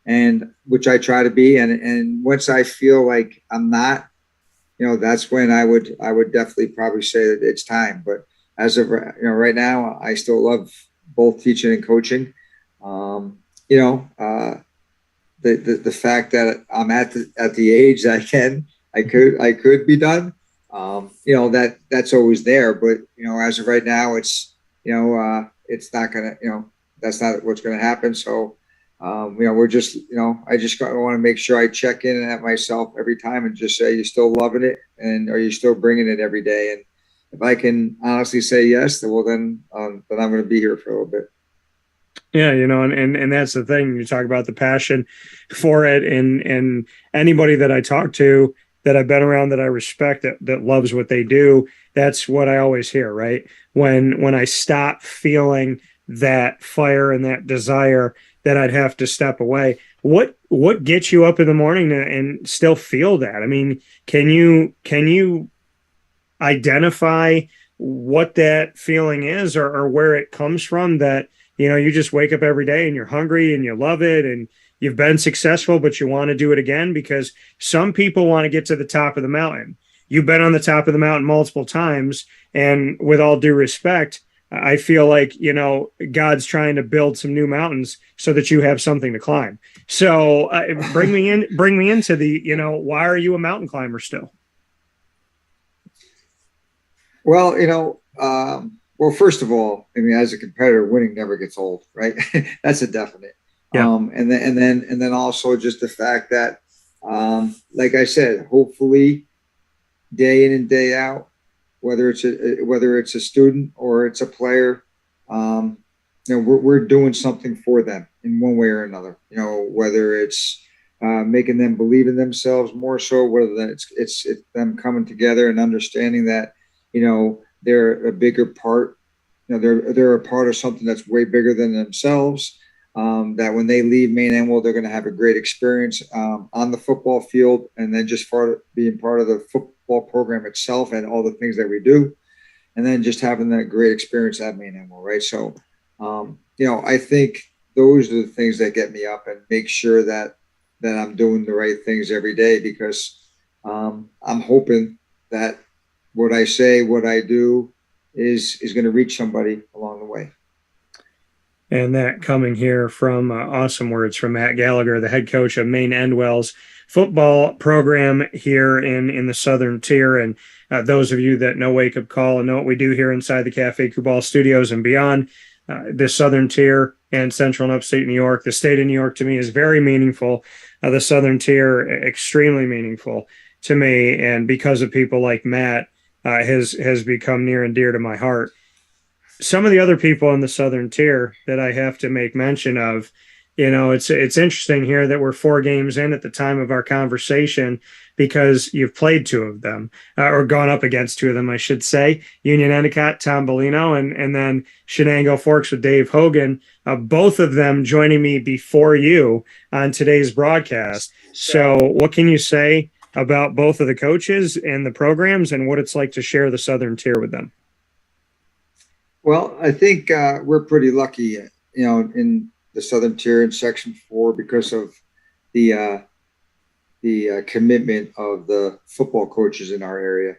and which I try to be. And once I feel like I'm not, that's when I would definitely probably say that it's time. But as of right now, I still love both teaching and coaching. The fact that I'm at the age that I could be done. that's always there. But, as of right now, it's not going to, that's not what's going to happen. So, we're just, I just want to make sure I check in at myself every time and just say, you still loving it? And are you still bringing it every day? And if I can honestly say yes, then I'm going to be here for a little bit. Yeah, and that's the thing. You talk about the passion for it, and anybody that I talk to that I've been around that I respect that loves what they do, that's what I always hear, right? When I stop feeling that fire and that desire, that I'd have to step away. What gets you up in the morning and still feel that? I mean, can you identify what that feeling is or where it comes from, that you just wake up every day and you're hungry and you love it and you've been successful, but you want to do it again? Because some people want to get to the top of the mountain. You've been on the top of the mountain multiple times. And with all due respect, I feel like, God's trying to build some new mountains so that you have something to climb. So bring me into the, why are you a mountain climber still? Well, well, first of all, I mean, as a competitor, winning never gets old, right? That's a definite. Yeah. And then also just the fact that, like I said, hopefully day in and day out, whether it's a student or it's a player, we're doing something for them in one way or another. Whether it's making them believe in themselves more so, whether it's them coming together and understanding that they're a bigger part. They're a part of something that's way bigger than themselves. That when they leave Maine-Endwell, they're going to have a great experience on the football field, and then just being part of the football program itself and all the things that we do, and then just having that great experience at Maine-Endwell, right? So, I think those are the things that get me up and make sure that I'm doing the right things every day, because I'm hoping that what I say, what I do is going to reach somebody along the way. And that coming here from awesome words from Matt Gallagher, the head coach of Maine-Endwell's football program here in the Southern Tier. And those of you that know Wake Up Call and know what we do here inside the Cafe Kubal studios and beyond, the Southern Tier and Central and Upstate New York, the state of New York to me is very meaningful. The Southern Tier, extremely meaningful to me. And because of people like Matt, has become near and dear to my heart. Some of the other people in the Southern Tier that I have to make mention of, it's interesting here that we're 4 games in at the time of our conversation, because you've played 2 of them, or gone up against 2 of them, I should say. Union Endicott, Tom Baleno, and then Chenango Forks with Dave Hogan, both of them joining me before you on today's broadcast. So what can you say about both of the coaches and the programs and what it's like to share the Southern Tier with them? Well, I think we're pretty lucky, in the Southern Tier in Section 4 because of the commitment of the football coaches in our area.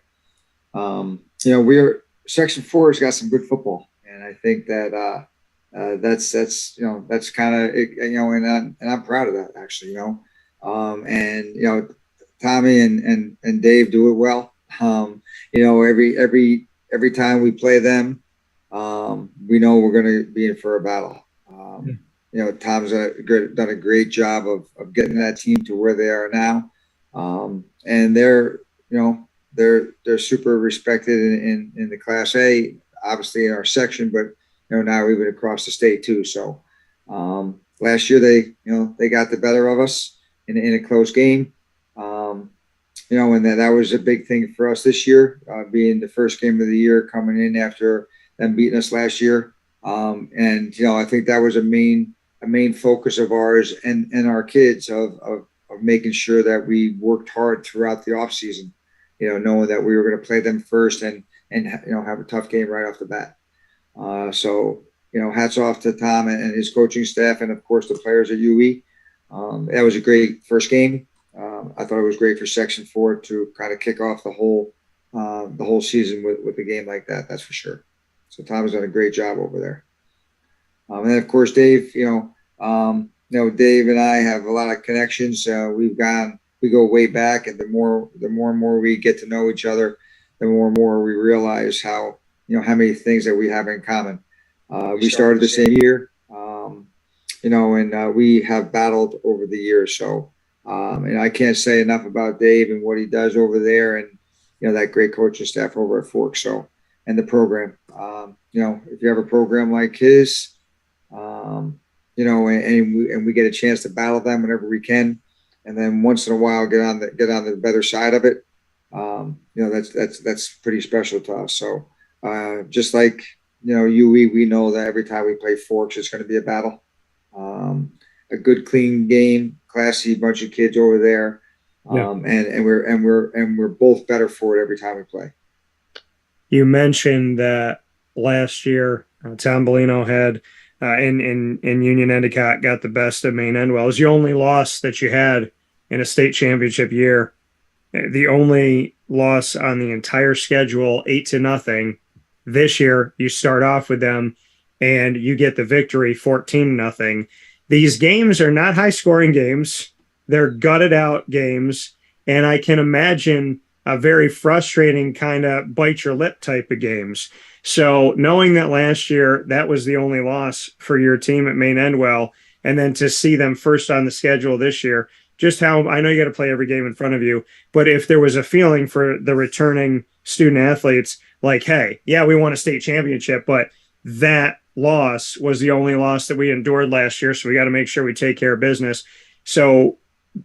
Section 4 has got some good football, and I think that that's kind of and I'm proud of that, actually. Tommy and Dave do it well. Every time we play them, we know we're going to be in for a battle. Tom's done a great job of getting that team to where they are now, and they're super respected in the Class A, obviously in our section, but now even across the state too. So last year they got the better of us in a close game. And that was a big thing for us this year, being the first game of the year coming in after them beating us last year. I think that was a main focus of ours and our kids of making sure that we worked hard throughout the off season, knowing that we were going to play them first and have a tough game right off the bat. So hats off to Tom and his coaching staff, and of course the players at UE. That was a great first game. I thought it was great for Section 4 to kind of kick off the whole season with a game like that. That's for sure. So Tom has done a great job over there. And then of course Dave, Dave and I have a lot of connections. We go way back, and the more and more we get to know each other, the more and more we realize how many things that we have in common. We started the same year, and we have battled over the years. So, and I can't say enough about Dave and what he does over there, and that great coaching staff over at Forks. So, and the program. If you have a program like his, and we get a chance to battle them whenever we can, and then once in a while get on the better side of it. That's pretty special to us. So, just like UE, we know that every time we play Forks, it's going to be a battle. A good, clean game, classy bunch of kids over there, and we're both better for it every time we play. You mentioned that last year Tom Baleno had in Union Endicott got the best of Maine-Endwell. It was the only loss that you had in a state championship year. The only loss on the entire schedule, 8-0. This year, you start off with them and you get the victory 14-0. These games are not high-scoring games. They're gutted out games. And I can imagine a very frustrating kind of bite your lip type of games. So knowing that last year, that was the only loss for your team at Maine-Endwell, and then to see them first on the schedule this year, just how I know you got to play every game in front of you, but if there was a feeling for the returning student athletes, like, hey, yeah, we won a state championship, but that loss was the only loss that we endured last year. So we got to make sure we take care of business. So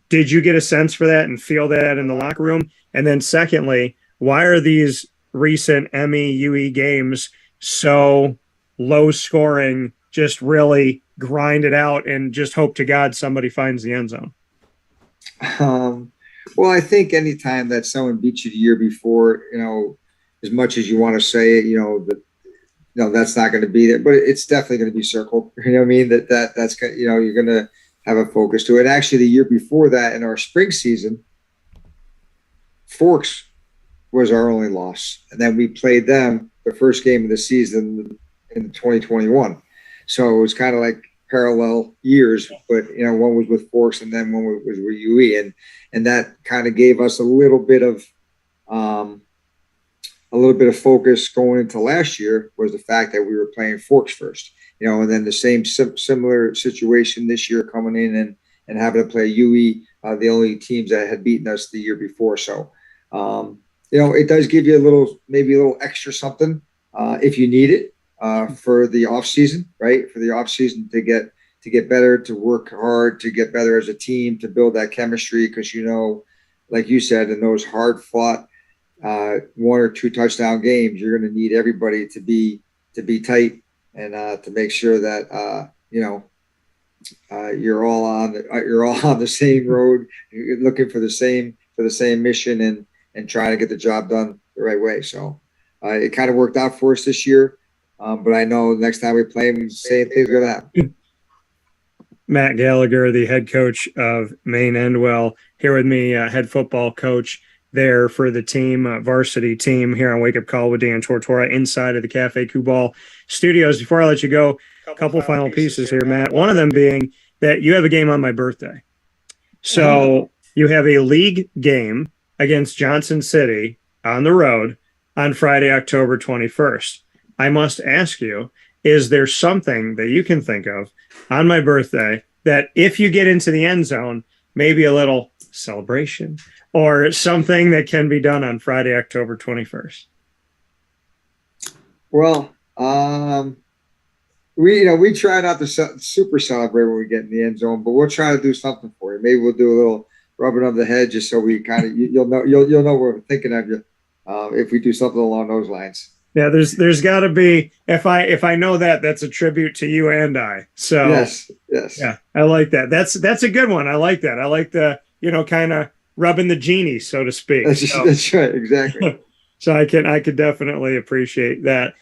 did you get a sense for that and feel that in the locker room? And then secondly, why are these recent UE games so low scoring, just really grind it out and just hope to God somebody finds the end zone? Well, I think anytime that someone beats you the year before, as much as you want to say it, that's not going to be there, but it's definitely going to be circled. You know what I mean? That's you're going to have a focus to it. Actually, the year before that, in our spring season, Forks was our only loss, and then we played them the first game of the season in 2021. So it was kind of like parallel years, but one was with Forks and then one was with UE, and that kind of gave us a little bit of focus going into last year, was the fact that we were playing Forks first, and then the same similar situation this year coming in and having to play UE, the only teams that had beaten us the year before. So, it does give you maybe a little extra something if you need it for the off season, right? For the off season to get better, to work hard, to get better as a team, to build that chemistry. Because like you said, in those hard fought 1 or 2 touchdown games, you're going to need everybody to be tight and to make sure that you're all on the same road, you're looking for the same mission and trying to get the job done the right way. So it kind of worked out for us this year, but I know next time we play them, same thing's going to happen. Matt Gallagher, the head coach of Maine-Endwell, here with me, head football coach there for the team, varsity team here on Wake Up Call with Dan Tortora inside of the Cafe Kubal studios. Before I let you go, a couple final pieces here, Matt. One of them being that you have a game on my birthday. So you have a league game against Johnson City on the road on Friday, October 21st. I must ask you, is there something that you can think of on my birthday that if you get into the end zone, maybe a little celebration or something that can be done on Friday, October 21st? Well, we try not to super celebrate when we get in the end zone, but we'll try to do something for you. Maybe we'll do a little rubbing of the head just so we kind of you'll know we're thinking of you if we do something along those lines. Yeah, there's got to be, if I know that's a tribute to you and I. So yes, yeah, I like that. That's a good one. I like that. I like the kind of rubbing the genie, so to speak. That's right, exactly. So I could definitely appreciate that.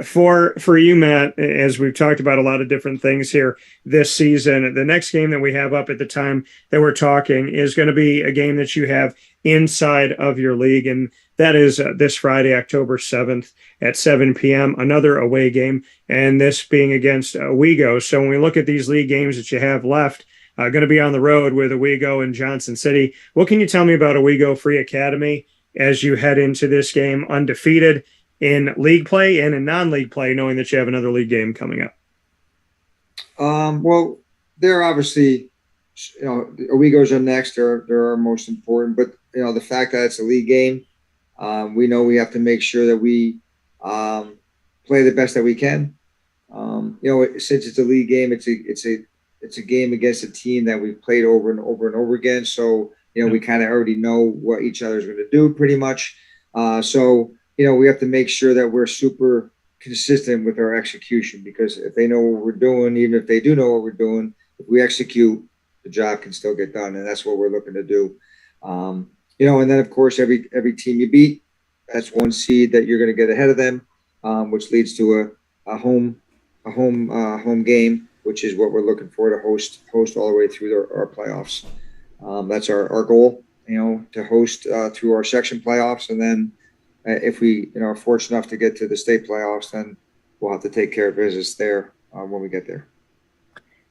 For you, Matt, as we've talked about a lot of different things here this season, the next game that we have up at the time that we're talking is going to be a game that you have inside of your league, and that is this Friday, October 7th at 7 p.m., another away game, and this being against Owego. So when we look at these league games that you have left, going to be on the road with Owego and Johnson City, what can you tell me about Owego Free Academy as you head into this game undefeated in league play and in non-league play, knowing that you have another league game coming up? Well, they're obviously, Owegos are next. They're our most important, but the fact that it's a league game, we know we have to make sure that we play the best that we can. Since it's a league game, it's a game against a team that we've played over and over and over again. So we kind of already know what each other's going to do pretty much. So we have to make sure that we're super consistent with our execution, because if they know what we're doing, even if they do know what we're doing, if we execute, the job can still get done, and that's what we're looking to do. And then of course every team you beat, that's one seed that you're going to get ahead of them, which leads to a home game, which is what we're looking for, to host all the way through our playoffs. That's our goal, to host through our section playoffs, and then if we are fortunate enough to get to the state playoffs, then we'll have to take care of business there when we get there.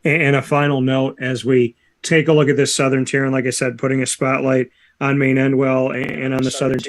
And a final note, as we take a look at this Southern tier, and like I said, putting a spotlight on Maine-Endwell and on the Southern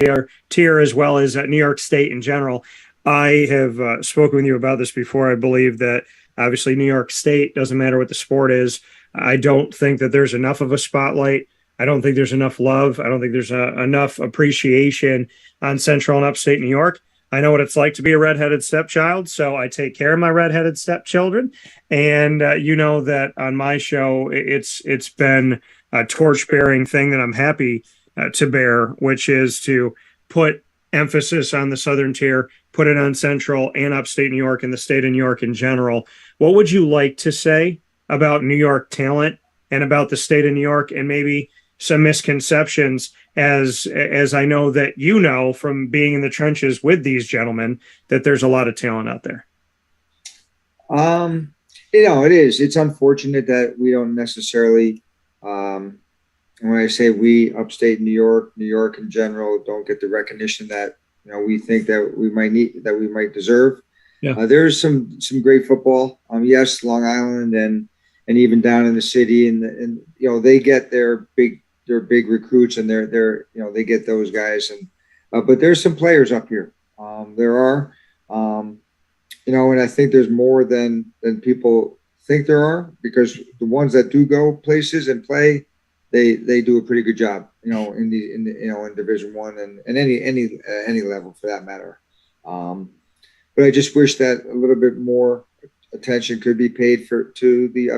tier, as well as New York State in general. I have spoken with you about this before. I believe that obviously New York State, doesn't matter what the sport is. I don't think that there's enough of a spotlight. I don't think there's enough love. I don't think there's enough appreciation on Central and Upstate New York. I know what it's like to be a redheaded stepchild, so I take care of my redheaded stepchildren. And that on my show, it's been a torch-bearing thing that I'm happy to bear, which is to put emphasis on the Southern tier, put it on Central and Upstate New York and the state of New York in general. What would you like to say about New York talent and about the state of New York, and maybe some misconceptions, as I know that from being in the trenches with these gentlemen, that there's a lot of talent out there? It is. It's unfortunate that we don't necessarily, when I say we, Upstate New York in general, don't get the recognition that we think that we might deserve. Yeah. There's some great football. Yes, Long Island and even down in the city, and they get their big recruits, and they get those guys, and but there's some players up here. There are, and I think there's more than people think there are, because the ones that do go places and play, they do a pretty good job, in Division I and any level for that matter. But I just wish that a little bit more attention could be paid to the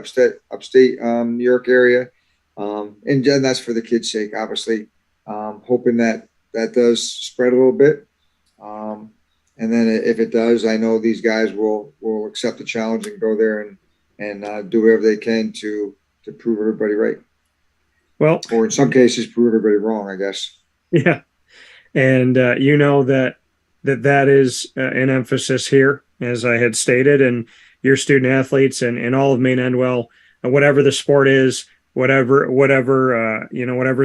upstate New York area, and that's for the kids' sake, obviously. Hoping that does spread a little bit, and then if it does, I know these guys will accept the challenge and go there and do whatever they can to prove everybody right. Well, or in some cases, prove everybody wrong, I guess. Yeah, and that is an emphasis here, as I had stated, and your student athletes and all of Maine-Endwell, whatever the sport is, whatever's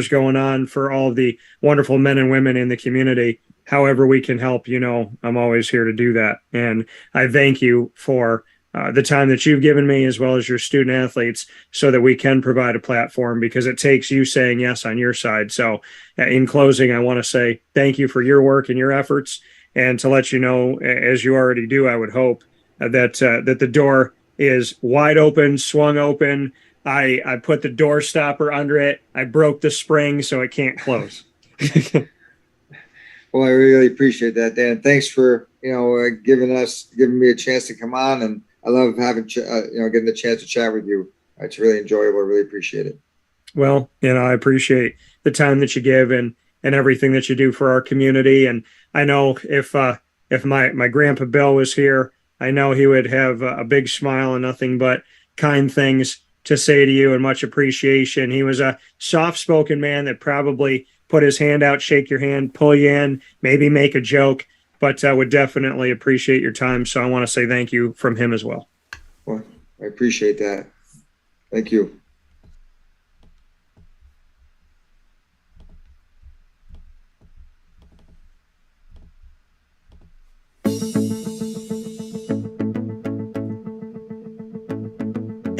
going on, for all of the wonderful men and women in the community, however we can help, I'm always here to do that. And I thank you for the time that you've given me, as well as your student athletes, so that we can provide a platform, because it takes you saying yes on your side. So in closing, I want to say thank you for your work and your efforts, and to let you know, as you already do, I would hope, that the door is wide open, swung open. I put the door stopper under it. I broke the spring so it can't close. Well, I really appreciate that, Dan. Thanks for giving me a chance to come on, and I love having getting the chance to chat with you. It's really enjoyable. I really appreciate it. Well, I appreciate the time that you give and everything that you do for our community. And I know if my grandpa Bill was here, I know he would have a big smile and nothing but kind things to say to you, and much appreciation. He was a soft-spoken man that probably put his hand out, shake your hand, pull you in, maybe make a joke, but would definitely appreciate your time. So I want to say thank you from him as well. Well, I appreciate that. Thank you.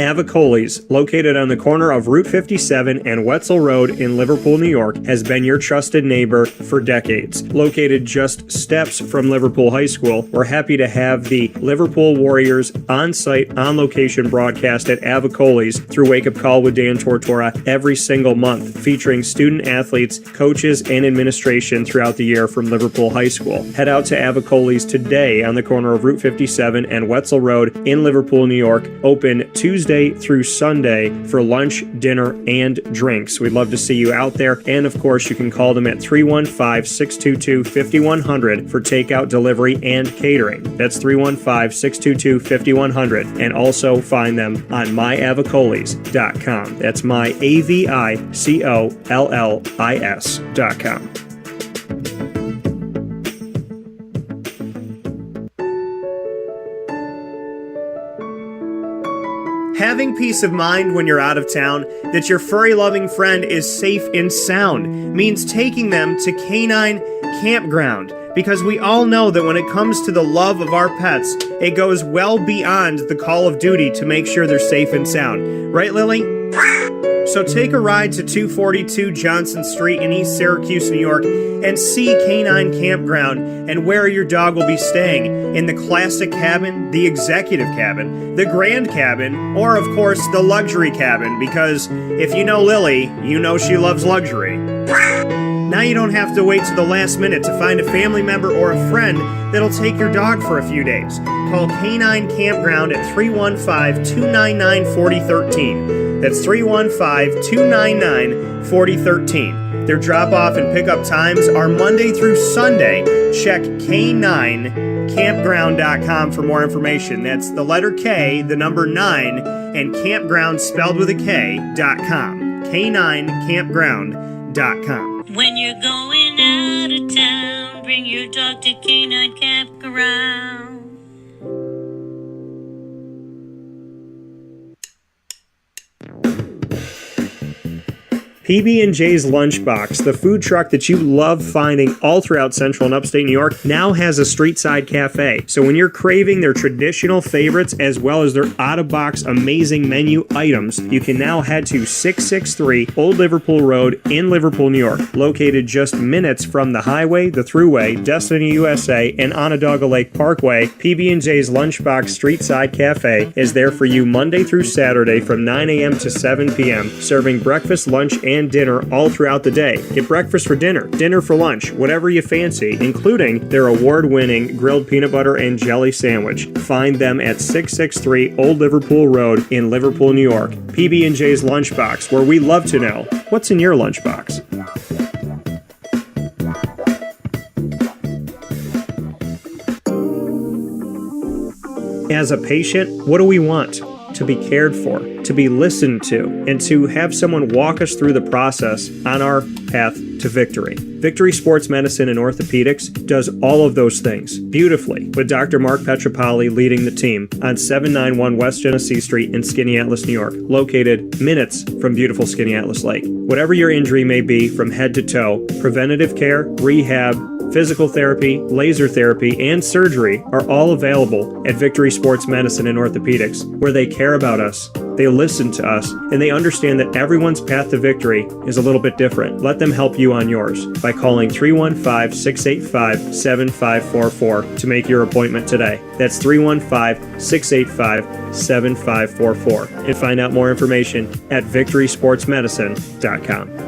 Avicolli's, located on the corner of Route 57 and Wetzel Road in Liverpool, New York, has been your trusted neighbor for decades. Located just steps from Liverpool High School, we're happy to have the Liverpool Warriors on-site, on-location broadcast at Avicolli's through Wake Up Call with Dan Tortora every single month, featuring student athletes, coaches, and administration throughout the year from Liverpool High School. Head out to Avicolli's today on the corner of Route 57 and Wetzel Road in Liverpool, New York, open Tuesday through Sunday for lunch, dinner, and drinks. We'd love to see you out there, and of course, you can call them at 315-622-5100 for takeout, delivery, and catering. That's 315-622-5100, and also find them on myavicollis.com. That's myavicollis.com. Having peace of mind when you're out of town that your furry-loving friend is safe and sound means taking them to Canine Campground, because we all know that when it comes to the love of our pets, it goes well beyond the call of duty to make sure they're safe and sound. Right, Lily? So take a ride to 242 Johnson Street in East Syracuse, New York, and see Canine Campground and where your dog will be staying, in the classic cabin, the executive cabin, the grand cabin, or of course the luxury cabin, because if you know Lily, you know she loves luxury. Now you don't have to wait to the last minute to find a family member or a friend that'll take your dog for a few days. Call Canine Campground at 315-299-4013. That's 315-299-4013. Their drop-off and pickup times are Monday through Sunday. Check K9campground.com for more information. That's the letter K, the number 9, and campground spelled with a K.com. K9campground.com. When you're going out of town, bring your dog to Canine Campground. PB&J's Lunchbox, the food truck that you love finding all throughout Central and Upstate New York, now has a street-side cafe. So when you're craving their traditional favorites as well as their out-of-box amazing menu items, you can now head to 663 Old Liverpool Road in Liverpool, New York. Located just minutes from the highway, the Thruway, Destiny USA, and Onondaga Lake Parkway, PB&J's Lunchbox Street-Side Cafe is there for you Monday through Saturday from 9 a.m. to 7 p.m., serving breakfast, lunch, and dinner all throughout the day. Get breakfast for dinner, dinner for lunch, whatever you fancy, including their award-winning grilled peanut butter and jelly sandwich. Find them at 663 Old Liverpool Road in Liverpool, New York. PB&J's Lunchbox, where we love to know what's in your lunchbox. As a patient, what do we want? To be cared for, to be listened to, and to have someone walk us through the process on our path to victory. Victory Sports Medicine and Orthopedics does all of those things beautifully, with Dr. Mark Petropoli leading the team on 791 West Genesee Street in Skaneateles, New York, located minutes from beautiful Skaneateles Lake. Whatever your injury may be from head to toe, preventative care, rehab, physical therapy, laser therapy, and surgery are all available at Victory Sports Medicine and Orthopedics, where they care about us, they listen to us, and they understand that everyone's path to victory is a little bit different. Let them help you on yours by calling 315-685-7544 to make your appointment today. That's 315-685-7544. And find out more information at victorysportsmedicine.com.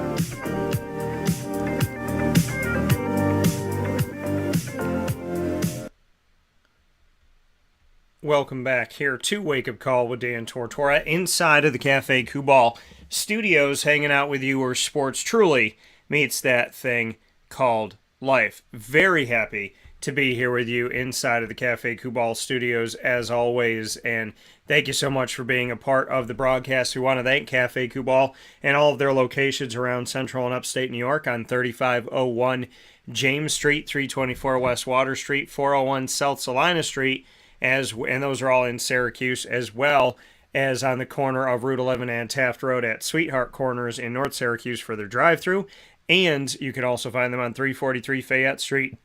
Welcome back here to Wake Up Call with Dan Tortora inside of the Cafe Kubal studios, hanging out with you where sports truly meets that thing called life. Very happy to be here with you inside of the Cafe Kubal studios as always, and thank you so much for being a part of the broadcast. We want to thank Cafe Kubal and all of their locations around Central and Upstate New York on 3501 James Street, 324 West Water Street, 401 South Salina Street, and those are all in Syracuse, as well as on the corner of Route 11 and Taft Road at Sweetheart Corners in North Syracuse for their drive-thru. And you can also find them on 343 Fayette Street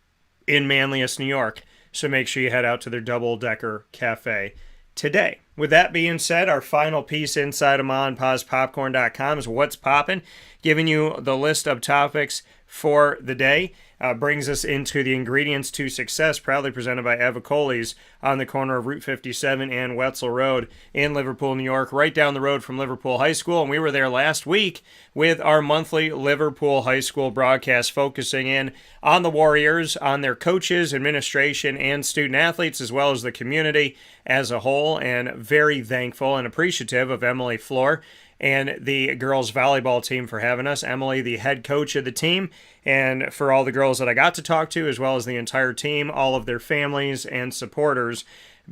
in Manlius, New York. So make sure you head out to their double-decker cafe today. With that being said, our final piece inside of MaAndPa's is What's Poppin', giving you the list of topics for the day. Brings us into the ingredients to success, proudly presented by Avicolli's on the corner of Route 57 and Wetzel Road in Liverpool, New York, right down the road from Liverpool High School. And we were there last week with our monthly Liverpool High School broadcast, focusing in on the Warriors, on their coaches, administration, and student athletes, as well as the community as a whole. And very thankful and appreciative of Emily Floor and the girls volleyball team for having us. Emily, the head coach of the team, and for all the girls that I got to talk to, as well as the entire team, all of their families and supporters,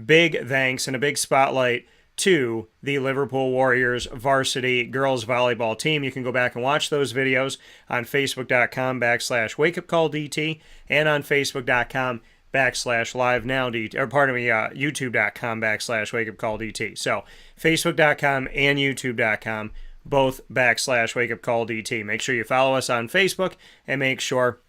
big thanks and a big spotlight to the Liverpool Warriors varsity girls volleyball team. You can go back and watch those videos on Facebook.com/WakeUpCallDT and on Facebook.com/LiveNowDT, or pardon me, YouTube.com/WakeUpCallDT. So Facebook.com and YouTube.com, both /WakeUpCallDT. Make sure you follow us on Facebook and make sure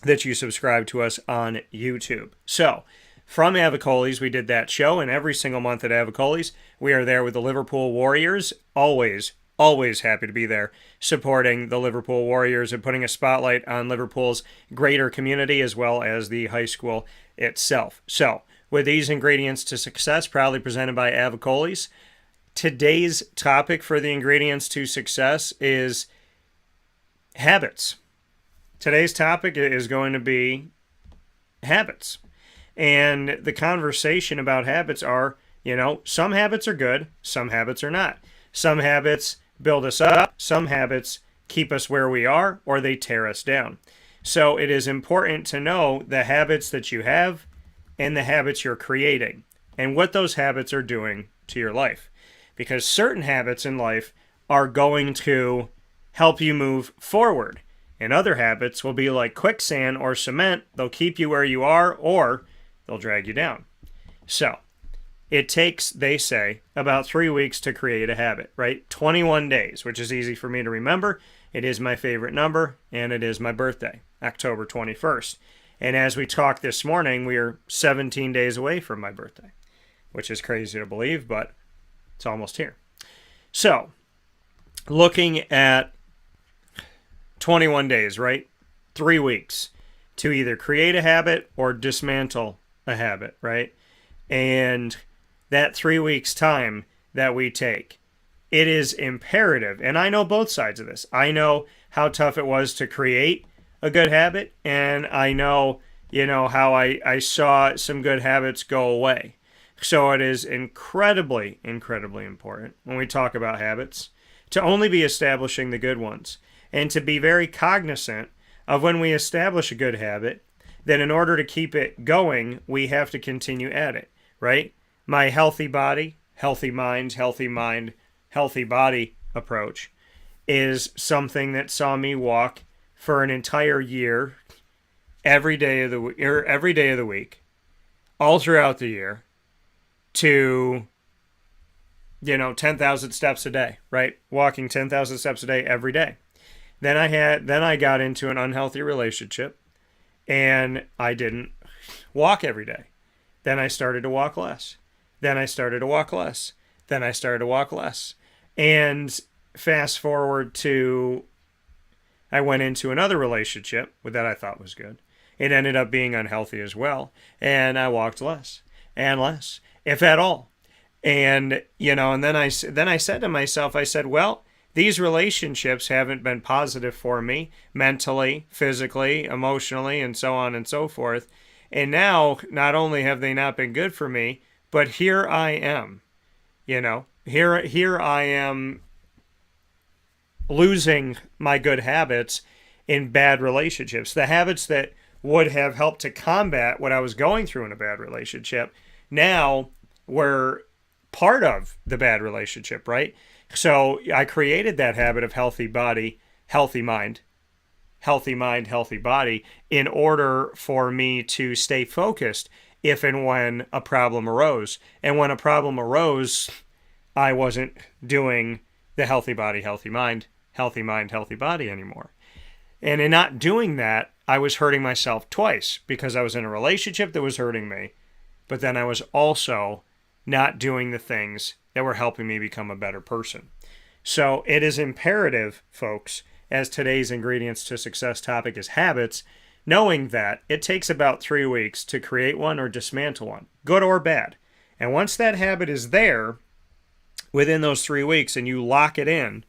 that you subscribe to us on YouTube. So, from Avicolli's, we did that show, and every single month at Avicolli's, we are there with the Liverpool Warriors. Always happy to be there, supporting the Liverpool Warriors and putting a spotlight on Liverpool's greater community as well as the high school itself. So, with these ingredients to success, proudly presented by Avicolli's, today's topic for the ingredients to success is habits. Today's topic is going to be habits. And the conversation about habits are, some habits are good, some habits are not. Some habits build us up, some habits keep us where we are, or they tear us down. So it is important to know the habits that you have and the habits you're creating and what those habits are doing to your life. Because certain habits in life are going to help you move forward. And other habits will be like quicksand or cement. They'll keep you where you are, or they'll drag you down. So, it takes, they say, about 3 weeks to create a habit, right? 21 days, which is easy for me to remember. It is my favorite number, and it is my birthday, October 21st. And as we talked this morning, we are 17 days away from my birthday, which is crazy to believe, but it's almost here. So, looking at 21 days, right? 3 weeks to either create a habit or dismantle a habit, right? And that 3 weeks time that we take, it is imperative. And I know both sides of this. I know how tough it was to create a good habit, and I know, how I saw some good habits go away. So it is incredibly, incredibly important when we talk about habits to only be establishing the good ones and to be very cognizant of when we establish a good habit, that in order to keep it going, we have to continue at it, right? My healthy body, healthy mind, healthy body approach is something that saw me walk for an entire year, every day of the week, all throughout the year, to 10,000 steps a day, right? Walking 10,000 steps a day every day. Then I got into an unhealthy relationship, and I didn't walk every day. Then I started to walk less. Then I started to walk less. Then I started to walk less. And fast forward to, I went into another relationship that I thought was good. It ended up being unhealthy as well. And I walked less and less, if at all. And, and then I said to myself, well, these relationships haven't been positive for me mentally, physically, emotionally, and so on and so forth. And now, not only have they not been good for me, but here I am, here I am losing my good habits in bad relationships. The habits that would have helped to combat what I was going through in a bad relationship now were part of the bad relationship, right? So I created that habit of healthy body, healthy mind, healthy body, in order for me to stay focused if and when a problem arose. And when a problem arose, I wasn't doing the healthy body, healthy mind, healthy body anymore. And in not doing that, I was hurting myself twice, because I was in a relationship that was hurting me, but then I was also not doing the things that were helping me become a better person. So it is imperative, folks, as today's ingredients to success topic is habits, knowing that it takes about 3 weeks to create one or dismantle one, good or bad. And once that habit is there within those 3 weeks and you lock it in,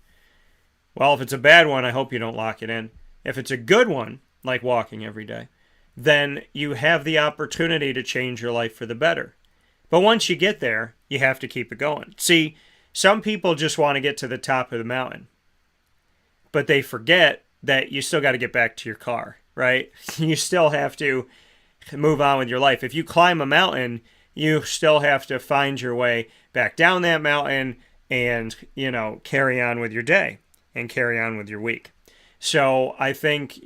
well, if it's a bad one, I hope you don't lock it in. If it's a good one, like walking every day, then you have the opportunity to change your life for the better. But once you get there, you have to keep it going. See, some people just want to get to the top of the mountain, but they forget that you still got to get back to your car, right? You still have to move on with your life. If you climb a mountain, you still have to find your way back down that mountain and, carry on with your day and carry on with your week. So I think,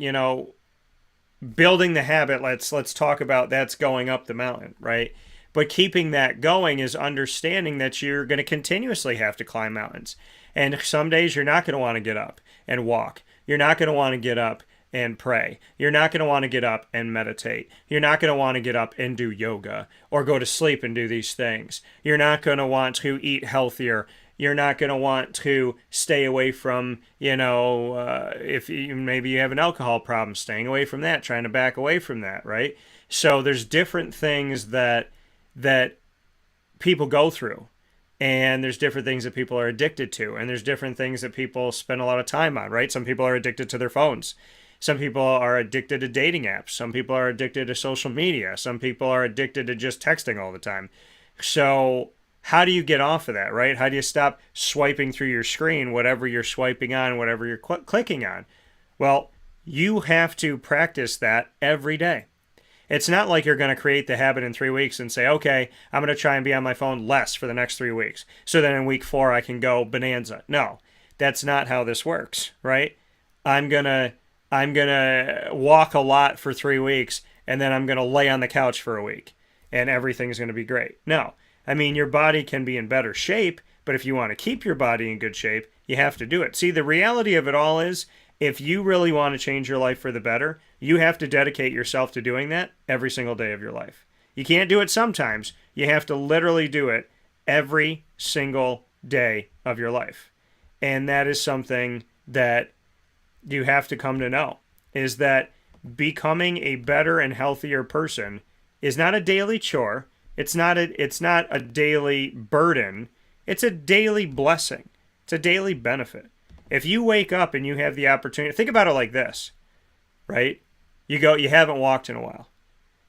building the habit, let's talk about that's going up the mountain, right? But keeping that going is understanding that you're going to continuously have to climb mountains. And some days you're not going to want to get up and walk. You're not going to want to get up and pray. You're not going to want to get up and meditate. You're not going to want to get up and do yoga or go to sleep and do these things. You're not going to want to eat healthier. You're not going to want to stay away from, if maybe you have an alcohol problem, staying away from that, trying to back away from that, right? So there's different things that people go through, and there's different things that people are addicted to, and there's different things that people spend a lot of time on, right? Some people are addicted to their phones. Some people are addicted to dating apps. Some people are addicted to social media. Some people are addicted to just texting all the time. So how do you get off of that, right? How do you stop swiping through your screen, whatever you're swiping on, whatever you're clicking on? Well, you have to practice that every day. It's not like you're going to create the habit in 3 weeks and say, okay, I'm going to try and be on my phone less for the next 3 weeks. So then in week 4, I can go bonanza. No, that's not how this works, right? I'm going to walk a lot for 3 weeks, and then I'm going to lay on the couch for a week, and everything's going to be great. No, I mean, your body can be in better shape, but if you want to keep your body in good shape, you have to do it. See, the reality of it all is, if you really want to change your life for the better, you have to dedicate yourself to doing that every single day of your life. You can't do it sometimes. You have to literally do it every single day of your life. And that is something that you have to come to know, is that becoming a better and healthier person is not a daily chore. It's not a daily burden. It's a daily blessing. It's a daily benefit. If you wake up and you have the opportunity, think about it like this, right? You haven't walked in a while.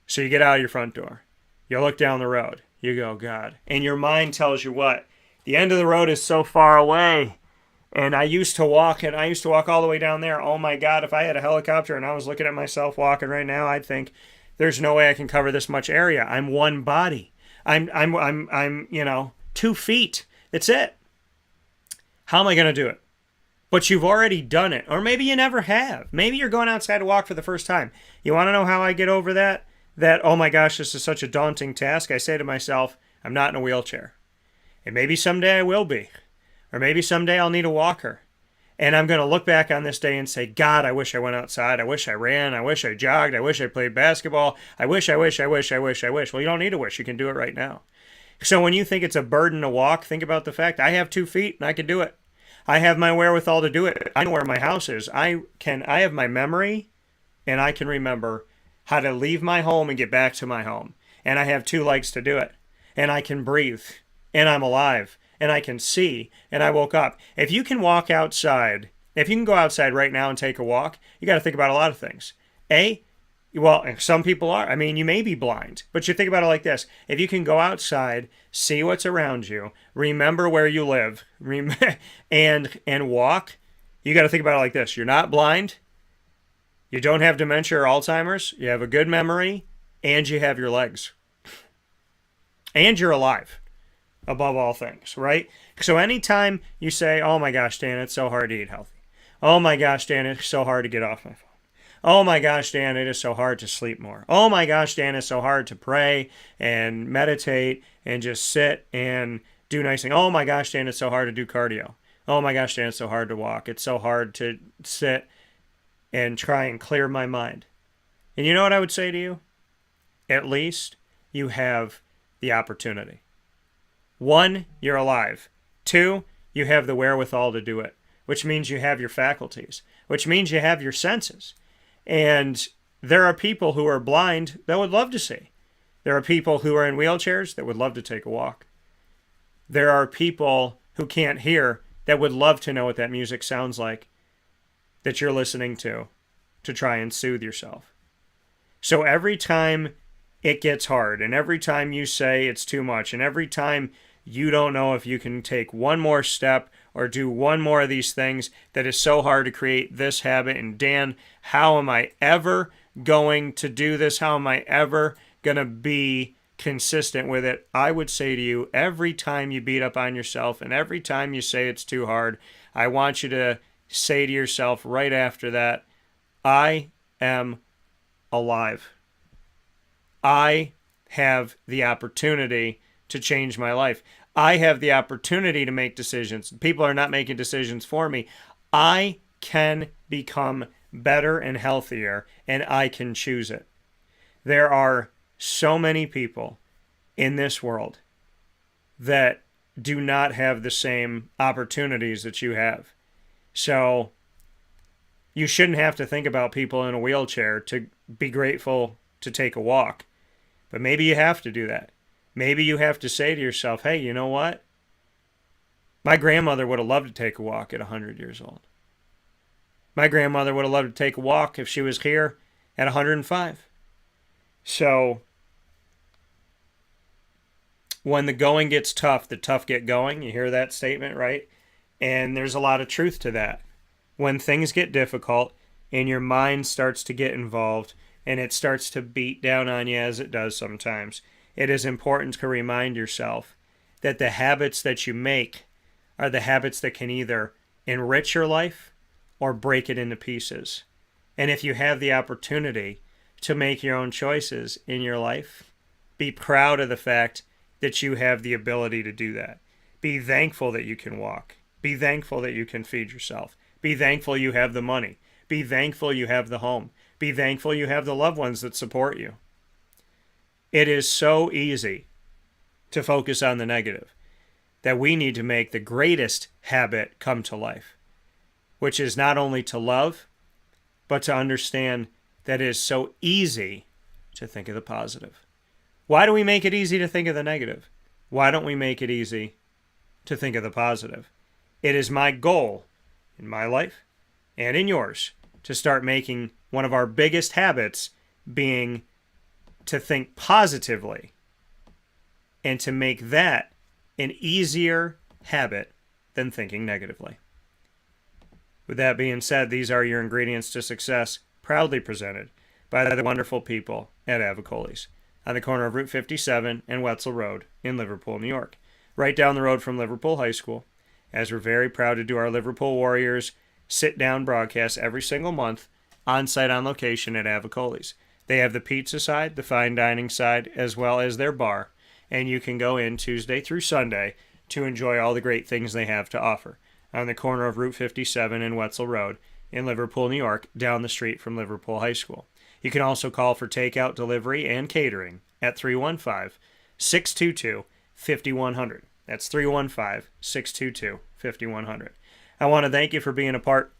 So you get out of your front door. You look down the road. You go, God. And your mind tells you what? The end of the road is so far away. And I used to walk all the way down there. Oh my God, if I had a helicopter and I was looking at myself walking right now, I'd think, there's no way I can cover this much area. I'm one body. I'm 2 feet. That's it. How am I going to do it? But you've already done it. Or maybe you never have. Maybe you're going outside to walk for the first time. You want to know how I get over that? Oh my gosh, this is such a daunting task. I say to myself, I'm not in a wheelchair. And maybe someday I will be. Or maybe someday I'll need a walker. And I'm going to look back on this day and say, God, I wish I went outside. I wish I ran. I wish I jogged. I wish I played basketball. I wish. Well, you don't need a wish. You can do it right now. So when you think it's a burden to walk, think about the fact I have 2 feet and I can do it. I have my wherewithal to do it. I know where my house is. I have my memory, and I can remember how to leave my home and get back to my home. And I have 2 legs to do it. And I can breathe. And I'm alive. And I can see. And I woke up. If you can walk outside, if you can go outside right now and take a walk, you got to think about a lot of things. Well, some people are. I mean, you may be blind, but you think about it like this. If you can go outside, see what's around you, remember where you live, and walk, you got to think about it like this. You're not blind. You don't have dementia or Alzheimer's. You have a good memory, and you have your legs. And you're alive, above all things, right? So anytime you say, oh my gosh, Dan, it's so hard to eat healthy. Oh my gosh, Dan, it's so hard to get off my phone. Oh my gosh, Dan, it is so hard to sleep more. Oh my gosh, Dan, it's so hard to pray and meditate and just sit and do nice things. Oh my gosh, Dan, it's so hard to do cardio. Oh my gosh, Dan, it's so hard to walk. It's so hard to sit and try and clear my mind. And you know what I would say to you? At least you have the opportunity. 1, you're alive. 2, you have the wherewithal to do it, which means you have your faculties, which means you have your senses. And there are people who are blind that would love to see. There are people who are in wheelchairs that would love to take a walk. There are people who can't hear that would love to know what that music sounds like that you're listening to try and soothe yourself. So every time it gets hard, and every time you say it's too much, and every time you don't know if you can take one more step or do one more of these things that is so hard to create this habit, and Dan, how am I ever going to do this? How am I ever going to be consistent with it? I would say to you, every time you beat up on yourself and every time you say it's too hard, I want you to say to yourself right after that, I am alive. I have the opportunity to change my life. I have the opportunity to make decisions. People are not making decisions for me. I can become better and healthier, and I can choose it. There are so many people in this world that do not have the same opportunities that you have. So you shouldn't have to think about people in a wheelchair to be grateful to take a walk. But maybe you have to do that. Maybe you have to say to yourself, hey, you know what? My grandmother would have loved to take a walk at 100 years old. My grandmother would have loved to take a walk if she was here at 105. So when the going gets tough, the tough get going. You hear that statement, right? And there's a lot of truth to that. When things get difficult and your mind starts to get involved and it starts to beat down on you, as it does sometimes, it is important to remind yourself that the habits that you make are the habits that can either enrich your life or break it into pieces. And if you have the opportunity to make your own choices in your life, be proud of the fact that you have the ability to do that. Be thankful that you can walk. Be thankful that you can feed yourself. Be thankful you have the money. Be thankful you have the home. Be thankful you have the loved ones that support you. It is so easy to focus on the negative that we need to make the greatest habit come to life, which is not only to love, but to understand that it is so easy to think of the positive. Why do we make it easy to think of the negative? Why don't we make it easy to think of the positive? It is my goal in my life and in yours to start making one of our biggest habits being to think positively and to make that an easier habit than thinking negatively. With that being said, these are your ingredients to success, proudly presented by the wonderful people at Avicolli's on the corner of Route 57 and Wetzel Road in Liverpool, New York, right down the road from Liverpool High School, as we're very proud to do our Liverpool Warriors sit-down broadcast every single month on-site on location at Avicolli's. They have the pizza side, the fine dining side, as well as their bar, and you can go in Tuesday through Sunday to enjoy all the great things they have to offer on the corner of Route 57 and Wetzel Road in Liverpool, New York, down the street from Liverpool High School. You can also call for takeout, delivery, and catering at 315-622-5100. That's 315-622-5100. I want to thank you for being a part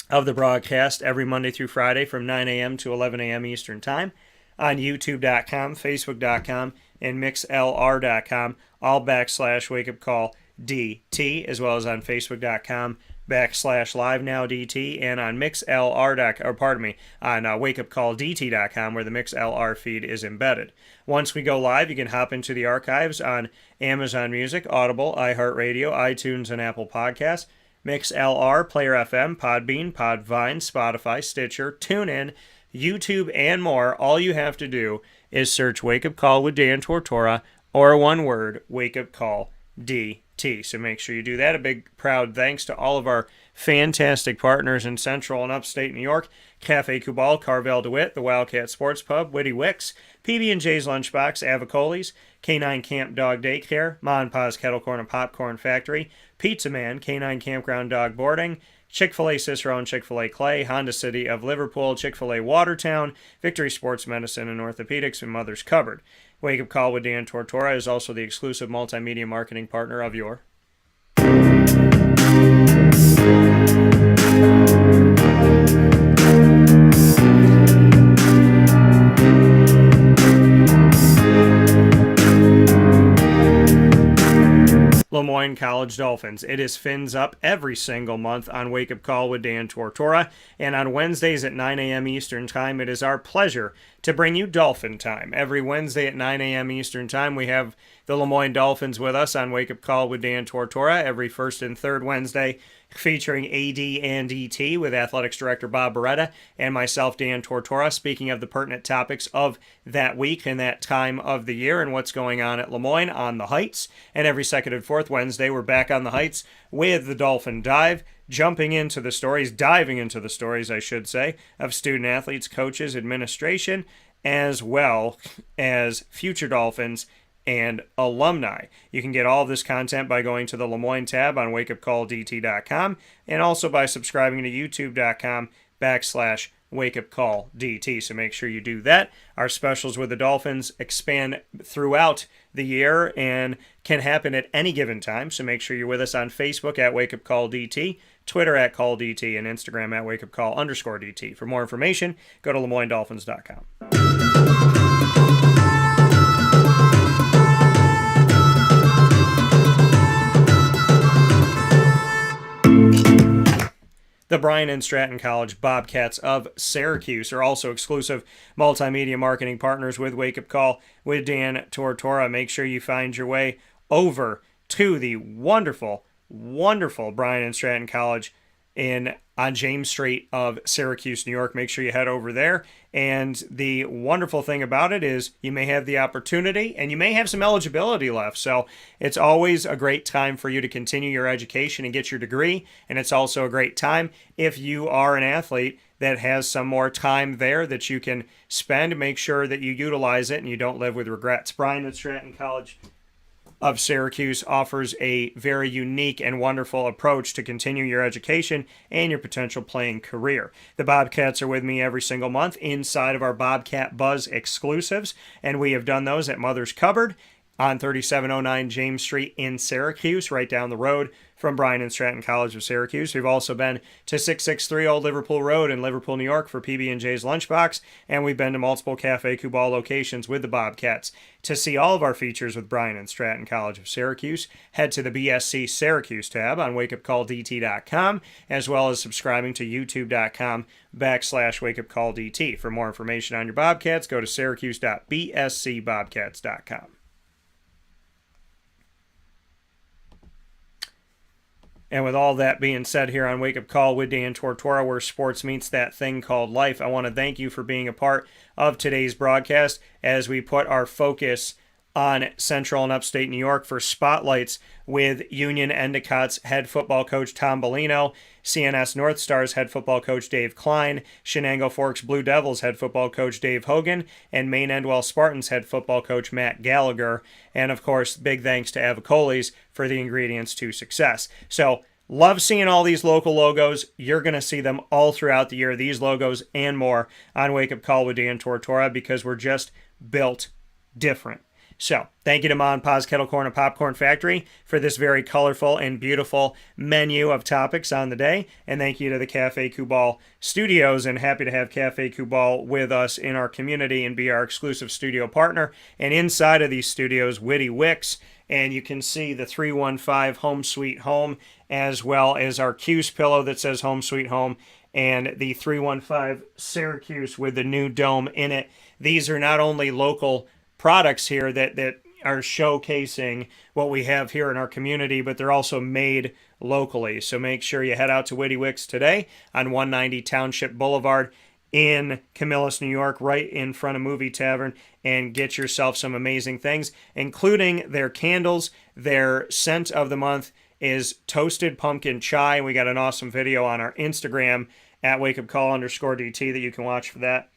of the broadcast every Monday through Friday from 9 a.m. to 11 a.m. Eastern Time on YouTube.com, Facebook.com, and MixLR.com, all /WakeUpCall.DT, as well as on Facebook.com /LiveNowDT, and on on WakeUpCallDT.com, where the MixLR feed is embedded. Once we go live, you can hop into the archives on Amazon Music, Audible, iHeartRadio, iTunes, and Apple Podcasts. MixLR, Player FM, Podbean, Podvine, Spotify, Stitcher, TuneIn, YouTube, and more. All you have to do is search Wake Up Call with Dan Tortora, or one word, Wake Up Call DT. So make sure you do that. A big proud thanks to all of our fantastic partners in Central and Upstate New York: Cafe Kubal, Carvel DeWitt, the Wildcat Sports Pub, Witty Wicks, PB&J's Lunchbox, Avicolli's, K9 Camp Dog Daycare, Ma and Pa's Kettle Corn and Popcorn Factory, Pizza Man, K9 Campground Dog Boarding, Chick-fil-A Cicero and Chick-fil-A Clay, Honda City of Liverpool, Chick-fil-A Watertown, Victory Sports Medicine and Orthopedics, and Mother's Cupboard. Wake Up Call with Dan Tortora is also the exclusive multimedia marketing partner of your Lemoyne College Dolphins. It is Fins Up every single month on Wake Up Call with Dan Tortora, and on Wednesdays at 9 a.m. Eastern Time, it is our pleasure to bring you Dolphin Time. Every Wednesday at 9 a.m. Eastern Time, we have the Lemoyne Dolphins with us on Wake Up Call with Dan Tortora every first and third Wednesday, featuring AD and ET with Athletics Director Bob Beretta and myself, Dan Tortora, speaking of the pertinent topics of that week and that time of the year and what's going on at Lemoyne on the Heights. And every second and fourth Wednesday, we're back on the Heights with the Dolphin Dive, diving into the stories, I should say, of student athletes, coaches, administration, as well as future Dolphins and alumni. You can get all of this content by going to the Lemoyne tab on wakeupcalldt.com and also by subscribing to youtube.com/wakeupcalldt. So make sure you do that. Our specials with the Dolphins expand throughout the year and can happen at any given time. So make sure you're with us on Facebook at wakeupcalldt, Twitter at calldt, and Instagram at wakeupcall_DT. For more information, go to LeMoyneDolphins.com. The Bryan and Stratton College Bobcats of Syracuse are also exclusive multimedia marketing partners with Wake Up Call with Dan Tortora. Make sure you find your way over to the wonderful, wonderful Bryan and Stratton College on James Street of Syracuse, New York. Make sure you head over there. And the wonderful thing about it is you may have the opportunity and you may have some eligibility left. So it's always a great time for you to continue your education and get your degree. And it's also a great time if you are an athlete that has some more time there that you can spend. Make sure that you utilize it and you don't live with regrets. Bryan and Stratton College of Syracuse offers a very unique and wonderful approach to continue your education and your potential playing career. The Bobcats are with me every single month inside of our Bobcat Buzz exclusives, and we have done those at Mother's Cupboard on 3709 James Street in Syracuse, right down the road from Bryan and Stratton College of Syracuse. We've also been to 663 Old Liverpool Road in Liverpool, New York for PB&J's Lunchbox, and we've been to multiple Cafe Kubal locations with the Bobcats. To see all of our features with Bryan and Stratton College of Syracuse, head to the BSC Syracuse tab on wakeupcalldt.com, as well as subscribing to youtube.com/wakeupcalldt. For more information on your Bobcats, go to syracuse.bscbobcats.com. And with all that being said here on Wake Up Call with Dan Tortora, where sports meets that thing called life, I want to thank you for being a part of today's broadcast as we put our focus on Central and Upstate New York for spotlights with Union Endicott's head football coach Tom Baleno, CNS North Stars head football coach Dave Kline, Chenango Forks Blue Devils head football coach Dave Hogan, and Maine-Endwell Spartans head football coach Matt Gallagher. And of course, big thanks to Avicolli's for the ingredients to success. So, love seeing all these local logos. You're going to see them all throughout the year, these logos and more, on Wake Up Call with Dan Tortora, because we're just built different. So, thank you to Ma and Pa's Kettle Corn and Popcorn Factory for this very colorful and beautiful menu of topics on the day. And thank you to the Cafe Kubal Studios, and happy to have Cafe Kubal with us in our community and be our exclusive studio partner. And inside of these studios, Witty Wicks, and you can see the 315 Home Sweet Home, as well as our Q's pillow that says Home Sweet Home, and the 315 Syracuse with the new dome in it. These are not only local products here that are showcasing what we have here in our community, but they're also made locally. So make sure you head out to Witty Wicks today on 190 Township Boulevard in Camillus, New York, right in front of Movie Tavern, and get yourself some amazing things, including their candles. Their scent of the month is Toasted Pumpkin Chai. We got an awesome video on our Instagram at wakeupcall_DT that you can watch for that.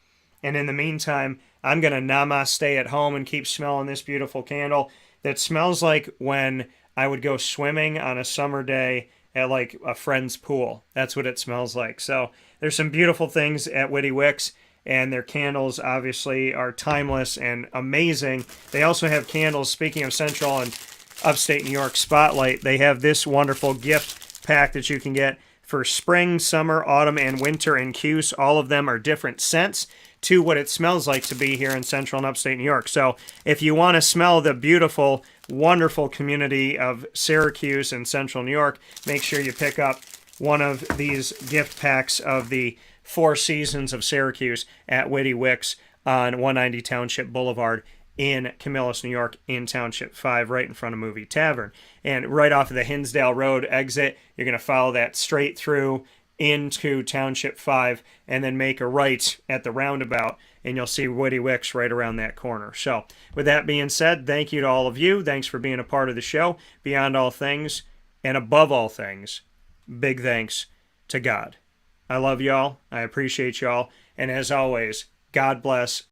And in the meantime, I'm going to namaste at home and keep smelling this beautiful candle that smells like when I would go swimming on a summer day at like a friend's pool. That's what it smells like. So there's some beautiful things at Witty Wicks, and their candles obviously are timeless and amazing. They also have candles, speaking of Central and Upstate New York Spotlight, they have this wonderful gift pack that you can get for spring, summer, autumn, and winter in Cuse. All of them are different scents to what it smells like to be here in Central and Upstate New York. So if you want to smell the beautiful, wonderful community of Syracuse and Central New York, make sure you pick up one of these gift packs of the Four Seasons of Syracuse at Witty Wicks on 190 Township Boulevard in Camillus, New York, in Township 5, right in front of Movie Tavern. And right off of the Hinsdale Road exit, you're going to follow that straight through into Township 5 and then make a right at the roundabout, and you'll see Witty Wicks right around that corner. So with that being said, thank you to all of you. Thanks for being a part of the show. Beyond all things and above all things, big thanks to God. I love y'all. I appreciate y'all. And as always, God bless